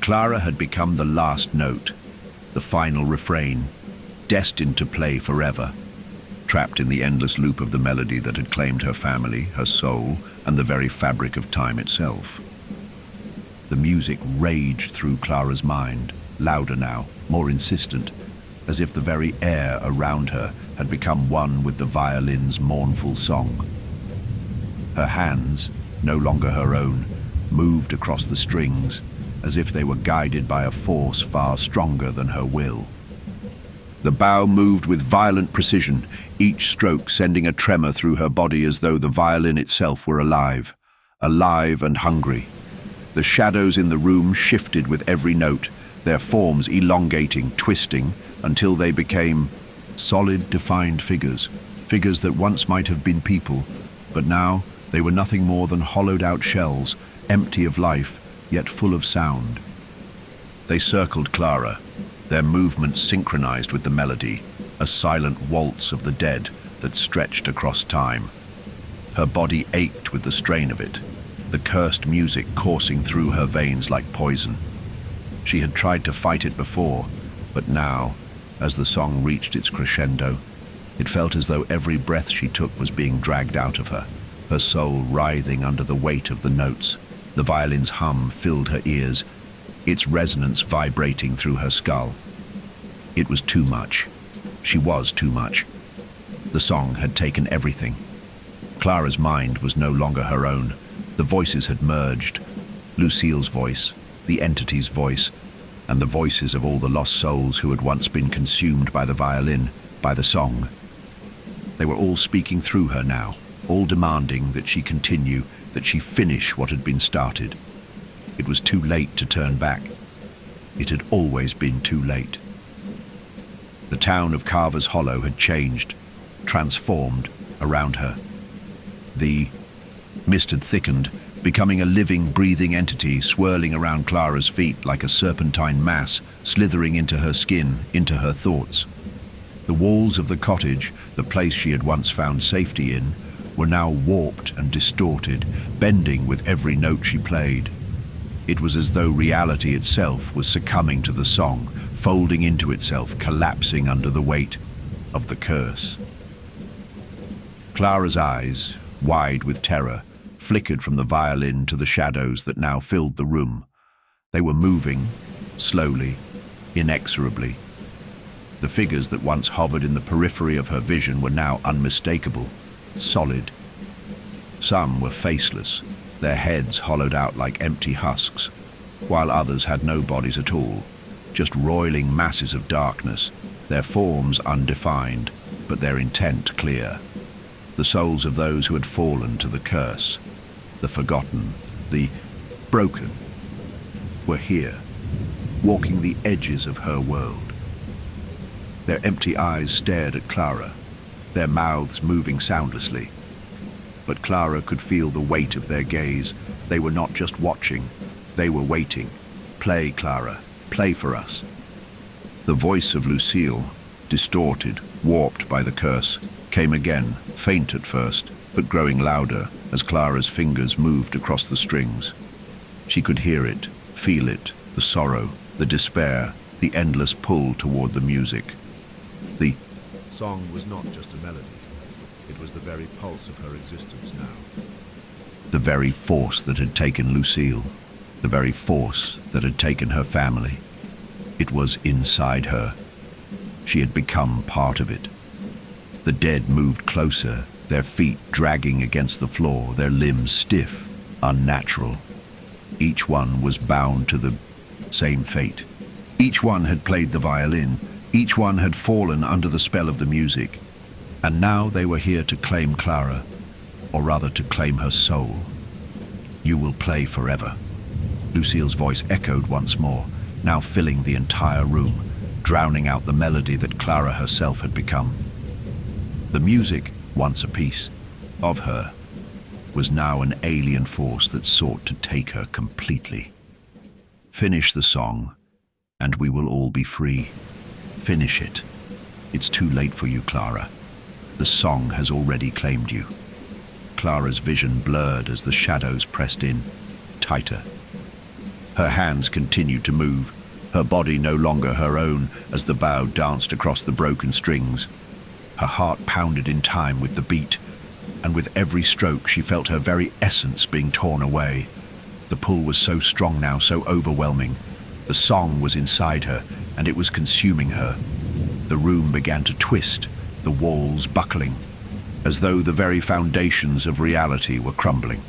had become the last note, the final refrain, destined to play forever, trapped in the endless loop of the melody that had claimed her family, her soul, and the very fabric of time itself. The music raged through Clara's mind, louder now, more insistent, as if the very air around her had become one with the violin's mournful song. Her hands, no longer her own, moved across the strings, as if they were guided by a force far stronger than her will. The bow moved with violent precision, each stroke sending a tremor through her body as though the violin itself were alive and hungry. The shadows in the room shifted with every note, their forms elongating, twisting, until they became solid, defined figures that once might have been people, but now They were nothing more than hollowed-out shells, empty of life, yet full of sound. They circled Clara, their movements synchronized with the melody, a silent waltz of the dead that stretched across time. Her body ached with the strain of it, the cursed music coursing through her veins like poison. She had tried to fight it before, but now, as the song reached its crescendo, it felt as though every breath she took was being dragged out of her, her soul writhing under the weight of the notes. The violin's hum filled her ears, its resonance vibrating through her skull. It was too much. She was too much. The song had taken everything. Clara's mind was no longer her own. The voices had merged. Lucille's voice, the entity's voice, and the voices of all the lost souls who had once been consumed by the violin, by the song. They were all speaking through her now, all demanding that she continue, that she finish what had been started. It was too late to turn back. It had always been too late. The town of Carver's Hollow had changed, transformed around her. The mist had thickened, becoming a living, breathing entity swirling around Clara's feet like a serpentine mass, slithering into her skin, into her thoughts. The walls of the cottage, the place she had once found safety in, were now warped and distorted, bending with every note she played. It was as though reality itself was succumbing to the song, folding into itself, collapsing under the weight of the curse. Clara's eyes, wide with terror, flickered from the violin to the shadows that now filled the room. They were moving, slowly, inexorably. The figures that once hovered in the periphery of her vision were now unmistakable, solid. Some were faceless, their heads hollowed out like empty husks, while others had no bodies at all, just roiling masses of darkness, their forms undefined, but their intent clear. The souls of those who had fallen to the curse, the forgotten, the broken, were here, walking the edges of her world. Their empty eyes stared at Clara, their mouths moving soundlessly. But Clara could feel the weight of their gaze. They were not just watching, they were waiting. Play, Clara, play for us. The voice of Lucille, distorted, warped by the curse, came again, faint at first, but growing louder as Clara's fingers moved across the strings. She could hear it, feel it, the sorrow, the despair, the endless pull toward the music. The song was not just a melody. It was the very pulse of her existence now. The very force that had taken Lucille, the very force that had taken her family. It was inside her. She had become part of it. The dead moved closer, their feet dragging against the floor, their limbs stiff, unnatural. Each one was bound to the same fate. Each one had played the violin. Each one had fallen under the spell of the music. And now they were here to claim Clara, or rather to claim her soul. You will play forever. Lucille's voice echoed once more, now filling the entire room, drowning out the melody that Clara herself had become. The music, once a piece of her, was now an alien force that sought to take her completely. Finish the song, and we will all be free. Finish it. It's too late for you, Clara. The song has already claimed you. Clara's vision blurred as the shadows pressed in, tighter. Her hands continued to move, her body no longer her own as the bow danced across the broken strings. Her heart pounded in time with the beat, and with every stroke she felt her very essence being torn away. The pull was so strong now, so overwhelming. The song was inside her, and it was consuming her. The room began to twist, the walls buckling, as though the very foundations of reality were crumbling.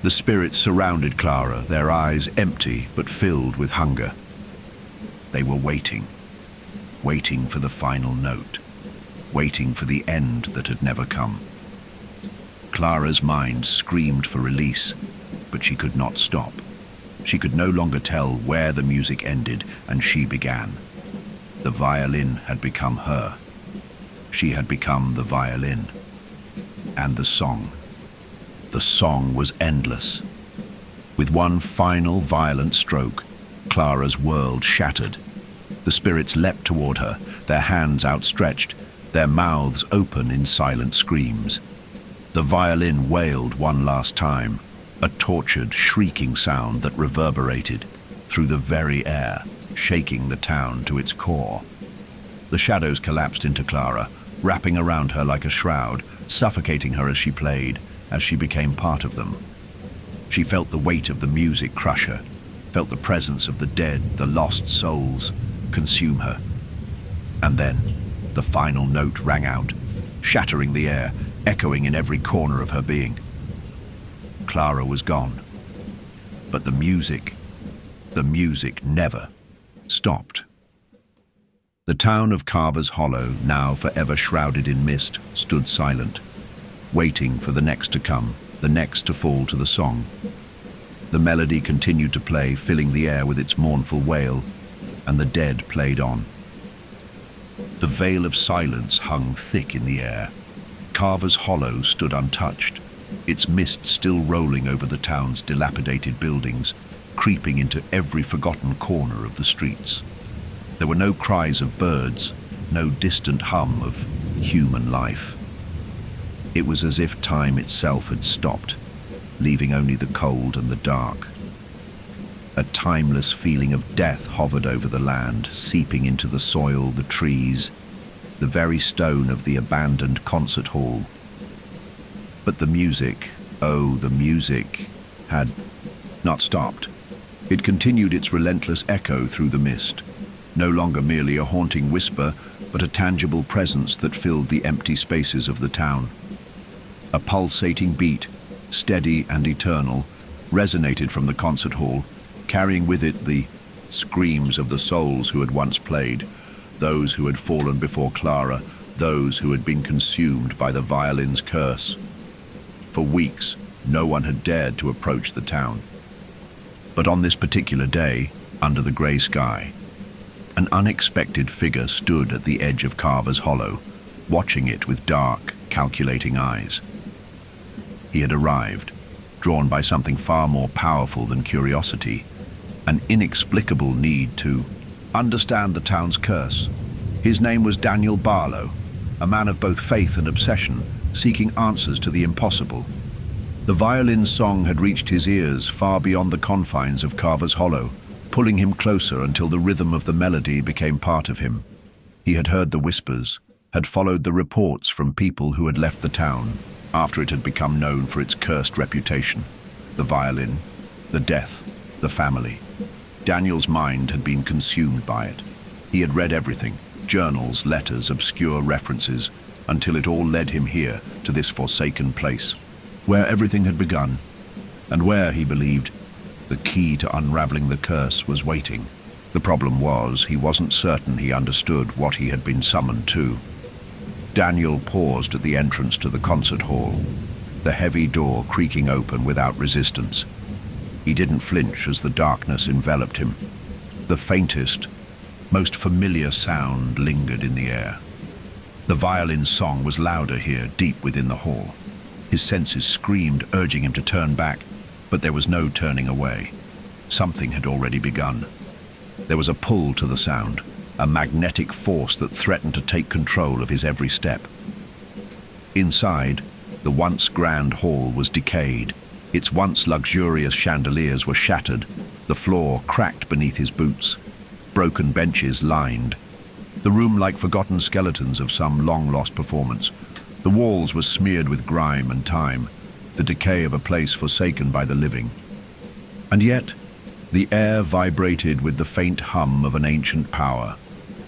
The spirits surrounded Clara, their eyes empty but filled with hunger. They were waiting, waiting for the final note, waiting for the end that had never come. Clara's mind screamed for release, but she could not stop. She could no longer tell where the music ended and she began. The violin had become her. She had become the violin, and the song The song was endless. With one final violent stroke, Clara's world shattered. The spirits leapt toward her, their hands outstretched, their mouths open in silent screams. The violin wailed one last time, a tortured, shrieking sound that reverberated through the very air, shaking the town to its core. The shadows collapsed into Clara, wrapping around her like a shroud, suffocating her as she played, as she became part of them. She felt the weight of the music crush her, felt the presence of the dead, the lost souls, consume her. And then, the final note rang out, shattering the air, echoing in every corner of her being. Clara was gone. But the music never stopped. The town of Carver's Hollow, now forever shrouded in mist, stood silent, waiting for the next to come, the next to fall to the song. The melody continued to play, filling the air with its mournful wail, and the dead played on. The veil of silence hung thick in the air. Carver's Hollow stood untouched, its mist still rolling over the town's dilapidated buildings, creeping into every forgotten corner of the streets. There were no cries of birds, no distant hum of human life. It was as if time itself had stopped, leaving only the cold and the dark. A timeless feeling of death hovered over the land, seeping into the soil, the trees, the very stone of the abandoned concert hall. But the music, oh, the music, had not stopped. It continued its relentless echo through the mist, no longer merely a haunting whisper, but a tangible presence that filled the empty spaces of the town. A pulsating beat, steady and eternal, resonated from the concert hall, carrying with it the screams of the souls who had once played, those who had fallen before Clara, those who had been consumed by the violin's curse. For weeks, no one had dared to approach the town. But on this particular day, under the grey sky, an unexpected figure stood at the edge of Carver's Hollow, watching it with dark, calculating eyes. He had arrived, drawn by something far more powerful than curiosity, an inexplicable need to understand the town's curse. His name was Daniel Barlow, a man of both faith and obsession, seeking answers to the impossible. The violin's song had reached his ears far beyond the confines of Carver's Hollow, pulling him closer until the rhythm of the melody became part of him. He had heard the whispers, had followed the reports from people who had left the town after it had become known for its cursed reputation. The violin, the death, the family. Daniel's mind had been consumed by it. He had read everything, journals, letters, obscure references, until it all led him here, to this forsaken place, where everything had begun, and where, he believed, the key to unraveling the curse was waiting. The problem was, he wasn't certain he understood what he had been summoned to. Daniel paused at the entrance to the concert hall, the heavy door creaking open without resistance. He didn't flinch as the darkness enveloped him. The faintest, most familiar sound lingered in the air. The violin's song was louder here, deep within the hall. His senses screamed, urging him to turn back, but there was no turning away. Something had already begun. There was a pull to the sound, a magnetic force that threatened to take control of his every step. Inside, the once grand hall was decayed. Its once luxurious chandeliers were shattered, the floor cracked beneath his boots, broken benches lined. The room like forgotten skeletons of some long-lost performance. The walls were smeared with grime and time, the decay of a place forsaken by the living. And yet, the air vibrated with the faint hum of an ancient power,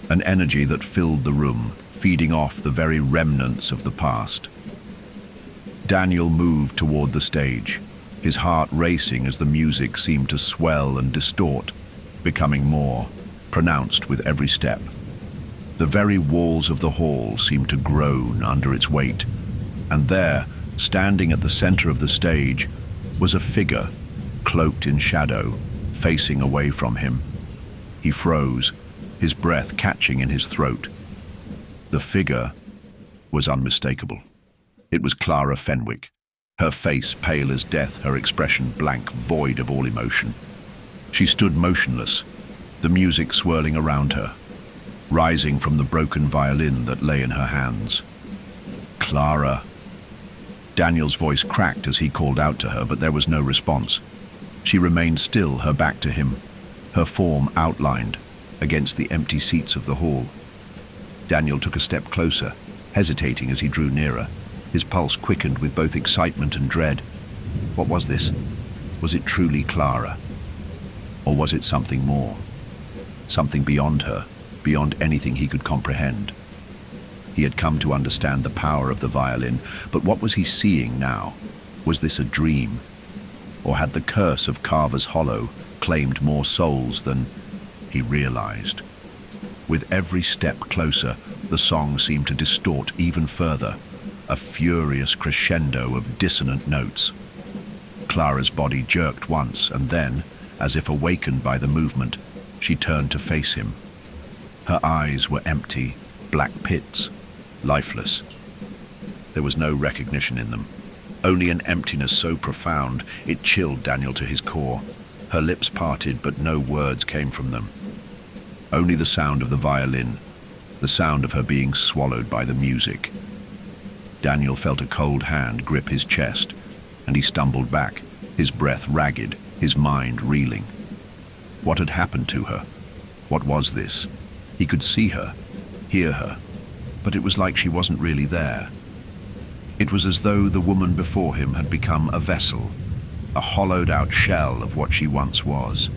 an energy that filled the room, feeding off the very remnants of the past. Daniel moved toward the stage, his heart racing as the music seemed to swell and distort, becoming more pronounced with every step. The very walls of the hall seemed to groan under its weight, and there, standing at the center of the stage, was a figure, cloaked in shadow, facing away from him. He froze, his breath catching in his throat. The figure was unmistakable. It was Clara Fenwick, her face pale as death, her expression blank, void of all emotion. She stood motionless, the music swirling around her, rising from the broken violin that lay in her hands. "Clara." Daniel's voice cracked as he called out to her, but there was no response. She remained still, her back to him, her form outlined against the empty seats of the hall. Daniel took a step closer, hesitating as he drew nearer. His pulse quickened with both excitement and dread. What was this? Was it truly Clara? Or was it something more? Something beyond her, beyond anything he could comprehend. He had come to understand the power of the violin, but what was he seeing now? Was this a dream? Or had the curse of Carver's Hollow claimed more souls than he realized? With every step closer, the song seemed to distort even further, a furious crescendo of dissonant notes. Clara's body jerked once, and then, as if awakened by the movement, she turned to face him. Her eyes were empty, black pits, lifeless. There was no recognition in them, only an emptiness so profound it chilled Daniel to his core. Her lips parted, but no words came from them. Only the sound of the violin, the sound of her being swallowed by the music. Daniel felt a cold hand grip his chest, and he stumbled back, his breath ragged, his mind reeling. What had happened to her? What was this? He could see her, hear her, but it was like she wasn't really there. It was as though the woman before him had become a vessel, a hollowed-out shell of what she once was.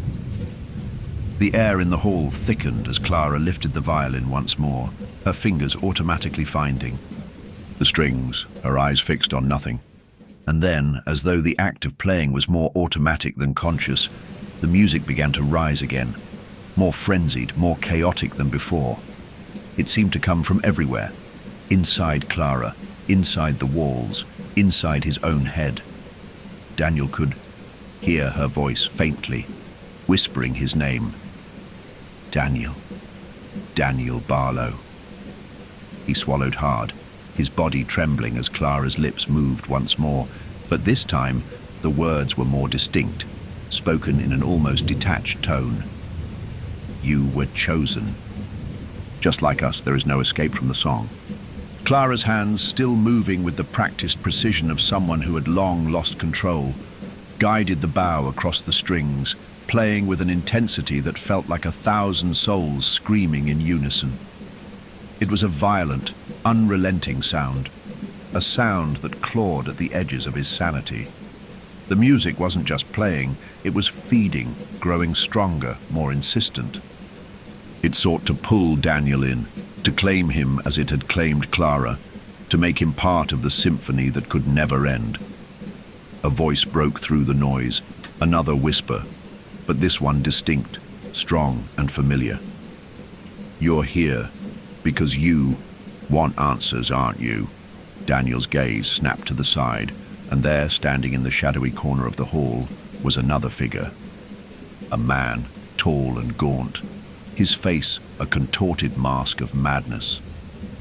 The air in the hall thickened as Clara lifted the violin once more, her fingers automatically finding the strings, her eyes fixed on nothing. And then, as though the act of playing was more automatic than conscious, the music began to rise again, more frenzied, more chaotic than before. It seemed to come from everywhere, inside Clara, inside the walls, inside his own head. Daniel could hear her voice faintly, whispering his name. Daniel. Daniel Barlow. He swallowed hard, his body trembling as Clara's lips moved once more, but this time the words were more distinct, spoken in an almost detached tone. You were chosen. Just like us, there is no escape from the song. Clara's hands, still moving with the practiced precision of someone who had long lost control, guided the bow across the strings, playing with an intensity that felt like 1,000 souls screaming in unison. It was a violent, unrelenting sound, a sound that clawed at the edges of his sanity. The music wasn't just playing, it was feeding, growing stronger, more insistent. It sought to pull Daniel in, to claim him as it had claimed Clara, to make him part of the symphony that could never end. A voice broke through the noise, another whisper, but this one distinct, strong and familiar. You're here because you want answers, aren't you? Daniel's gaze snapped to the side, and there, standing in the shadowy corner of the hall, was another figure. A man, tall and gaunt, his face a contorted mask of madness.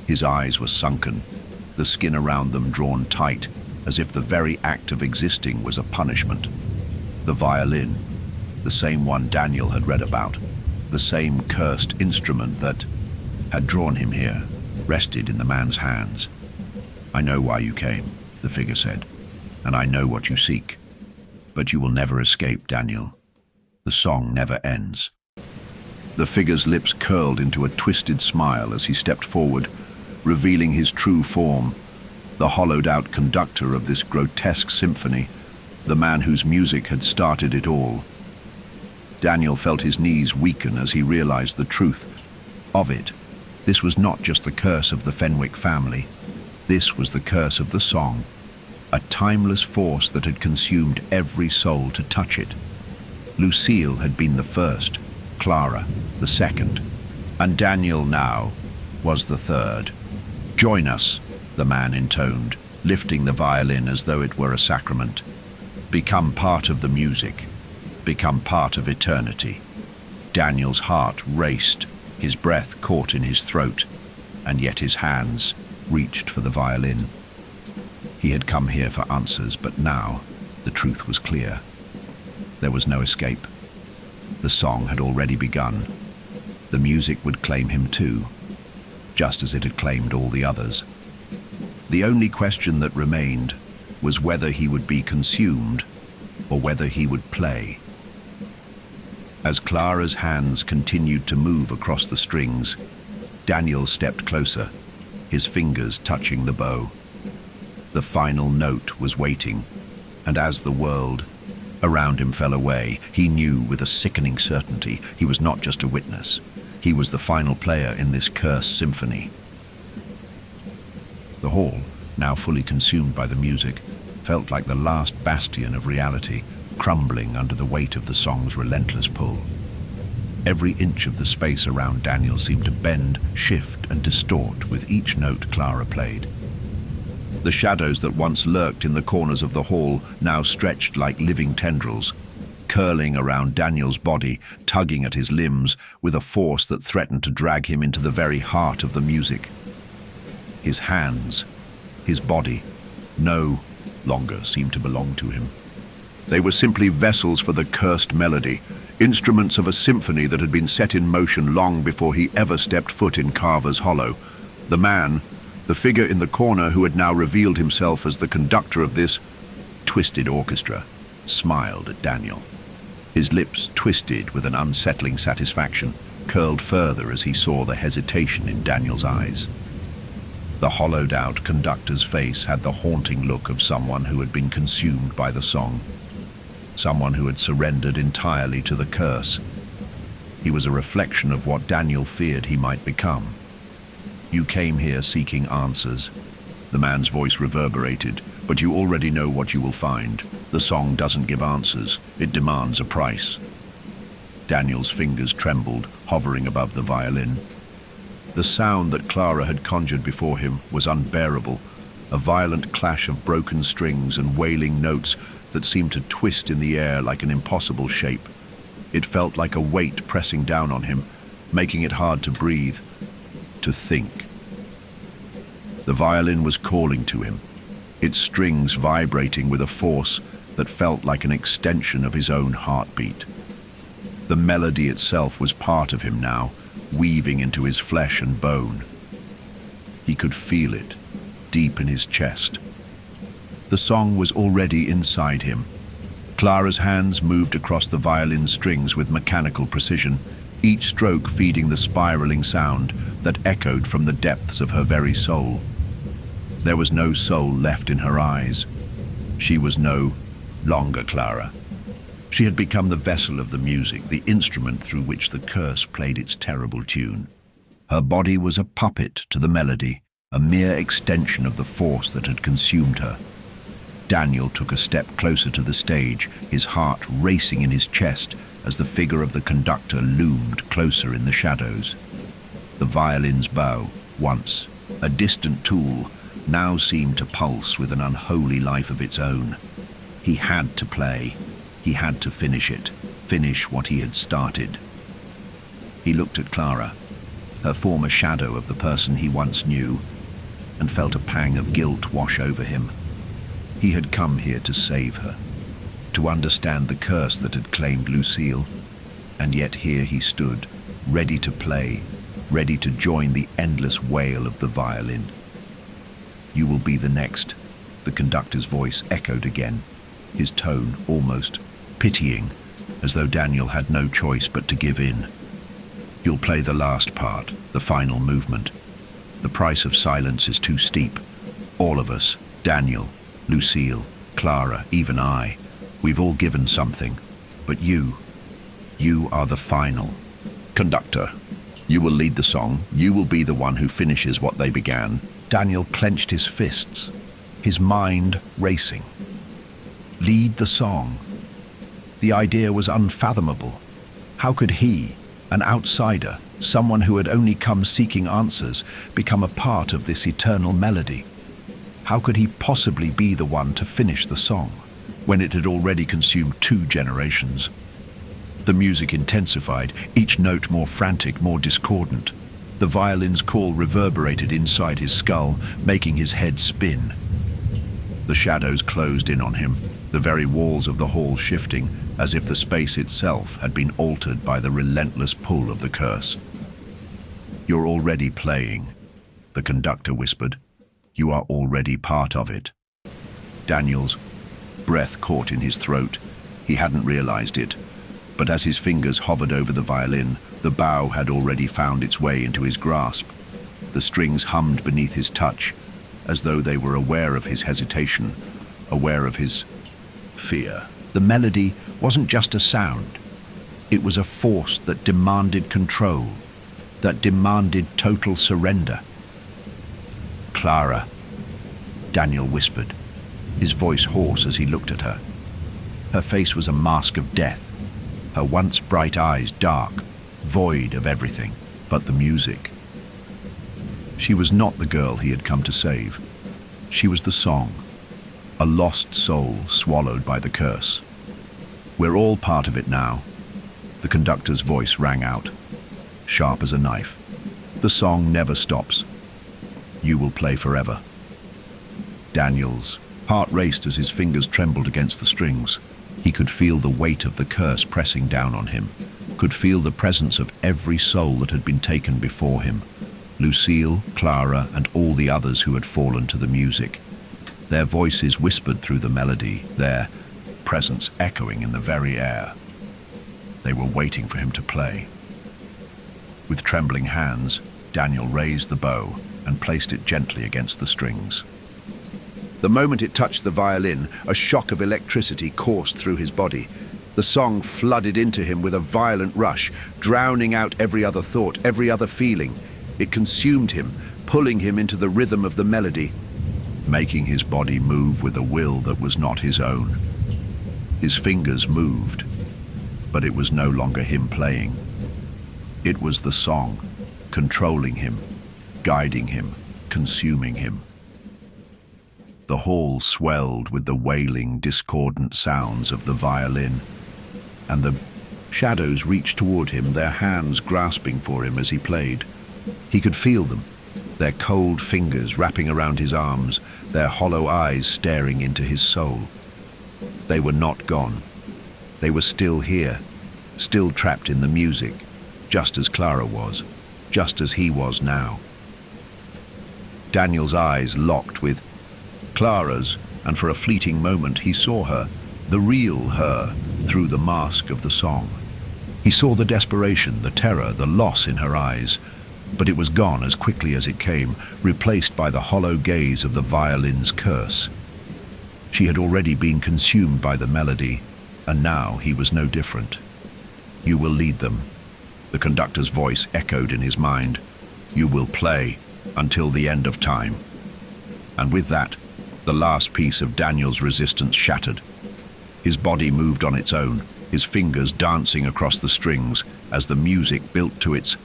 His eyes were sunken, the skin around them drawn tight, as if the very act of existing was a punishment. The violin, the same one Daniel had read about, the same cursed instrument that had drawn him here, rested in the man's hands. I know why you came, the figure said, and I know what you seek. But you will never escape, Daniel. The song never ends. The figure's lips curled into a twisted smile as he stepped forward, revealing his true form, the hollowed-out conductor of this grotesque symphony, the man whose music had started it all. Daniel felt his knees weaken as he realized the truth of it. This was not just the curse of the Fenwick family. This was the curse of the song, a timeless force that had consumed every soul to touch it. Lucille had been the first, Clara the second, and Daniel now was the third. Join us, the man intoned, lifting the violin as though it were a sacrament. Become part of the music. Become part of eternity. Daniel's heart raced, his breath caught in his throat, and yet his hands reached for the violin. He had come here for answers, but now the truth was clear. There was no escape. The song had already begun. The music would claim him too, just as it had claimed all the others. The only question that remained was whether he would be consumed or whether he would play. As Clara's hands continued to move across the strings, Daniel stepped closer, his fingers touching the bow. The final note was waiting, and as the world around him fell away, he knew with a sickening certainty he was not just a witness. He was the final player in this cursed symphony. The hall, now fully consumed by the music, felt like the last bastion of reality, crumbling under the weight of the song's relentless pull. Every inch of the space around Daniel seemed to bend, shift, and distort with each note Clara played. The shadows that once lurked in the corners of the hall now stretched like living tendrils, curling around Daniel's body, tugging at his limbs with a force that threatened to drag him into the very heart of the music. His hands, his body, no longer seemed to belong to him. They were simply vessels for the cursed melody, instruments of a symphony that had been set in motion long before he ever stepped foot in Carver's Hollow. The man, the figure in the corner who had now revealed himself as the conductor of this twisted orchestra, smiled at Daniel. His lips twisted with an unsettling satisfaction, curled further as he saw the hesitation in Daniel's eyes. The hollowed-out conductor's face had the haunting look of someone who had been consumed by the song, someone who had surrendered entirely to the curse. He was a reflection of what Daniel feared he might become. "You came here seeking answers," the man's voice reverberated, "but you already know what you will find. The song doesn't give answers, it demands a price." Daniel's fingers trembled, hovering above the violin. The sound that Clara had conjured before him was unbearable, a violent clash of broken strings and wailing notes that seemed to twist in the air like an impossible shape. It felt like a weight pressing down on him, making it hard to breathe, to think. The violin was calling to him, its strings vibrating with a force that felt like an extension of his own heartbeat. The melody itself was part of him now, weaving into his flesh and bone. He could feel it, deep in his chest. The song was already inside him. Clara's hands moved across the violin strings with mechanical precision, each stroke feeding the spiraling sound that echoed from the depths of her very soul. There was no soul left in her eyes. She was no longer Clara. She had become the vessel of the music, the instrument through which the curse played its terrible tune. Her body was a puppet to the melody, a mere extension of the force that had consumed her. Daniel took a step closer to the stage, his heart racing in his chest as the figure of the conductor loomed closer in the shadows. The violin's bow, once a distant tool, now seemed to pulse with an unholy life of its own. He had to play. He had to finish it, finish what he had started. He looked at Clara, her former shadow of the person he once knew, and felt a pang of guilt wash over him. He had come here to save her, to understand the curse that had claimed Lucille, and yet here he stood, ready to play, ready to join the endless wail of the violin. "You will be the next," the conductor's voice echoed again, his tone almost pitying, as though Daniel had no choice but to give in. "You'll play the last part, the final movement. The price of silence is too steep. All of us, Daniel, Lucille, Clara, even I, we've all given something. But you are the final. Conductor, you will lead the song. You will be the one who finishes what they began." Daniel clenched his fists, his mind racing. Lead the song. The idea was unfathomable. How could he, an outsider, someone who had only come seeking answers, become a part of this eternal melody? How could he possibly be the one to finish the song, when it had already consumed 2 generations? The music intensified, each note more frantic, more discordant. The violin's call reverberated inside his skull, making his head spin. The shadows closed in on him, the very walls of the hall shifting, as if the space itself had been altered by the relentless pull of the curse. "You're already playing," the conductor whispered. "You are already part of it." Daniel's breath caught in his throat. He hadn't realized it, but as his fingers hovered over the violin, the bow had already found its way into his grasp. The strings hummed beneath his touch, as though they were aware of his hesitation, aware of his fear. The melody wasn't just a sound. It was a force that demanded control, that demanded total surrender. "Clara," Daniel whispered, his voice hoarse as he looked at her. Her face was a mask of death, her once bright eyes dark, void of everything but the music. She was not the girl he had come to save. She was the song, a lost soul swallowed by the curse. "We're all part of it now," the conductor's voice rang out, sharp as a knife. "The song never stops. You will play forever." Daniel's heart raced as his fingers trembled against the strings. He could feel the weight of the curse pressing down on him, could feel the presence of every soul that had been taken before him. Lucille, Clara, and all the others who had fallen to the music. Their voices whispered through the melody, their presence echoing in the very air. They were waiting for him to play. With trembling hands, Daniel raised the bow and placed it gently against the strings. The moment it touched the violin, a shock of electricity coursed through his body. The song flooded into him with a violent rush, drowning out every other thought, every other feeling. It consumed him, pulling him into the rhythm of the melody, making his body move with a will that was not his own. His fingers moved, but it was no longer him playing. It was the song, controlling him, guiding him, consuming him. The hall swelled with the wailing, discordant sounds of the violin, and the shadows reached toward him, their hands grasping for him as he played. He could feel them, their cold fingers wrapping around his arms, their hollow eyes staring into his soul. They were not gone. They were still here, still trapped in the music, just as Clara was, just as he was now. Daniel's eyes locked with Clara's, and for a fleeting moment he saw her, the real her, through the mask of the song. He saw the desperation, the terror, the loss in her eyes, but it was gone as quickly as it came, replaced by the hollow gaze of the violin's curse. She had already been consumed by the melody, and now he was no different. "You will lead them," the conductor's voice echoed in his mind. "You will play until the end of time." And with that, the last piece of Daniel's resistance shattered. His body moved on its own, his fingers dancing across the strings as the music built to its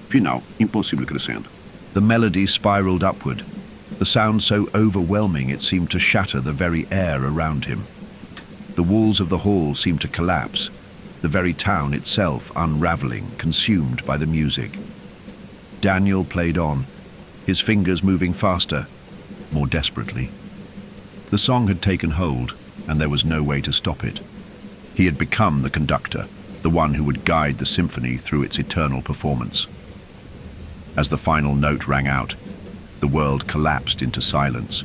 final impossível crescendo. The melody spiraled upward, the sound so overwhelming it seemed to shatter the very air around him. The walls of the hall seemed to collapse, the very town itself unraveling, consumed by the music. Daniel played on, his fingers moving faster, more desperately. The song had taken hold, and there was no way to stop it. He had become the conductor, the one who would guide the symphony through its eternal performance. As the final note rang out, the world collapsed into silence,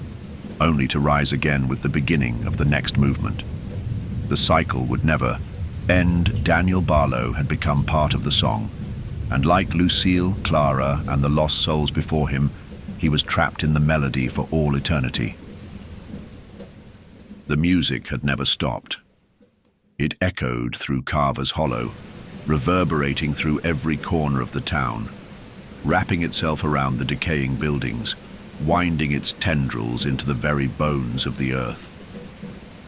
only to rise again with the beginning of the next movement. The cycle would never end. Daniel Barlow had become part of the song, and like Lucille, Clara, and the lost souls before him, he was trapped in the melody for all eternity. The music had never stopped. It echoed through Carver's Hollow, reverberating through every corner of the town, wrapping itself around the decaying buildings, winding its tendrils into the very bones of the earth.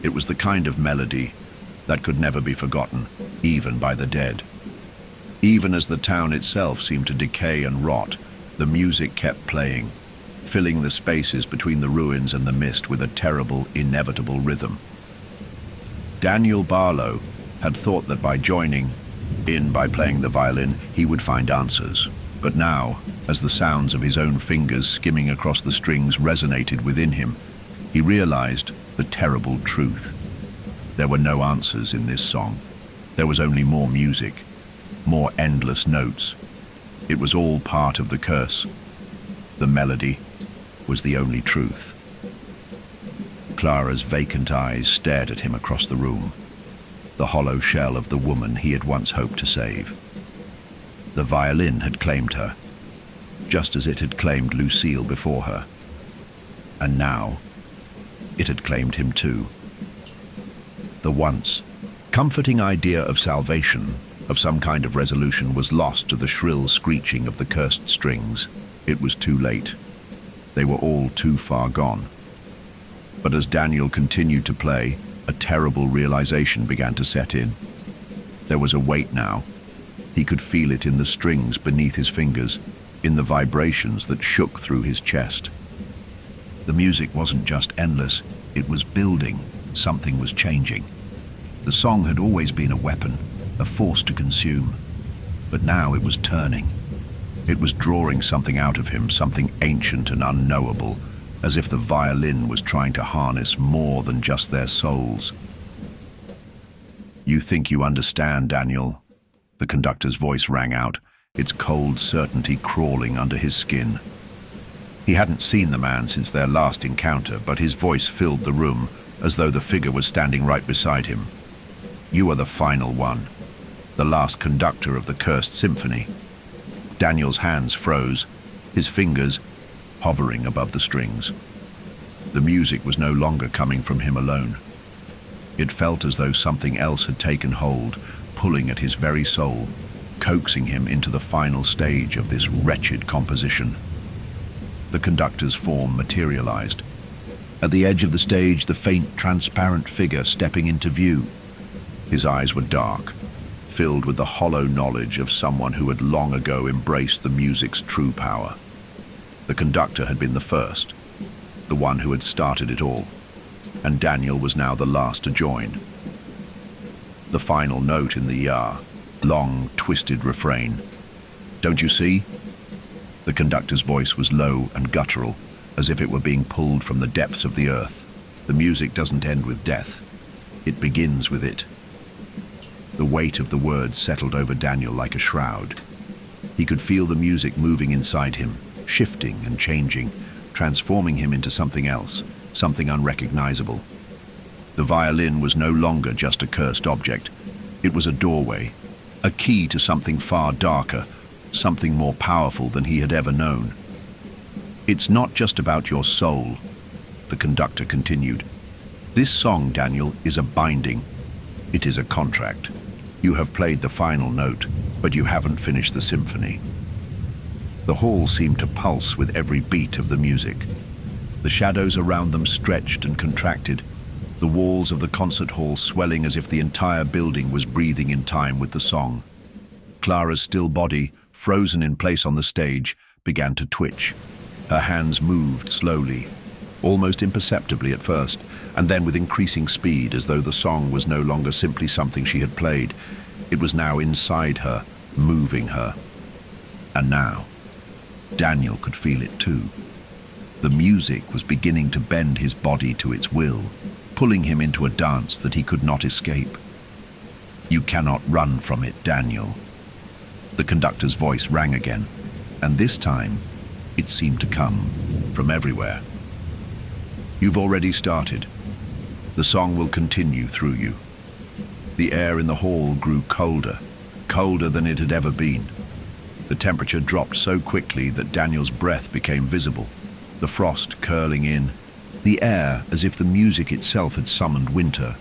It was the kind of melody that could never be forgotten, even by the dead. Even as the town itself seemed to decay and rot, the music kept playing, filling the spaces between the ruins and the mist with a terrible, inevitable rhythm. Daniel Barlow had thought that by joining in, by playing the violin, he would find answers. But now, as the sounds of his own fingers skimming across the strings resonated within him, he realized the terrible truth. There were no answers in this song. There was only more music, more endless notes. It was all part of the curse. The melody was the only truth. Clara's vacant eyes stared at him across the room, the hollow shell of the woman he had once hoped to save. The violin had claimed her, just as it had claimed Lucille before her. And now, it had claimed him too. The once comforting idea of salvation, of some kind of resolution, was lost to the shrill screeching of the cursed strings. It was too late. They were all too far gone. But as Daniel continued to play, a terrible realization began to set in. There was a weight now. He could feel it in the strings beneath his fingers, in the vibrations that shook through his chest. The music wasn't just endless, it was building. Something was changing. The song had always been a weapon, a force to consume. But now it was turning. It was drawing something out of him, something ancient and unknowable, as if the violin was trying to harness more than just their souls. "You think you understand, Daniel?" The conductor's voice rang out, its cold certainty crawling under his skin. He hadn't seen the man since their last encounter, but his voice filled the room, as though the figure was standing right beside him. "You are the final one, the last conductor of the cursed symphony." Daniel's hands froze, his fingers hovering above the strings. The music was no longer coming from him alone. It felt as though something else had taken hold, pulling at his very soul, coaxing him into the final stage of this wretched composition. The conductor's form materialized. At the edge of the stage, the faint, transparent figure stepping into view. His eyes were dark, filled with the hollow knowledge of someone who had long ago embraced the music's true power. The conductor had been the first, the one who had started it all, and Daniel was now the last to join. The final note in the long, twisted refrain. "Don't you see?" The conductor's voice was low and guttural, as if it were being pulled from the depths of the earth. "The music doesn't end with death. It begins with it." The weight of the words settled over Daniel like a shroud. He could feel the music moving inside him, shifting and changing, transforming him into something else, something unrecognizable. The violin was no longer just a cursed object. It was a doorway, a key to something far darker, something more powerful than he had ever known. "It's not just about your soul," the conductor continued. "This song, Daniel, is a binding. It is a contract. You have played the final note, but you haven't finished the symphony." The hall seemed to pulse with every beat of the music. The shadows around them stretched and contracted, the walls of the concert hall swelling as if the entire building was breathing in time with the song. Clara's still body, frozen in place on the stage, began to twitch. Her hands moved slowly, almost imperceptibly at first, and then with increasing speed, as though the song was no longer simply something she had played. It was now inside her, moving her. And now, Daniel could feel it too. The music was beginning to bend his body to its will, pulling him into a dance that he could not escape. "You cannot run from it, Daniel." The conductor's voice rang again, and this time it seemed to come from everywhere. "You've already started. The song will continue through you." The air in the hall grew colder, colder than it had ever been. The temperature dropped so quickly that Daniel's breath became visible, the frost curling in, the air as if the music itself had summoned winter,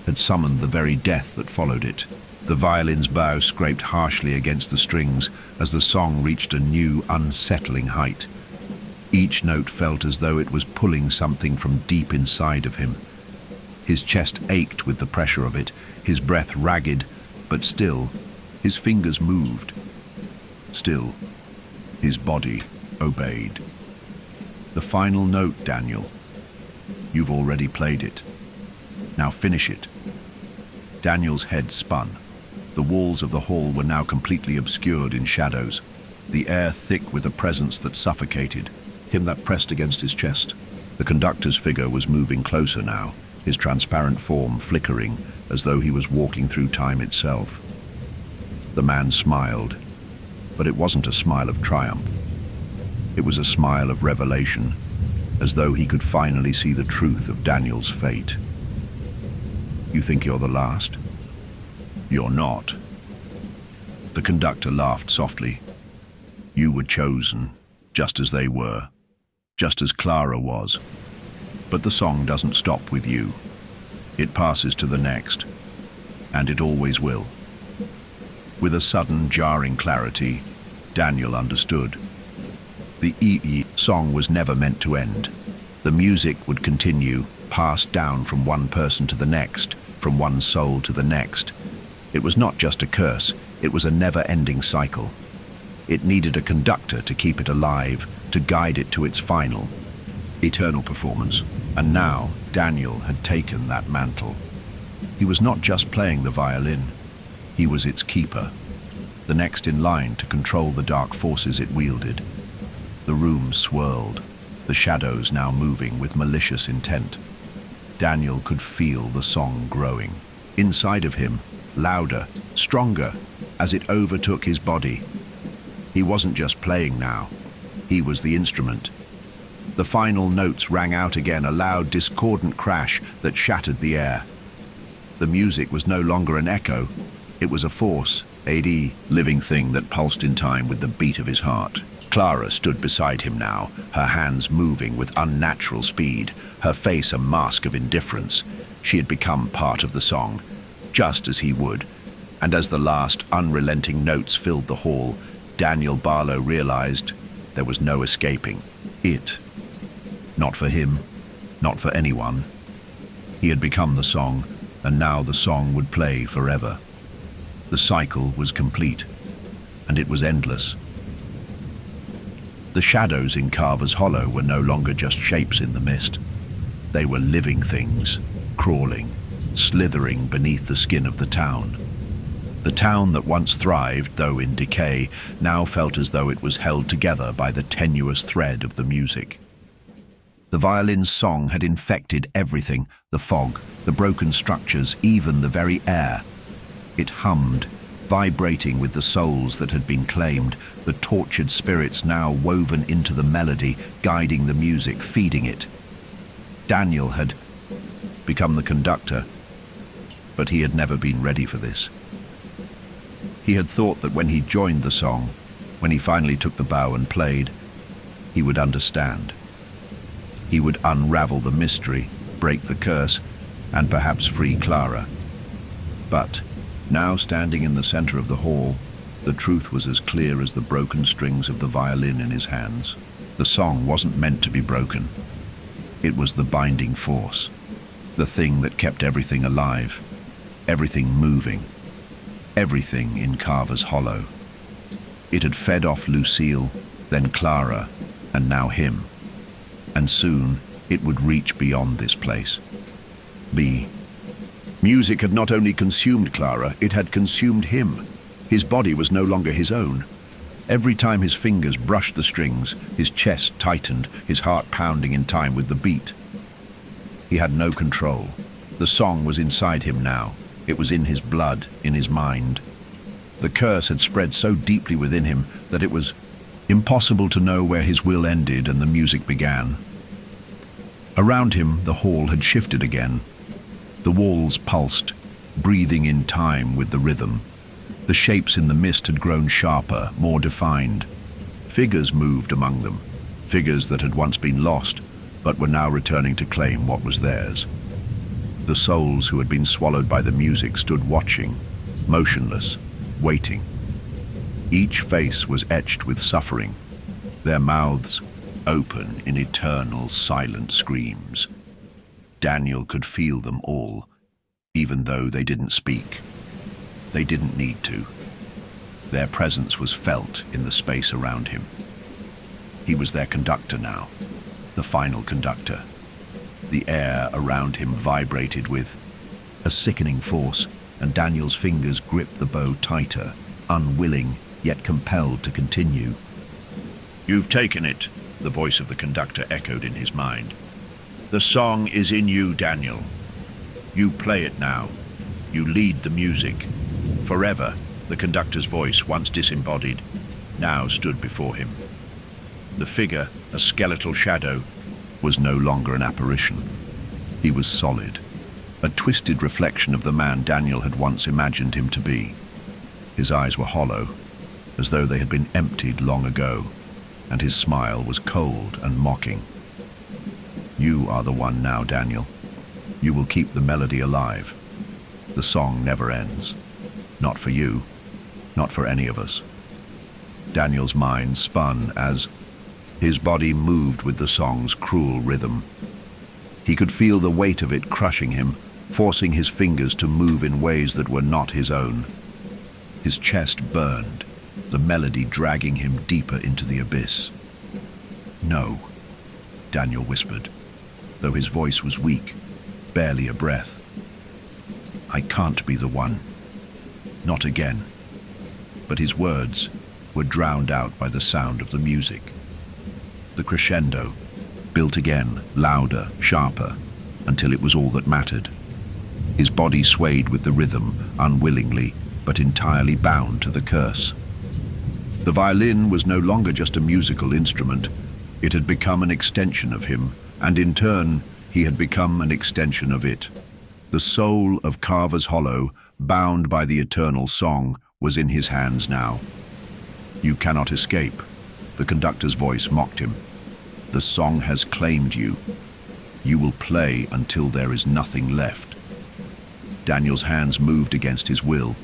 had summoned the very death that followed it. The violin's bow scraped harshly against the strings as the song reached a new, unsettling height. Each note felt as though it was pulling something from deep inside of him. His chest ached with the pressure of it, his breath ragged, but still, his fingers moved. Still, his body obeyed. "The final note, Daniel. You've already played it. Now finish it." Daniel's head spun. The walls of the hall were now completely obscured in shadows, the air thick with a presence that suffocated, him that pressed against his chest. The conductor's figure was moving closer now, his transparent form flickering as though he was walking through time itself. The man smiled, but it wasn't a smile of triumph. It was a smile of revelation, as though he could finally see the truth of Daniel's fate. You think you're the last? You're not. The conductor laughed softly. You were chosen, just as they were, just as Clara was. But the song doesn't stop with you. It passes to the next, and it always will. With a sudden, jarring clarity, Daniel understood. The eerie song was never meant to end. The music would continue, passed down from one person to the next, from one soul to the next. It was not just a curse, it was a never-ending cycle. It needed a conductor to keep it alive, to guide it to its final, eternal performance. And now, Daniel had taken that mantle. He was not just playing the violin, he was its keeper, the next in line to control the dark forces it wielded. The room swirled, the shadows now moving with malicious intent. Daniel could feel the song growing. Inside of him, louder, stronger, as it overtook his body. He wasn't just playing now, he was the instrument. The final notes rang out again, a loud, discordant crash that shattered the air. The music was no longer an echo, it was a force, a living thing that pulsed in time with the beat of his heart. Clara stood beside him now, her hands moving with unnatural speed, her face a mask of indifference. She had become part of the song, just as he would. And as the last unrelenting notes filled the hall, Daniel Barlow realized there was no escaping it. Not for him, not for anyone. He had become the song, and now the song would play forever. The cycle was complete, and it was endless. The shadows in Carver's Hollow were no longer just shapes in the mist. They were living things, crawling, slithering beneath the skin of the town. The town that once thrived, though in decay, now felt as though it was held together by the tenuous thread of the music. The violin's song had infected everything, the fog, the broken structures, even the very air. It hummed, vibrating with the souls that had been claimed, the tortured spirits now woven into the melody, guiding the music, feeding it. Daniel had become the conductor, but he had never been ready for this. He had thought that when he joined the song, when he finally took the bow and played, he would understand. He would unravel the mystery, break the curse, and perhaps free Clara. But now, standing in the center of the hall, the truth was as clear as the broken strings of the violin in his hands. The song wasn't meant to be broken. It was the binding force, the thing that kept everything alive, everything moving, everything in Carver's Hollow. It had fed off Lucille, then Clara, and now him. And soon it would reach beyond this place. Music had not only consumed Clara, it had consumed him. His body was no longer his own. Every time his fingers brushed the strings, his chest tightened, his heart pounding in time with the beat. He had no control. The song was inside him now. It was in his blood, in his mind. The curse had spread so deeply within him that it was impossible to know where his will ended and the music began. Around him, the hall had shifted again. The walls pulsed, breathing in time with the rhythm. The shapes in the mist had grown sharper, more defined. Figures moved among them, figures that had once been lost, but were now returning to claim what was theirs. The souls who had been swallowed by the music stood watching, motionless, waiting. Each face was etched with suffering, their mouths open in eternal silent screams. Daniel could feel them all, even though they didn't speak. They didn't need to. Their presence was felt in the space around him. He was their conductor now, the final conductor. The air around him vibrated with a sickening force, and Daniel's fingers gripped the bow tighter, unwilling yet compelled to continue. "You've taken it," the voice of the conductor echoed in his mind. The song is in you, Daniel. You play it now. You lead the music. Forever, the conductor's voice, once disembodied, now stood before him. The figure, a skeletal shadow, was no longer an apparition. He was solid, a twisted reflection of the man Daniel had once imagined him to be. His eyes were hollow, as though they had been emptied long ago, and his smile was cold and mocking. You are the one now, Daniel. You will keep the melody alive. The song never ends. Not for you, not for any of us. Daniel's mind spun as his body moved with the song's cruel rhythm. He could feel the weight of it crushing him, forcing his fingers to move in ways that were not his own. His chest burned, the melody dragging him deeper into the abyss. "No," Daniel whispered, though his voice was weak, barely a breath. "I can't be the one. Not again." But his words were drowned out by the sound of the music. The crescendo built again, louder, sharper, until it was all that mattered. His body swayed with the rhythm, unwillingly, but entirely bound to the curse. The violin was no longer just a musical instrument. It had become an extension of him, and in turn, he had become an extension of it. The soul of Carver's Hollow, bound by the eternal song, was in his hands now. "You cannot escape," the conductor's voice mocked him. "The song has claimed you. You will play until there is nothing left." Daniel's hands moved against his will,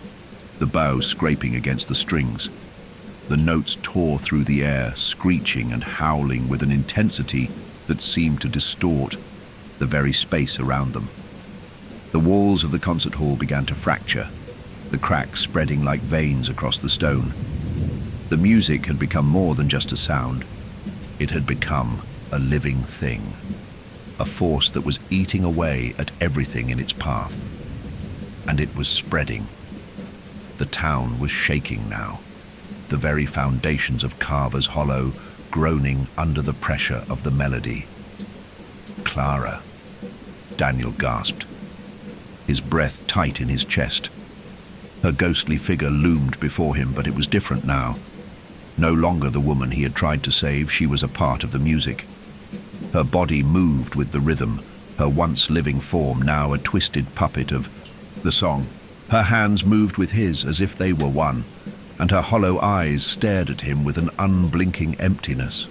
the bow scraping against the strings. The notes tore through the air, screeching and howling with an intensity that seemed to distort the very space around them. The walls of the concert hall began to fracture, the cracks spreading like veins across the stone. The music had become more than just a sound. It had become a living thing, a force that was eating away at everything in its path. And it was spreading. The town was shaking now, the very foundations of Carver's Hollow groaning under the pressure of the melody. "Clara," Daniel gasped, his breath tight in his chest. Her ghostly figure loomed before him, but it was different now. No longer the woman he had tried to save, she was a part of the music. Her body moved with the rhythm, her once living form now a twisted puppet of the song. Her hands moved with his as if they were one, and her hollow eyes stared at him with an unblinking emptiness.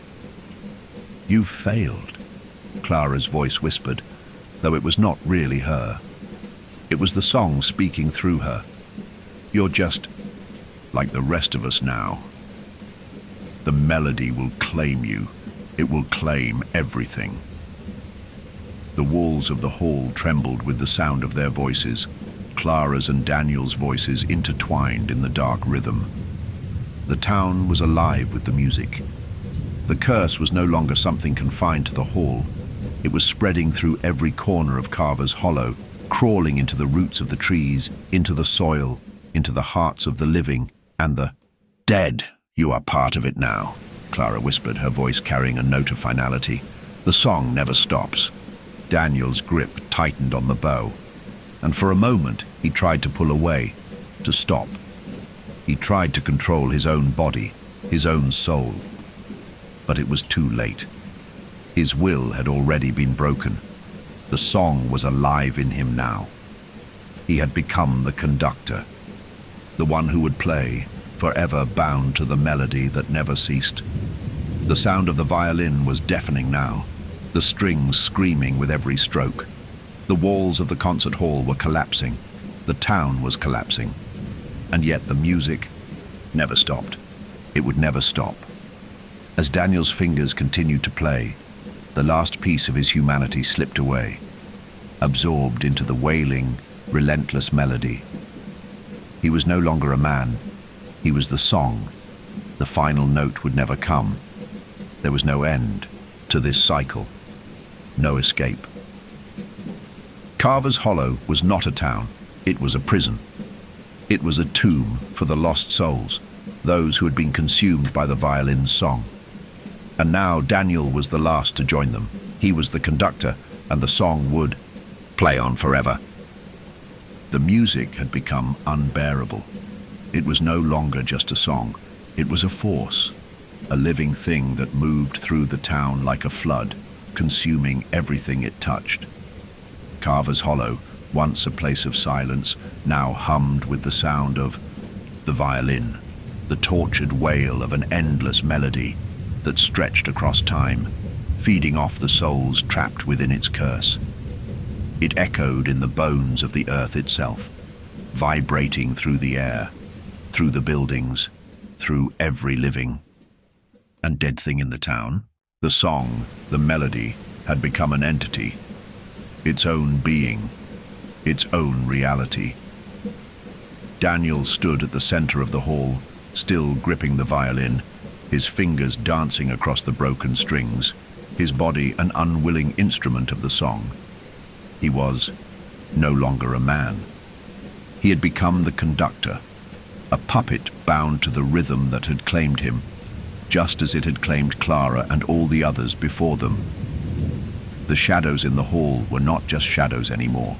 "You've failed," Clara's voice whispered, though it was not really her. It was the song speaking through her. "You're just like the rest of us now. The melody will claim you. It will claim everything." The walls of the hall trembled with the sound of their voices, Clara's and Daniel's voices intertwined in the dark rhythm. The town was alive with the music. The curse was no longer something confined to the hall. It was spreading through every corner of Carver's Hollow, crawling into the roots of the trees, into the soil, into the hearts of the living and the dead. "You are part of it now," Clara whispered, her voice carrying a note of finality. "The song never stops." Daniel's grip tightened on the bow, and for a moment he tried to pull away, to stop. He tried to control his own body, his own soul. But it was too late. His will had already been broken. The song was alive in him now. He had become the conductor, the one who would play, forever bound to the melody that never ceased. The sound of the violin was deafening now, the strings screaming with every stroke. The walls of the concert hall were collapsing. The town was collapsing. And yet the music never stopped. It would never stop. As Daniel's fingers continued to play, the last piece of his humanity slipped away, absorbed into the wailing, relentless melody. He was no longer a man. He was the song. The final note would never come. There was no end to this cycle. No escape. Carver's Hollow was not a town. It was a prison. It was a tomb for the lost souls, those who had been consumed by the violin's song. And now Daniel was the last to join them. He was the conductor, and the song would play on forever. The music had become unbearable. It was no longer just a song. It was a force, a living thing that moved through the town like a flood, consuming everything it touched. Carver's Hollow, once a place of silence, now hummed with the sound of the violin, the tortured wail of an endless melody that stretched across time, feeding off the souls trapped within its curse. It echoed in the bones of the earth itself, vibrating through the air, through the buildings, through every living and dead thing in the town. The song, the melody, had become an entity, its own being, its own reality. Daniel stood at the center of the hall, still gripping the violin, his fingers dancing across the broken strings, his body an unwilling instrument of the song. He was no longer a man. He had become the conductor, a puppet bound to the rhythm that had claimed him, just as it had claimed Clara and all the others before them. The shadows in the hall were not just shadows anymore.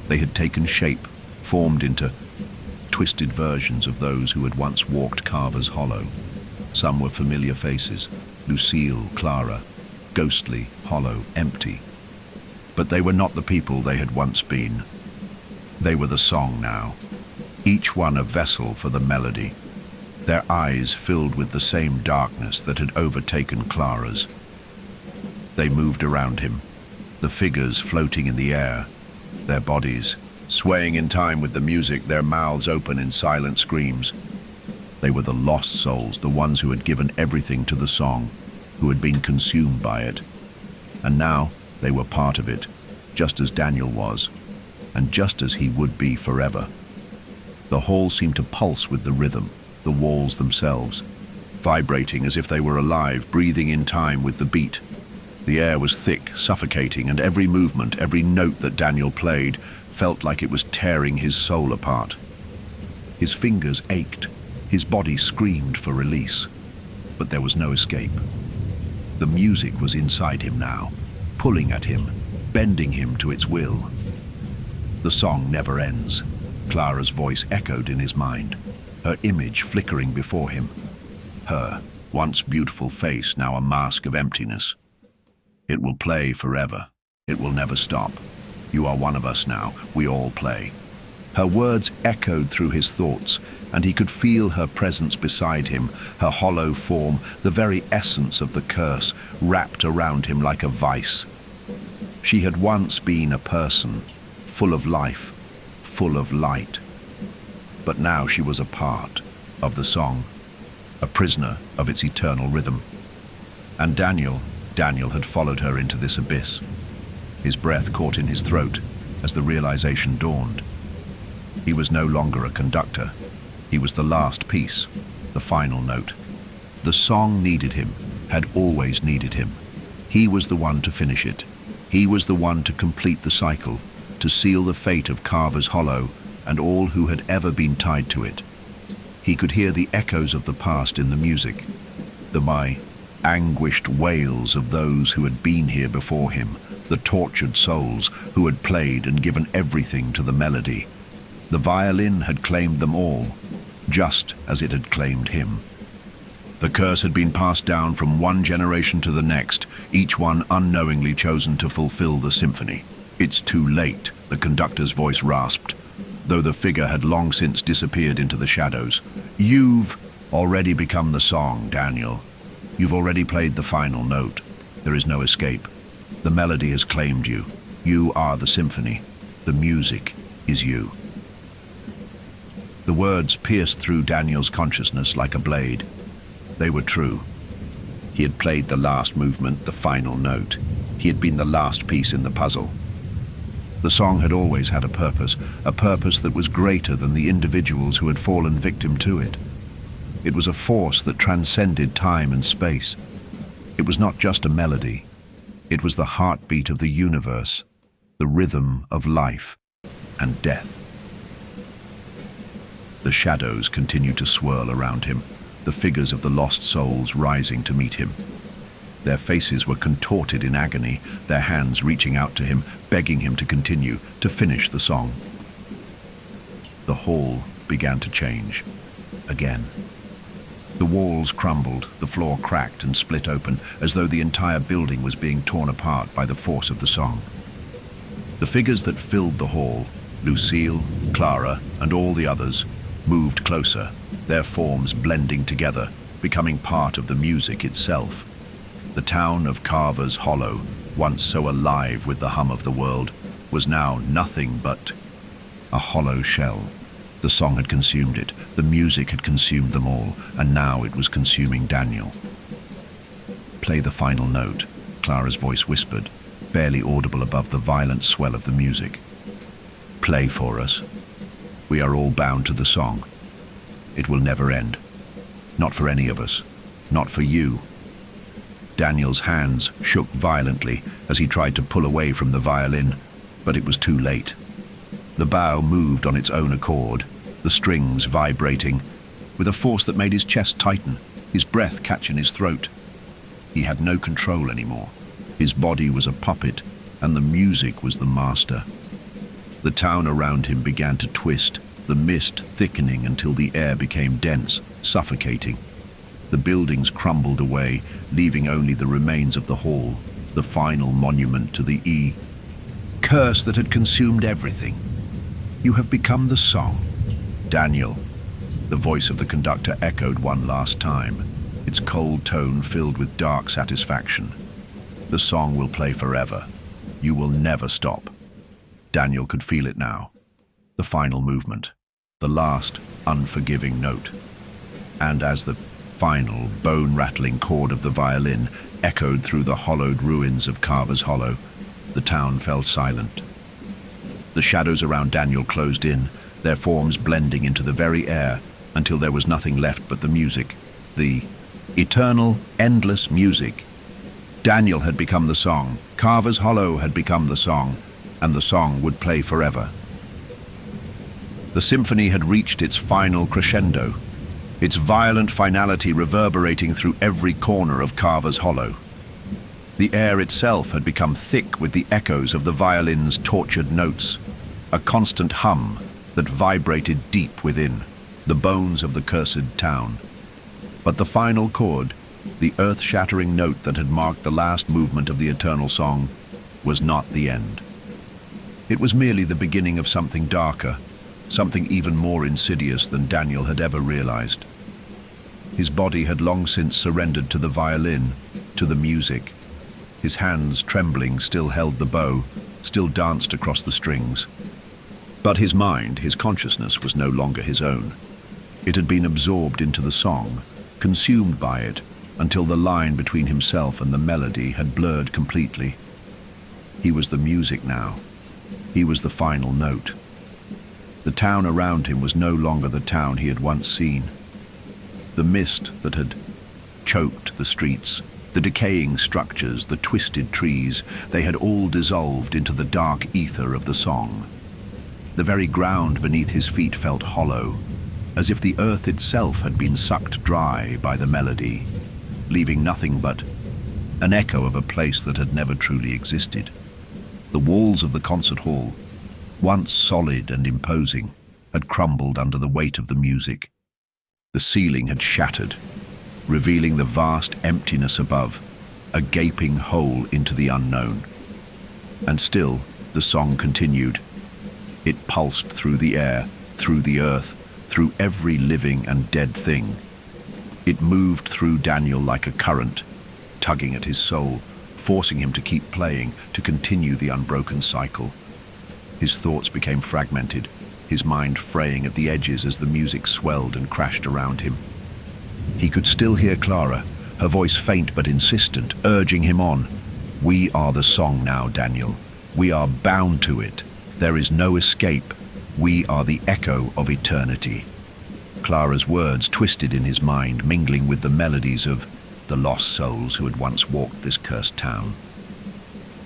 They had taken shape, formed into twisted versions of those who had once walked Carver's Hollow. Some were familiar faces, Lucille, Clara, ghostly, hollow, empty. But they were not the people they had once been. They were the song now, each one a vessel for the melody, their eyes filled with the same darkness that had overtaken Clara's. They moved around him, the figures floating in the air, their bodies swaying in time with the music, their mouths open in silent screams. They were the lost souls, the ones who had given everything to the song, who had been consumed by it. And now they were part of it, just as Daniel was, and just as he would be forever. The hall seemed to pulse with the rhythm, the walls themselves, vibrating as if they were alive, breathing in time with the beat. The air was thick, suffocating, and every movement, every note that Daniel played, felt like it was tearing his soul apart. His fingers ached, his body screamed for release, but there was no escape. The music was inside him now, pulling at him, bending him to its will. The song never ends. Clara's voice echoed in his mind, her image flickering before him. Her once beautiful face, now a mask of emptiness. It will play forever. It will never stop. You are one of us now. We all play. Her words echoed through his thoughts, and he could feel her presence beside him, her hollow form, the very essence of the curse, wrapped around him like a vice. She had once been a person, full of life, full of light. But now she was a part of the song, a prisoner of its eternal rhythm. And Daniel had followed her into this abyss. His breath caught in his throat as the realization dawned. He was no longer a conductor. He was the last piece, the final note. The song needed him, had always needed him. He was the one to finish it. He was the one to complete the cycle, to seal the fate of Carver's Hollow and all who had ever been tied to it. He could hear the echoes of the past in the music, the anguished wails of those who had been here before him, the tortured souls who had played and given everything to the melody. The violin had claimed them all, just as it had claimed him. The curse had been passed down from one generation to the next, each one unknowingly chosen to fulfill the symphony. It's too late, the conductor's voice rasped, though the figure had long since disappeared into the shadows. You've already become the song, Daniel. You've already played the final note. There is no escape. The melody has claimed you. You are the symphony. The music is you. The words pierced through Daniel's consciousness like a blade. They were true. He had played the last movement, the final note. He had been the last piece in the puzzle. The song had always had a purpose that was greater than the individuals who had fallen victim to it. It was a force that transcended time and space. It was not just a melody. It was the heartbeat of the universe, the rhythm of life and death. The shadows continued to swirl around him, the figures of the lost souls rising to meet him. Their faces were contorted in agony, their hands reaching out to him, begging him to continue, to finish the song. The hall began to change. Again. The walls crumbled, the floor cracked and split open, as though the entire building was being torn apart by the force of the song. The figures that filled the hall, Lucille, Clara, and all the others, moved closer, their forms blending together, becoming part of the music itself. The town of Carver's Hollow, once so alive with the hum of the world, was now nothing but a hollow shell. The song had consumed it, the music had consumed them all, and now it was consuming Daniel. "Play the final note," Clara's voice whispered, barely audible above the violent swell of the music. "Play for us. We are all bound to the song. It will never end. Not for any of us. Not for you." Daniel's hands shook violently as he tried to pull away from the violin, but it was too late. The bow moved on its own accord, the strings vibrating, with a force that made his chest tighten, his breath catch in his throat. He had no control anymore. His body was a puppet, and the music was the master. The town around him began to twist, the mist thickening until the air became dense, suffocating. The buildings crumbled away, leaving only the remains of the hall, the final monument to the curse that had consumed everything. "You have become the song, Daniel." The voice of the conductor echoed one last time, its cold tone filled with dark satisfaction. "The song will play forever. You will never stop." Daniel could feel it now. The final movement, the last unforgiving note. And as the final bone-rattling chord of the violin echoed through the hollowed ruins of Carver's Hollow, the town fell silent. The shadows around Daniel closed in, their forms blending into the very air until there was nothing left but the music, the eternal, endless music. Daniel had become the song, Carver's Hollow had become the song, and the song would play forever. The symphony had reached its final crescendo, its violent finality reverberating through every corner of Carver's Hollow. The air itself had become thick with the echoes of the violin's tortured notes, a constant hum that vibrated deep within, the bones of the cursed town. But the final chord, the earth-shattering note that had marked the last movement of the eternal song, was not the end. It was merely the beginning of something darker, something even more insidious than Daniel had ever realized. His body had long since surrendered to the violin, to the music. His hands, trembling, still held the bow, still danced across the strings. But his mind, his consciousness, was no longer his own. It had been absorbed into the song, consumed by it, until the line between himself and the melody had blurred completely. He was the music now. He was the final note. The town around him was no longer the town he had once seen. The mist that had choked the streets, the decaying structures, the twisted trees, they had all dissolved into the dark ether of the song. The very ground beneath his feet felt hollow, as if the earth itself had been sucked dry by the melody, leaving nothing but an echo of a place that had never truly existed. The walls of the concert hall, once solid and imposing, had crumbled under the weight of the music. The ceiling had shattered, revealing the vast emptiness above, a gaping hole into the unknown. And still, the song continued. It pulsed through the air, through the earth, through every living and dead thing. It moved through Daniel like a current, tugging at his soul, forcing him to keep playing, to continue the unbroken cycle. His thoughts became fragmented, his mind fraying at the edges as the music swelled and crashed around him. He could still hear Clara, her voice faint but insistent, urging him on. "We are the song now, Daniel. We are bound to it. There is no escape. We are the echo of eternity." Clara's words twisted in his mind, mingling with the melodies of the lost souls who had once walked this cursed town.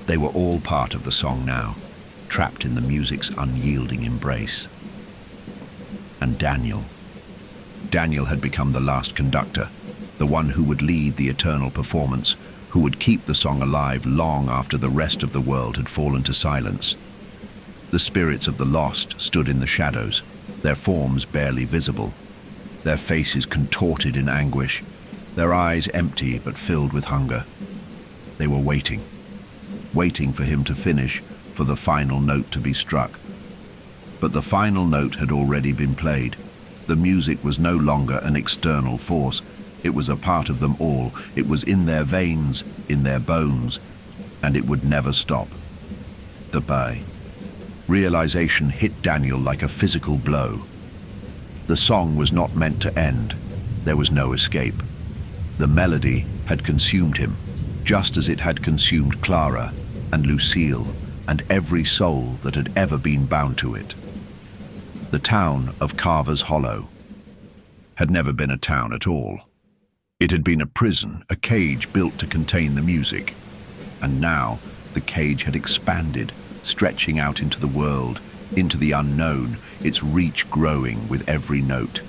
They were all part of the song now, trapped in the music's unyielding embrace. And Daniel had become the last conductor, the one who would lead the eternal performance, who would keep the song alive long after the rest of the world had fallen to silence. The spirits of the lost stood in the shadows, their forms barely visible, their faces contorted in anguish, their eyes empty but filled with hunger. They were waiting for him to finish, for the final note to be struck. But the final note had already been played. The music was no longer an external force. It was a part of them all. It was in their veins, in their bones, and it would never stop. The bay. Realization hit Daniel like a physical blow. The song was not meant to end. There was no escape. The melody had consumed him, just as it had consumed Clara and Lucille and every soul that had ever been bound to it. The town of Carver's Hollow had never been a town at all. It had been a prison, a cage built to contain the music. And now the cage had expanded, stretching out into the world, into the unknown, its reach growing with every note.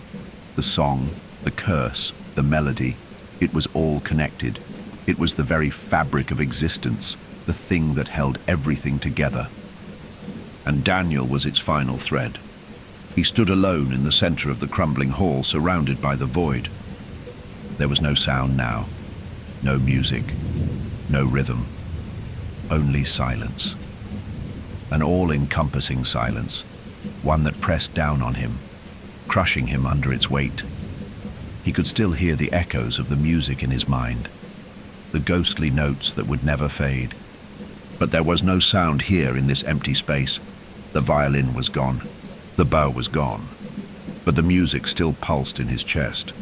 The song, the curse, the melody, it was all connected. It was the very fabric of existence, the thing that held everything together. And Daniel was its final thread. He stood alone in the center of the crumbling hall, surrounded by the void. There was no sound now, no music, no rhythm, only silence. An all-encompassing silence, one that pressed down on him, crushing him under its weight. He could still hear the echoes of the music in his mind, the ghostly notes that would never fade. But there was no sound here in this empty space. The violin was gone. The bow was gone. But the music still pulsed in his chest,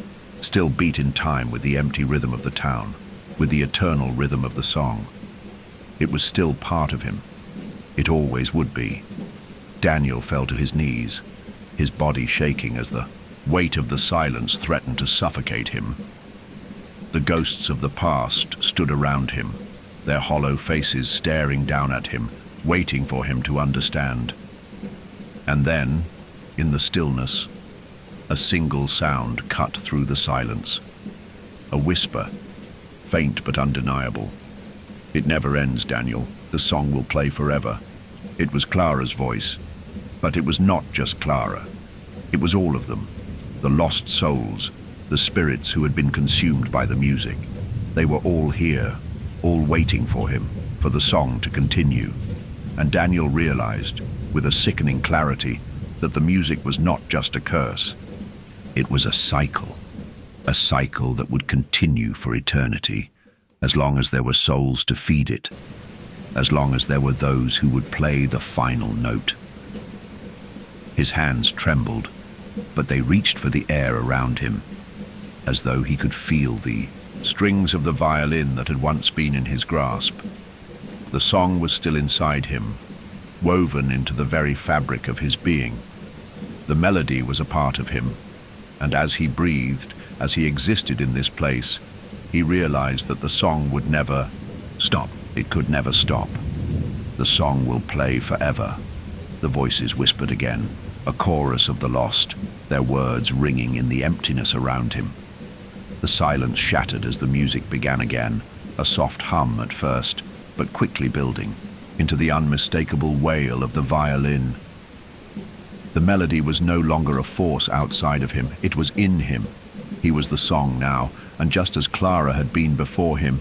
still beat in time with the empty rhythm of the town, with the eternal rhythm of the song. It was still part of him. It always would be. Daniel fell to his knees, his body shaking as the weight of the silence threatened to suffocate him. The ghosts of the past stood around him, their hollow faces staring down at him, waiting for him to understand. And then, in the stillness, a single sound cut through the silence. A whisper, faint but undeniable. "It never ends, Daniel. The song will play forever." It was Clara's voice, but it was not just Clara. It was all of them, the lost souls, the spirits who had been consumed by the music. They were all here, all waiting for him, for the song to continue. And Daniel realized, with a sickening clarity, that the music was not just a curse. It was a cycle that would continue for eternity, as long as there were souls to feed it, as long as there were those who would play the final note. His hands trembled, but they reached for the air around him, as though he could feel the strings of the violin that had once been in his grasp. The song was still inside him, woven into the very fabric of his being. The melody was a part of him, and as he breathed, as he existed in this place, he realized that the song would never stop. It could never stop. "The song will play forever," the voices whispered again, a chorus of the lost, their words ringing in the emptiness around him. The silence shattered as the music began again, a soft hum at first, but quickly building into the unmistakable wail of the violin. The melody was no longer a force outside of him, it was in him. He was the song now, and just as Clara had been before him,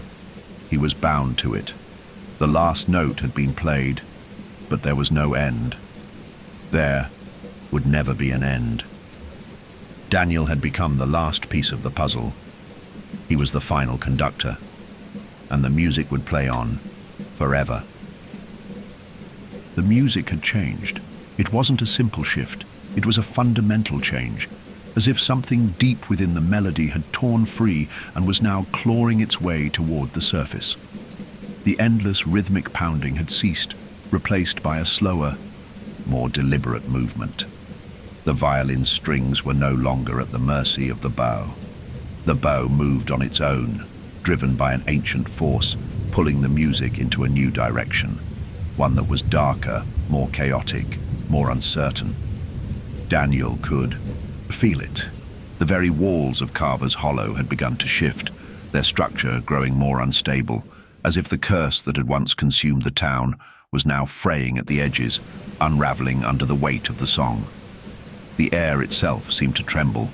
he was bound to it. The last note had been played, but there was no end. There would never be an end. Daniel had become the last piece of the puzzle. He was the final conductor, and the music would play on forever. The music had changed. It wasn't a simple shift. It was a fundamental change, as if something deep within the melody had torn free and was now clawing its way toward the surface. The endless rhythmic pounding had ceased, replaced by a slower, more deliberate movement. The violin strings were no longer at the mercy of the bow. The bow moved on its own, driven by an ancient force, pulling the music into a new direction, one that was darker, more chaotic, more uncertain. Daniel could feel it. The very walls of Carver's Hollow had begun to shift. their structure growing more unstable, as if the curse that had once consumed the town was now fraying at the edges, unraveling under the weight of the song. The air itself seemed to tremble,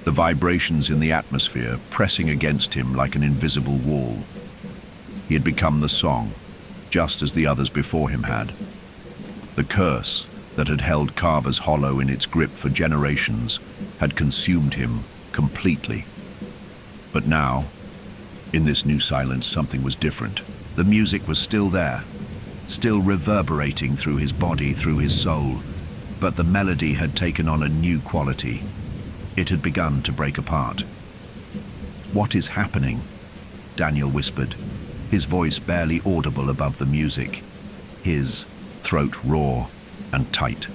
the vibrations in the atmosphere pressing against him like an invisible wall. He had become the song, just as the others before him had. The curse that had held Carver's Hollow in its grip for generations had consumed him completely. But now, in this new silence, something was different. The music was still there, still reverberating through his body, through his soul, but the melody had taken on a new quality. It had begun to break apart. "What is happening?" Daniel whispered, his voice barely audible above the music, his throat raw and tight.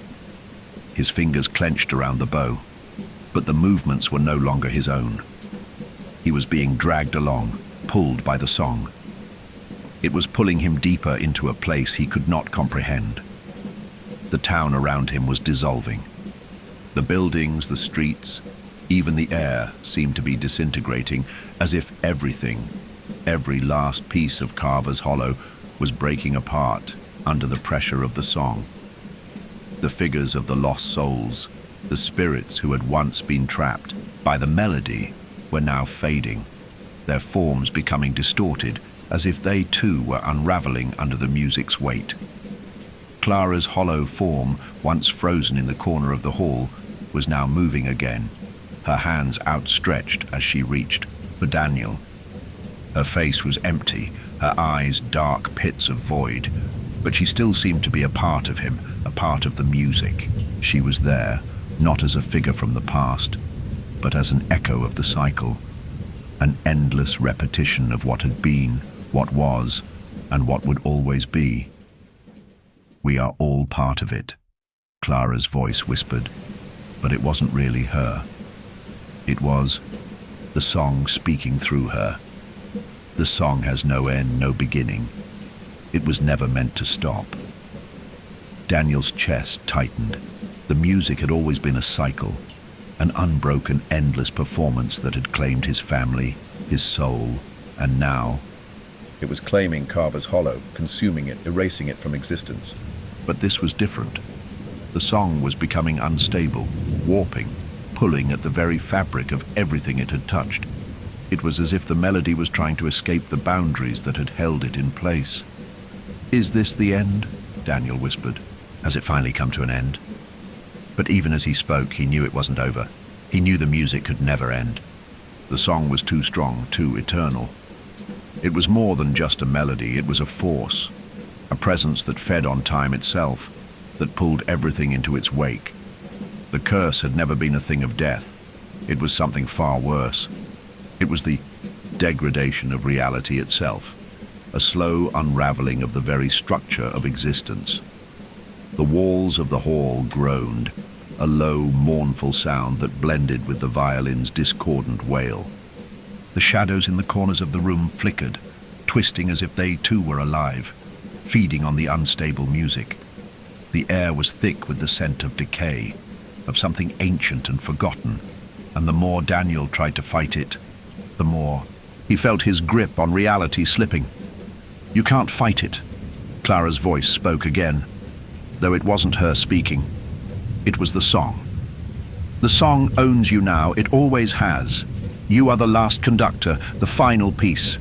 His fingers clenched around the bow, but the movements were no longer his own. He was being dragged along, pulled by the song. It was pulling him deeper into a place he could not comprehend. The town around him was dissolving. The buildings, the streets, even the air seemed to be disintegrating, as if everything, every last piece of Carver's Hollow, was breaking apart under the pressure of the song. The figures of the lost souls, the spirits who had once been trapped by the melody, were now fading, their forms becoming distorted, as if they too were unraveling under the music's weight. Clara's hollow form, once frozen in the corner of the hall, was now moving again, her hands outstretched as she reached for Daniel. Her face was empty, her eyes dark pits of void, but she still seemed to be a part of him, a part of the music. She was there, not as a figure from the past, but as an echo of the cycle, an endless repetition of what had been, what was, and what would always be. "We are all part of it," Clara's voice whispered, but it wasn't really her. It was the song speaking through her. The song has no end, no beginning. It was never meant to stop. Daniel's chest tightened. The music had always been a cycle, an unbroken, endless performance that had claimed his family, his soul, and now it was claiming Carver's Hollow, consuming it, erasing it from existence. But this was different. The song was becoming unstable, warping, pulling at the very fabric of everything it had touched. It was as if the melody was trying to escape the boundaries that had held it in place. "Is this the end?" Daniel whispered. "Has it finally come to an end?" But even as he spoke, he knew it wasn't over. He knew the music could never end. The song was too strong, too eternal. It was more than just a melody, it was a force, a presence that fed on time itself, that pulled everything into its wake. The curse had never been a thing of death. It was something far worse. It was the degradation of reality itself, a slow unraveling of the very structure of existence. The walls of the hall groaned, a low, mournful sound that blended with the violin's discordant wail. The shadows in the corners of the room flickered, twisting as if they too were alive, feeding on the unstable music. The air was thick with the scent of decay, of something ancient and forgotten, and the more Daniel tried to fight it, the more he felt his grip on reality slipping. "You can't fight it," Clara's voice spoke again, though it wasn't her speaking. It was the song. "The song owns you now, it always has. You are the last conductor, the final piece.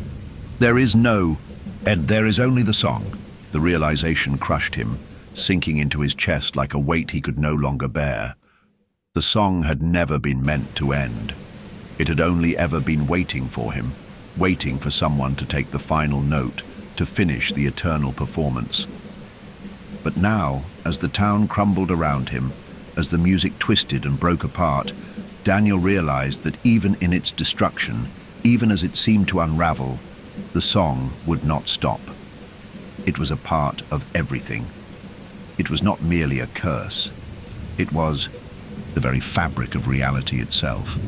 There is no end, there is only the song." The realization crushed him, sinking into his chest like a weight he could no longer bear. The song had never been meant to end. It had only ever been waiting for him, waiting for someone to take the final note, to finish the eternal performance. But now, as the town crumbled around him, as the music twisted and broke apart, Daniel realized that even in its destruction, even as it seemed to unravel, the song would not stop. It was a part of everything. It was not merely a curse. It was the very fabric of reality itself.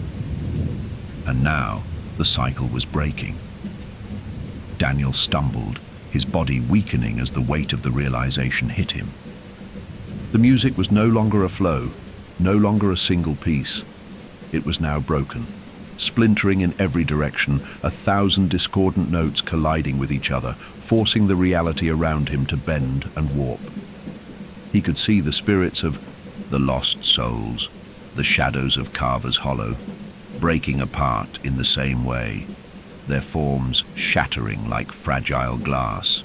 And now, the cycle was breaking. Daniel stumbled, his body weakening as the weight of the realization hit him. The music was no longer a flow, no longer a single piece. It was now broken, splintering in every direction, 1,000 discordant notes colliding with each other, forcing the reality around him to bend and warp. He could see the spirits of the lost souls, the shadows of Carver's Hollow, breaking apart in the same way, their forms shattering like fragile glass.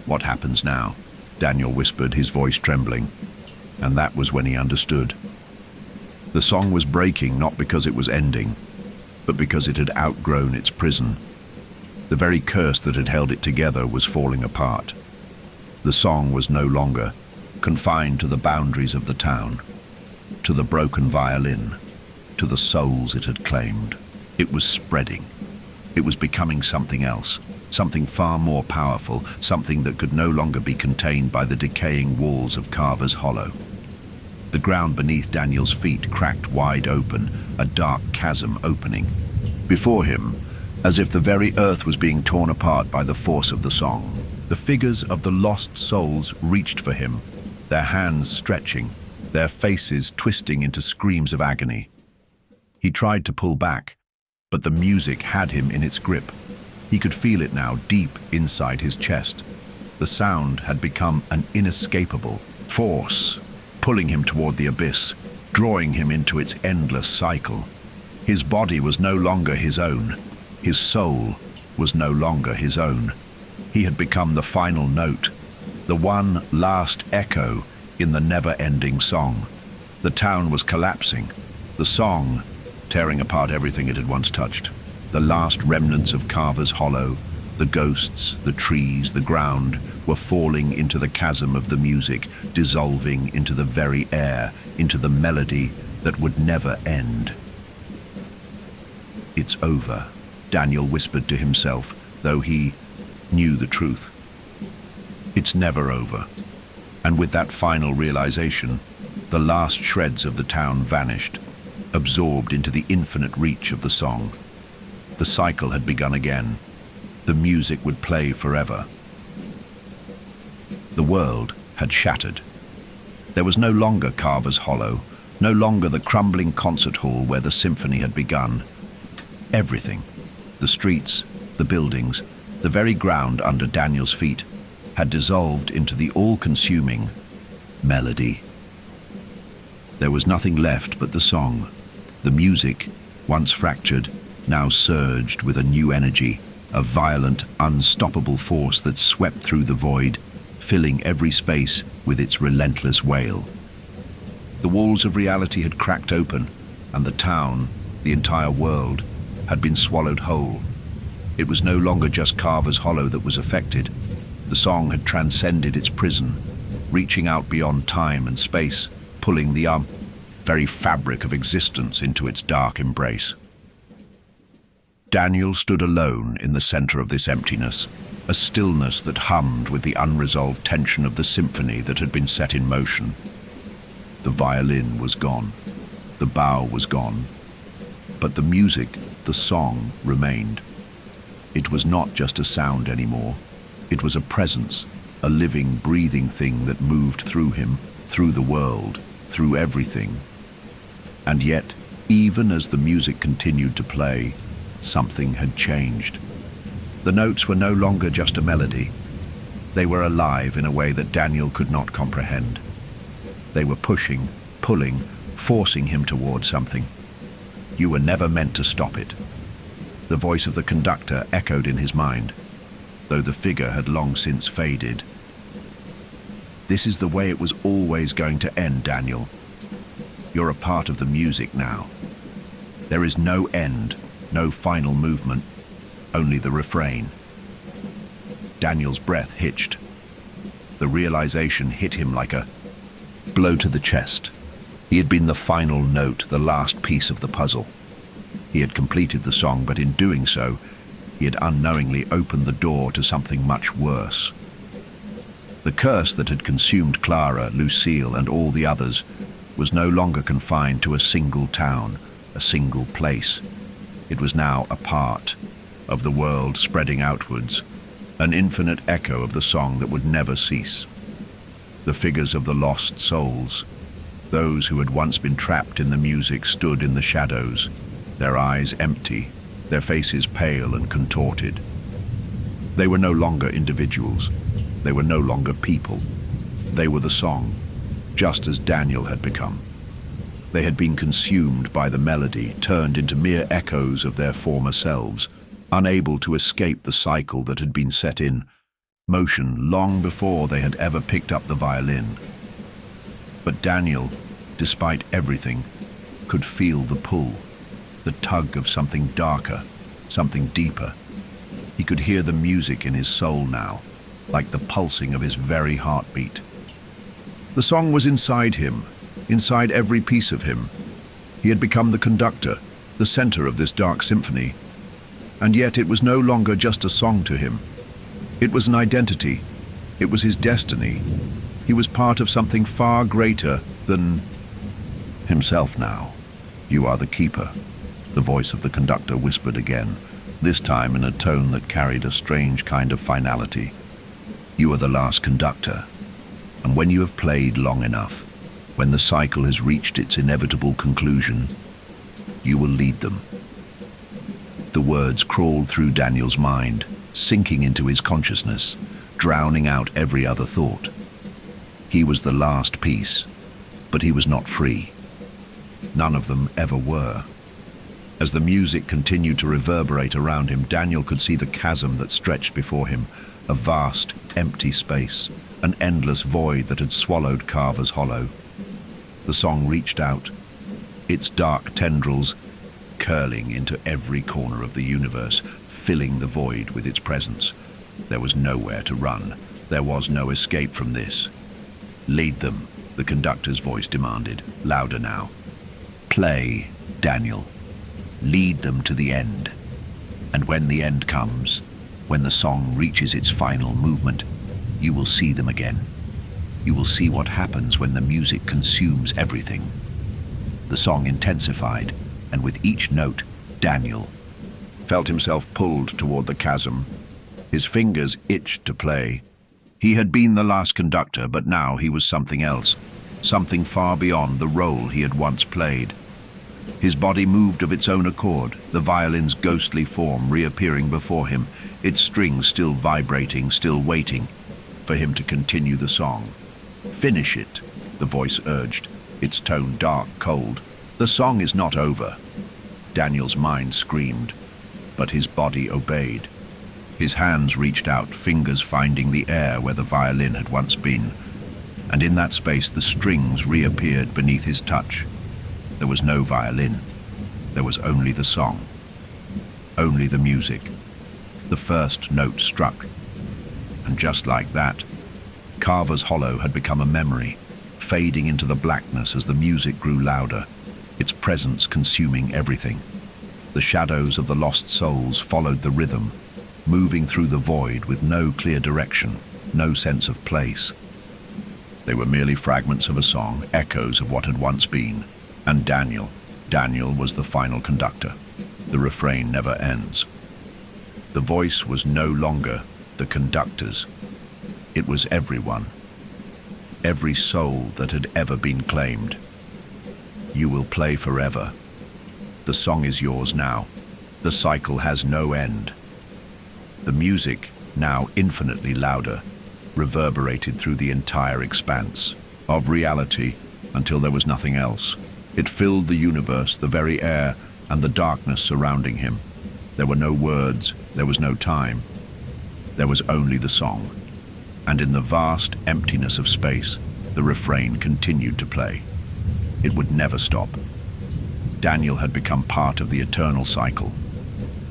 "What happens now?" Daniel whispered, his voice trembling. And that was when he understood. The song was breaking not because it was ending, but because it had outgrown its prison. The very curse that had held it together was falling apart. The song was no longer confined to the boundaries of the town, to the broken violin, to the souls it had claimed. It was spreading. It was becoming something else, something far more powerful, something that could no longer be contained by the decaying walls of Carver's Hollow. The ground beneath Daniel's feet cracked wide open, a dark chasm opening. Before him, as if the very earth was being torn apart by the force of the song, the figures of the lost souls reached for him, their hands stretching, their faces twisting into screams of agony. He tried to pull back, but the music had him in its grip. He could feel it now, deep inside his chest. The sound had become an inescapable force, pulling him toward the abyss, drawing him into its endless cycle. His body was no longer his own. His soul was no longer his own. He had become the final note, the one last echo in the never-ending song. The town was collapsing, the song tearing apart everything it had once touched. The last remnants of Carver's Hollow, the ghosts, the trees, the ground, were falling into the chasm of the music, dissolving into the very air, into the melody that would never end. "It's over," Daniel whispered to himself, though he knew the truth. It's never over. And with that final realization, the last shreds of the town vanished, absorbed into the infinite reach of the song. The cycle had begun again. The music would play forever. The world had shattered. There was no longer Carver's Hollow, no longer the crumbling concert hall where the symphony had begun. Everything, the streets, the buildings, the very ground under Daniel's feet, had dissolved into the all-consuming melody. There was nothing left but the song. The music, once fractured, now surged with a new energy, a violent, unstoppable force that swept through the void, filling every space with its relentless wail. The walls of reality had cracked open, and the town, the entire world, had been swallowed whole. It was no longer just Carver's Hollow that was affected. The song had transcended its prison, reaching out beyond time and space, pulling the very fabric of existence into its dark embrace. Daniel stood alone in the center of this emptiness, a stillness that hummed with the unresolved tension of the symphony that had been set in motion. The violin was gone, the bow was gone, but the music, the song, remained. It was not just a sound anymore. It was a presence, a living, breathing thing that moved through him, through the world, through everything. And yet, even as the music continued to play, something had changed. The notes were no longer just a melody. They were alive in a way that Daniel could not comprehend. They were pushing, pulling, forcing him toward something. You were never meant to stop it. The voice of the conductor echoed in his mind, though the figure had long since faded. This is the way it was always going to end, Daniel. You're a part of the music now. There is no end, no final movement, only the refrain. Daniel's breath hitched. The realization hit him like a blow to the chest. He had been the final note, the last piece of the puzzle. He had completed the song, but in doing so, he had unknowingly opened the door to something much worse. The curse that had consumed Clara, Lucille, and all the others was no longer confined to a single town, a single place. It was now a part of the world spreading outwards, an infinite echo of the song that would never cease. The figures of the lost souls, those who had once been trapped in the music, stood in the shadows, their eyes empty, their faces pale and contorted. They were no longer individuals. They were no longer people. They were the song, just as Daniel had become. They had been consumed by the melody, turned into mere echoes of their former selves, unable to escape the cycle that had been set in motion long before they had ever picked up the violin. But Daniel, despite everything, could feel the pull, the tug of something darker, something deeper. He could hear the music in his soul now, like the pulsing of his very heartbeat. The song was inside him, inside every piece of him. He had become the conductor, the center of this dark symphony. And yet it was no longer just a song to him. It was an identity. It was his destiny. He was part of something far greater than himself now. "You are the keeper," the voice of the conductor whispered again, this time in a tone that carried a strange kind of finality. "You are the last conductor, and when you have played long enough, when the cycle has reached its inevitable conclusion, you will lead them." The words crawled through Daniel's mind, sinking into his consciousness, drowning out every other thought. He was the last piece, but he was not free. None of them ever were. As the music continued to reverberate around him, Daniel could see the chasm that stretched before him, a vast, empty space, an endless void that had swallowed Carver's Hollow. The song reached out, its dark tendrils curling into every corner of the universe, filling the void with its presence. There was nowhere to run. There was no escape from this. "Lead them," the conductor's voice demanded, louder now. "Play, Daniel. Lead them to the end. And when the end comes, when the song reaches its final movement, you will see them again. You will see what happens when the music consumes everything." The song intensified, and with each note, Daniel felt himself pulled toward the chasm. His fingers itched to play. He had been the last conductor, but now he was something else, something far beyond the role he had once played. His body moved of its own accord, the violin's ghostly form reappearing before him, its strings still vibrating, still waiting for him to continue the song. "Finish it," the voice urged, its tone dark, cold. "The song is not over." Daniel's mind screamed, but his body obeyed. His hands reached out, fingers finding the air where the violin had once been, and in that space the strings reappeared beneath his touch. There was no violin. There was only the song. Only the music. The first note struck, and just like that, Carver's Hollow had become a memory, fading into the blackness as the music grew louder, its presence consuming everything. The shadows of the lost souls followed the rhythm, moving through the void with no clear direction, no sense of place. They were merely fragments of a song, echoes of what had once been. And Daniel was the final conductor. The refrain never ends. The voice was no longer the conductor's. It was everyone. Every soul that had ever been claimed. "You will play forever. The song is yours now. The cycle has no end." The music, now infinitely louder, reverberated through the entire expanse of reality until there was nothing else. It filled the universe, the very air, and the darkness surrounding him. There were no words, there was no time. There was only the song. And in the vast emptiness of space, the refrain continued to play. It would never stop. Daniel had become part of the eternal cycle,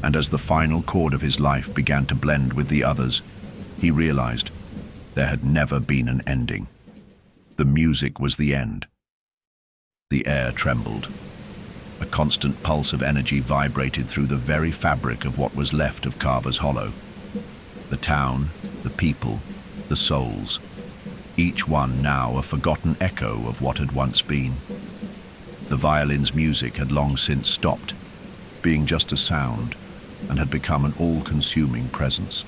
and as the final chord of his life began to blend with the others, he realized there had never been an ending. The music was the end. The air trembled. A constant pulse of energy vibrated through the very fabric of what was left of Carver's Hollow. The town, the people, the souls, each one now a forgotten echo of what had once been. The violin's music had long since stopped, being just a sound, and had become an all-consuming presence.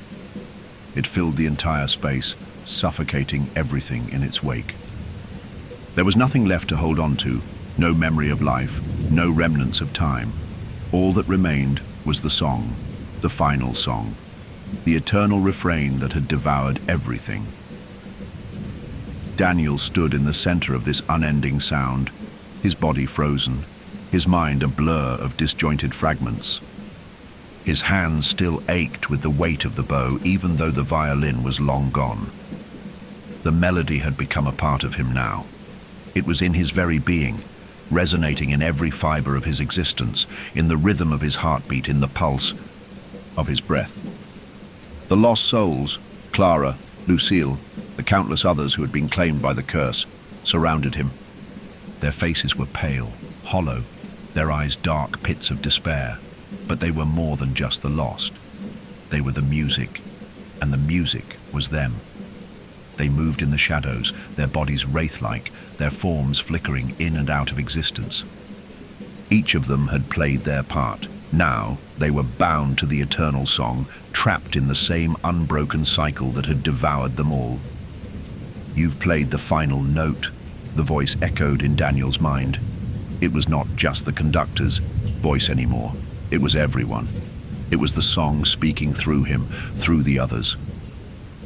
It filled the entire space, suffocating everything in its wake. There was nothing left to hold on to, no memory of life, no remnants of time. All that remained was the song, the final song, the eternal refrain that had devoured everything. Daniel stood in the center of this unending sound, his body frozen, his mind a blur of disjointed fragments. His hands still ached with the weight of the bow, even though the violin was long gone. The melody had become a part of him now. It was in his very being, resonating in every fiber of his existence, in the rhythm of his heartbeat, in the pulse of his breath. The lost souls, Clara, Lucille, the countless others who had been claimed by the curse, surrounded him. Their faces were pale, hollow, their eyes dark pits of despair, but they were more than just the lost. They were the music, and the music was them. They moved in the shadows, their bodies wraith-like, their forms flickering in and out of existence. Each of them had played their part. Now they were bound to the eternal song, trapped in the same unbroken cycle that had devoured them all. "You've played the final note," the voice echoed in Daniel's mind. It was not just the conductor's voice anymore. It was everyone. It was the song speaking through him, through the others.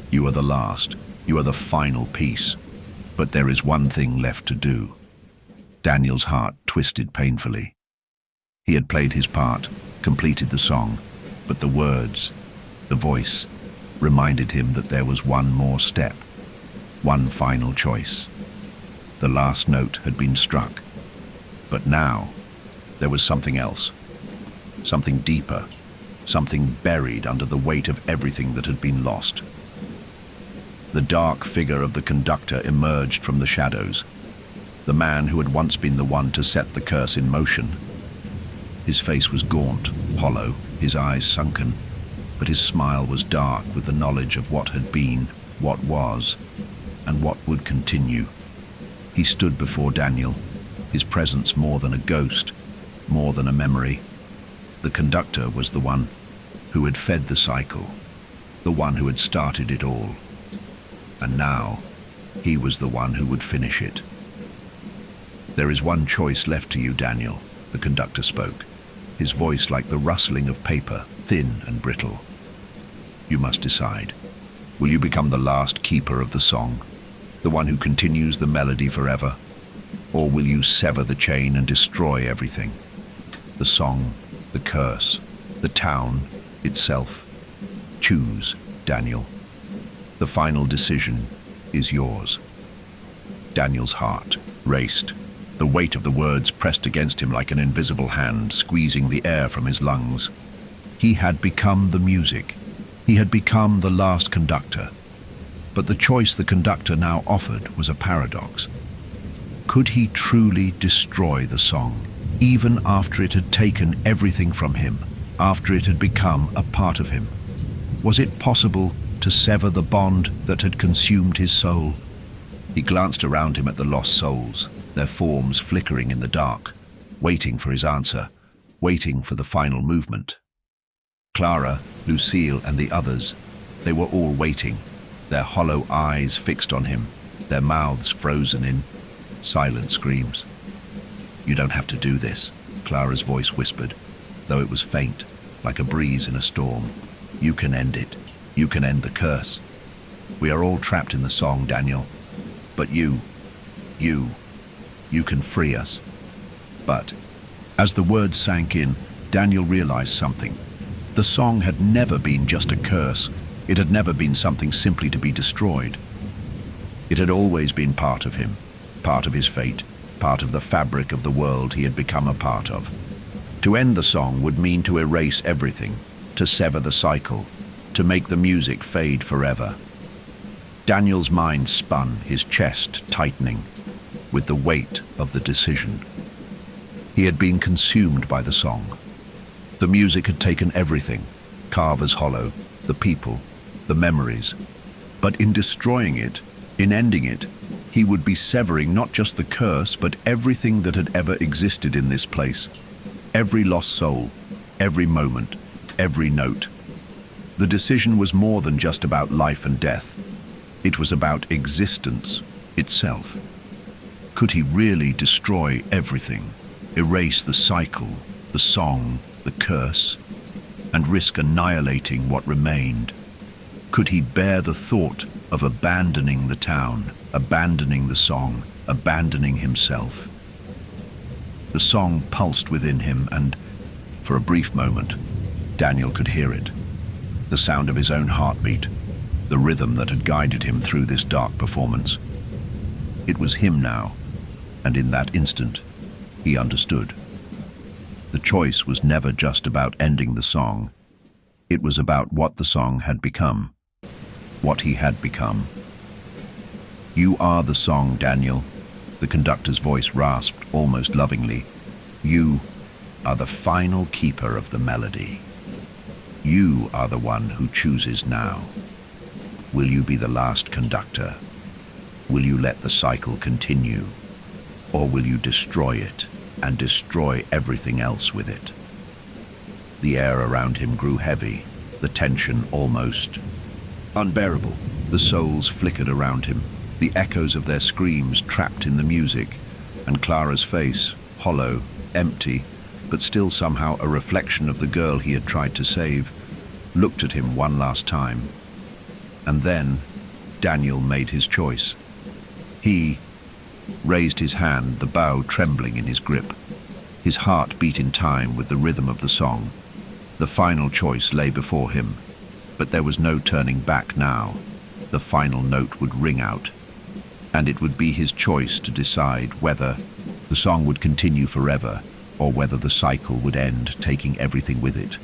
"You are the last. You are the final piece. But there is one thing left to do." Daniel's heart twisted painfully. He had played his part, completed the song, but the words, the voice, reminded him that there was one more step, one final choice. The last note had been struck, but now there was something else, something deeper, something buried under the weight of everything that had been lost. The dark figure of the conductor emerged from the shadows, the man who had once been the one to set the curse in motion. His face was gaunt, hollow, his eyes sunken, but his smile was dark with the knowledge of what had been, what was, and what would continue. He stood before Daniel, his presence more than a ghost, more than a memory. The conductor was the one who had fed the cycle, the one who had started it all. And now, he was the one who would finish it. "There is one choice left to you, Daniel," the conductor spoke, his voice like the rustling of paper, thin and brittle. "You must decide. Will you become the last keeper of the song, the one who continues the melody forever? Or will you sever the chain and destroy everything? The song, the curse, the town itself. Choose, Daniel. The final decision is yours." Daniel's heart raced. The weight of the words pressed against him like an invisible hand, squeezing the air from his lungs. He had become the music. He had become the last conductor. But the choice the conductor now offered was a paradox. Could he truly destroy the song, even after it had taken everything from him, after it had become a part of him? Was it possible to sever the bond that had consumed his soul? He glanced around him at the lost souls, their forms flickering in the dark, waiting for his answer, waiting for the final movement. Clara, Lucille, and the others, they were all waiting, their hollow eyes fixed on him, their mouths frozen in silent screams. "You don't have to do this," Clara's voice whispered, though it was faint, like a breeze in a storm. "You can end it. You can end the curse. We are all trapped in the song, Daniel. But you can free us." But as the words sank in, Daniel realized something. The song had never been just a curse. It had never been something simply to be destroyed. It had always been part of him, part of his fate, part of the fabric of the world he had become a part of. To end the song would mean to erase everything, to sever the cycle, to make the music fade forever. Daniel's mind spun, his chest tightening, with the weight of the decision. He had been consumed by the song. The music had taken everything, Carver's Hollow, the people, the memories. But in destroying it, in ending it, he would be severing not just the curse, but everything that had ever existed in this place. Every lost soul, every moment, every note. The decision was more than just about life and death. It was about existence itself. Could he really destroy everything, erase the cycle, the song, the curse, and risk annihilating what remained? Could he bear the thought of abandoning the town, abandoning the song, abandoning himself? The song pulsed within him, and, for a brief moment, Daniel could hear it. The sound of his own heartbeat, the rhythm that had guided him through this dark performance. It was him now, and in that instant, he understood. The choice was never just about ending the song. It was about what the song had become, what he had become. "You are the song, Daniel," the conductor's voice rasped almost lovingly. "You are the final keeper of the melody. You are the one who chooses now. Will you be the last conductor? Will you let the cycle continue? Or will you destroy it and destroy everything else with it?" The air around him grew heavy, the tension almost unbearable. The souls flickered around him, the echoes of their screams trapped in the music, and Clara's face, hollow, empty, but still somehow a reflection of the girl he had tried to save, looked at him one last time. And then Daniel made his choice. He raised his hand, the bow trembling in his grip. His heart beat in time with the rhythm of the song. The final choice lay before him, but there was no turning back now. The final note would ring out, and it would be his choice to decide whether the song would continue forever or whether the cycle would end, taking everything with it.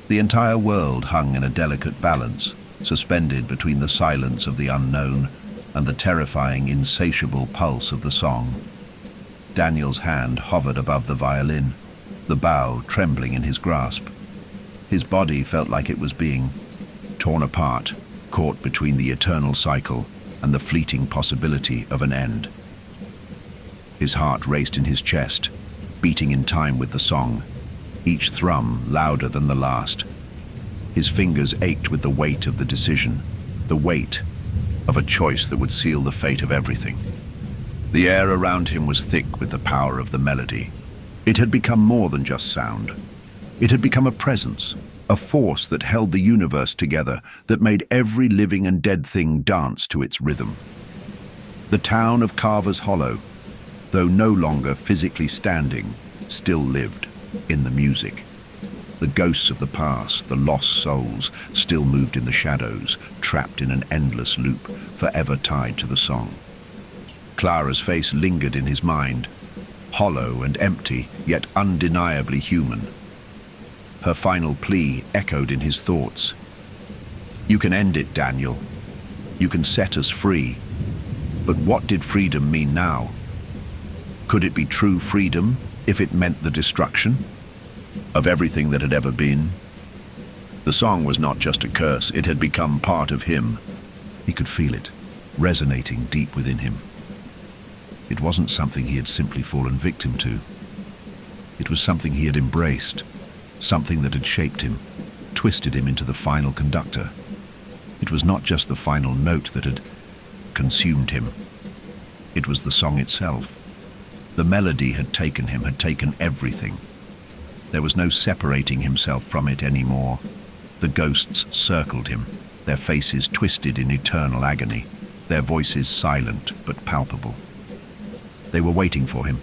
The entire world hung in a delicate balance, suspended between the silence of the unknown and the terrifying, insatiable pulse of the song. Daniel's hand hovered above the violin, the bow trembling in his grasp. His body felt like it was being torn apart, caught between the eternal cycle and the fleeting possibility of an end. His heart raced in his chest, beating in time with the song, each thrum louder than the last. His fingers ached with the weight of the decision, the weight of a choice that would seal the fate of everything. The air around him was thick with the power of the melody. It had become more than just sound. It had become a presence, a force that held the universe together, that made every living and dead thing dance to its rhythm. The town of Carver's Hollow, though no longer physically standing, still lived in the music. The ghosts of the past, the lost souls, still moved in the shadows, trapped in an endless loop, forever tied to the song. Clara's face lingered in his mind, hollow and empty, yet undeniably human. Her final plea echoed in his thoughts. "You can end it, Daniel. You can set us free." But what did freedom mean now? Could it be true freedom if it meant the destruction of everything that had ever been? The song was not just a curse, it had become part of him. He could feel it, resonating deep within him. It wasn't something he had simply fallen victim to. It was something he had embraced, something that had shaped him, twisted him into the final conductor. It was not just the final note that had consumed him. It was the song itself. The melody had taken him, had taken everything. There was no separating himself from it anymore. The ghosts circled him, their faces twisted in eternal agony, their voices silent but palpable. They were waiting for him.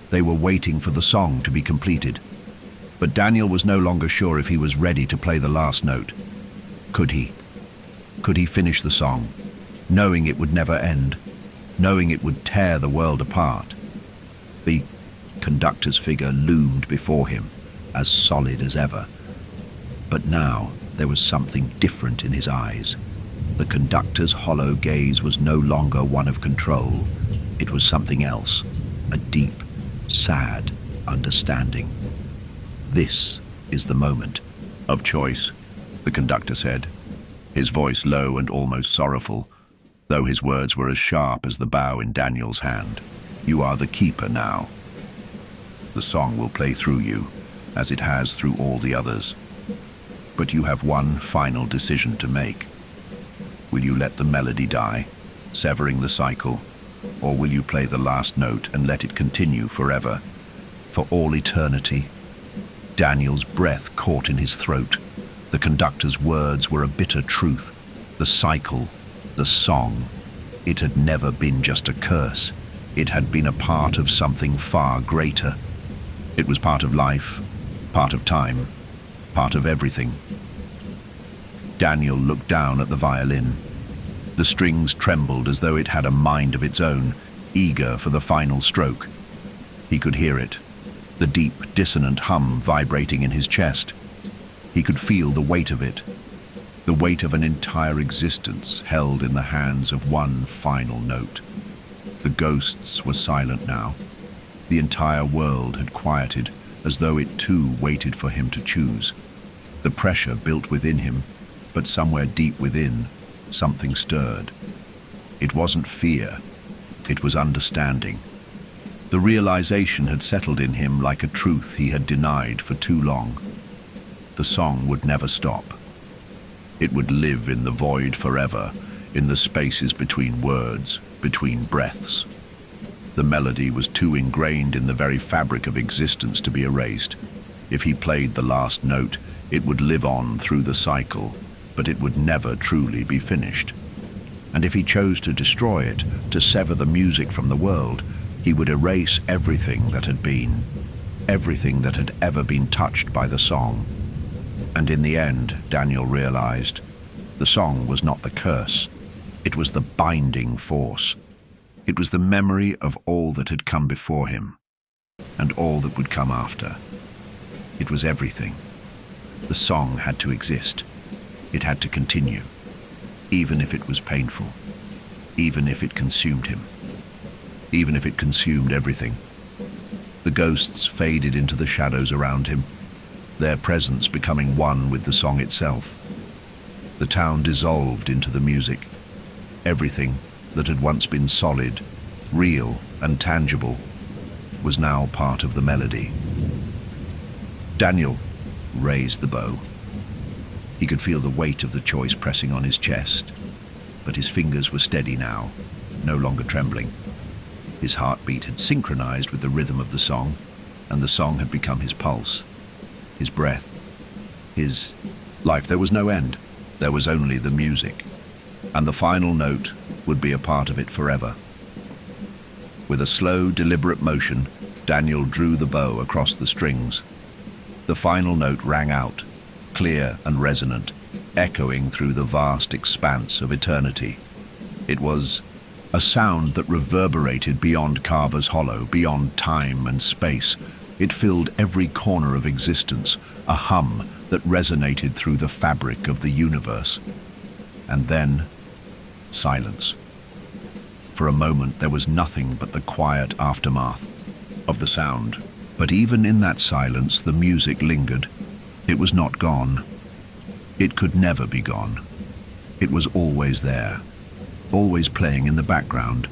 They were waiting for the song to be completed. But Daniel was no longer sure if he was ready to play the last note. Could he? Could he finish the song, knowing it would never end, knowing it would tear the world apart? The conductor's figure loomed before him, as solid as ever. But now there was something different in his eyes. The conductor's hollow gaze was no longer one of control. It was something else, a deep, sad understanding. "This is the moment of choice," the conductor said, his voice low and almost sorrowful, though his words were as sharp as the bow in Daniel's hand. "You are the keeper now. The song will play through you, as it has through all the others. But you have one final decision to make. Will you let the melody die, severing the cycle, or will you play the last note and let it continue forever, for all eternity?" Daniel's breath caught in his throat. The conductor's words were a bitter truth. The cycle, the song, it had never been just a curse. It had been a part of something far greater. It was part of life, part of time, part of everything. Daniel looked down at the violin. The strings trembled as though it had a mind of its own, eager for the final stroke. He could hear it, the deep, dissonant hum vibrating in his chest. He could feel the weight of it, the weight of an entire existence held in the hands of one final note. The ghosts were silent now. The entire world had quieted, as though it too waited for him to choose. The pressure built within him, but somewhere deep within, something stirred. It wasn't fear, it was understanding. The realization had settled in him like a truth he had denied for too long. The song would never stop. It would live in the void forever, in the spaces between words, between breaths. The melody was too ingrained in the very fabric of existence to be erased. If he played the last note, it would live on through the cycle, but it would never truly be finished. And if he chose to destroy it, to sever the music from the world, he would erase everything that had been, everything that had ever been touched by the song. And in the end, Daniel realized, the song was not the curse. It was the binding force. It was the memory of all that had come before him, and all that would come after. It was everything. The song had to exist. It had to continue, even if it was painful, even if it consumed him, even if it consumed everything. The ghosts faded into the shadows around him, their presence becoming one with the song itself. The town dissolved into the music. Everything that had once been solid, real, and tangible was now part of the melody. Daniel raised the bow. He could feel the weight of the choice pressing on his chest, but his fingers were steady now, no longer trembling. His heartbeat had synchronized with the rhythm of the song, and the song had become his pulse, his breath, his life. There was no end. There was only the music, and the final note would be a part of it forever. With a slow, deliberate motion, Daniel drew the bow across the strings. The final note rang out, clear and resonant, echoing through the vast expanse of eternity. It was a sound that reverberated beyond Carver's Hollow, beyond time and space. It filled every corner of existence, a hum that resonated through the fabric of the universe. And then, silence. For a moment, there was nothing but the quiet aftermath of the sound. But even in that silence, the music lingered. It was not gone. It could never be gone. It was always there, always playing in the background,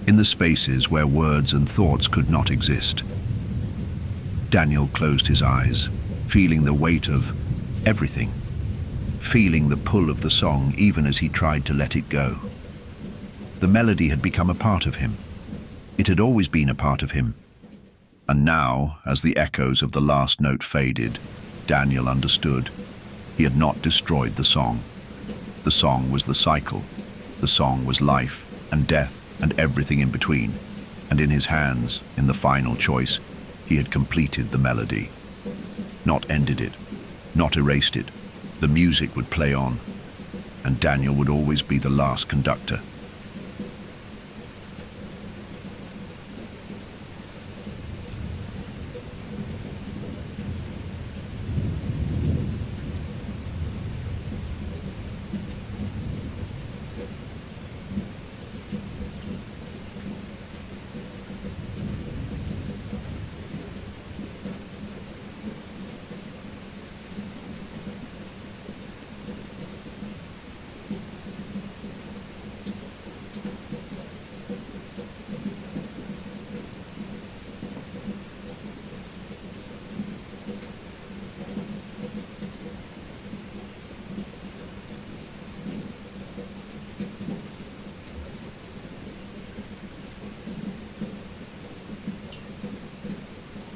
in the spaces where words and thoughts could not exist. Daniel closed his eyes, feeling the weight of everything, feeling the pull of the song even as he tried to let it go. The melody had become a part of him. It had always been a part of him. And now, as the echoes of the last note faded, Daniel understood. He had not destroyed the song. The song was the cycle. The song was life and death and everything in between. And in his hands, in the final choice, he had completed the melody. Not ended it, not erased it. The music would play on, and Daniel would always be the last conductor,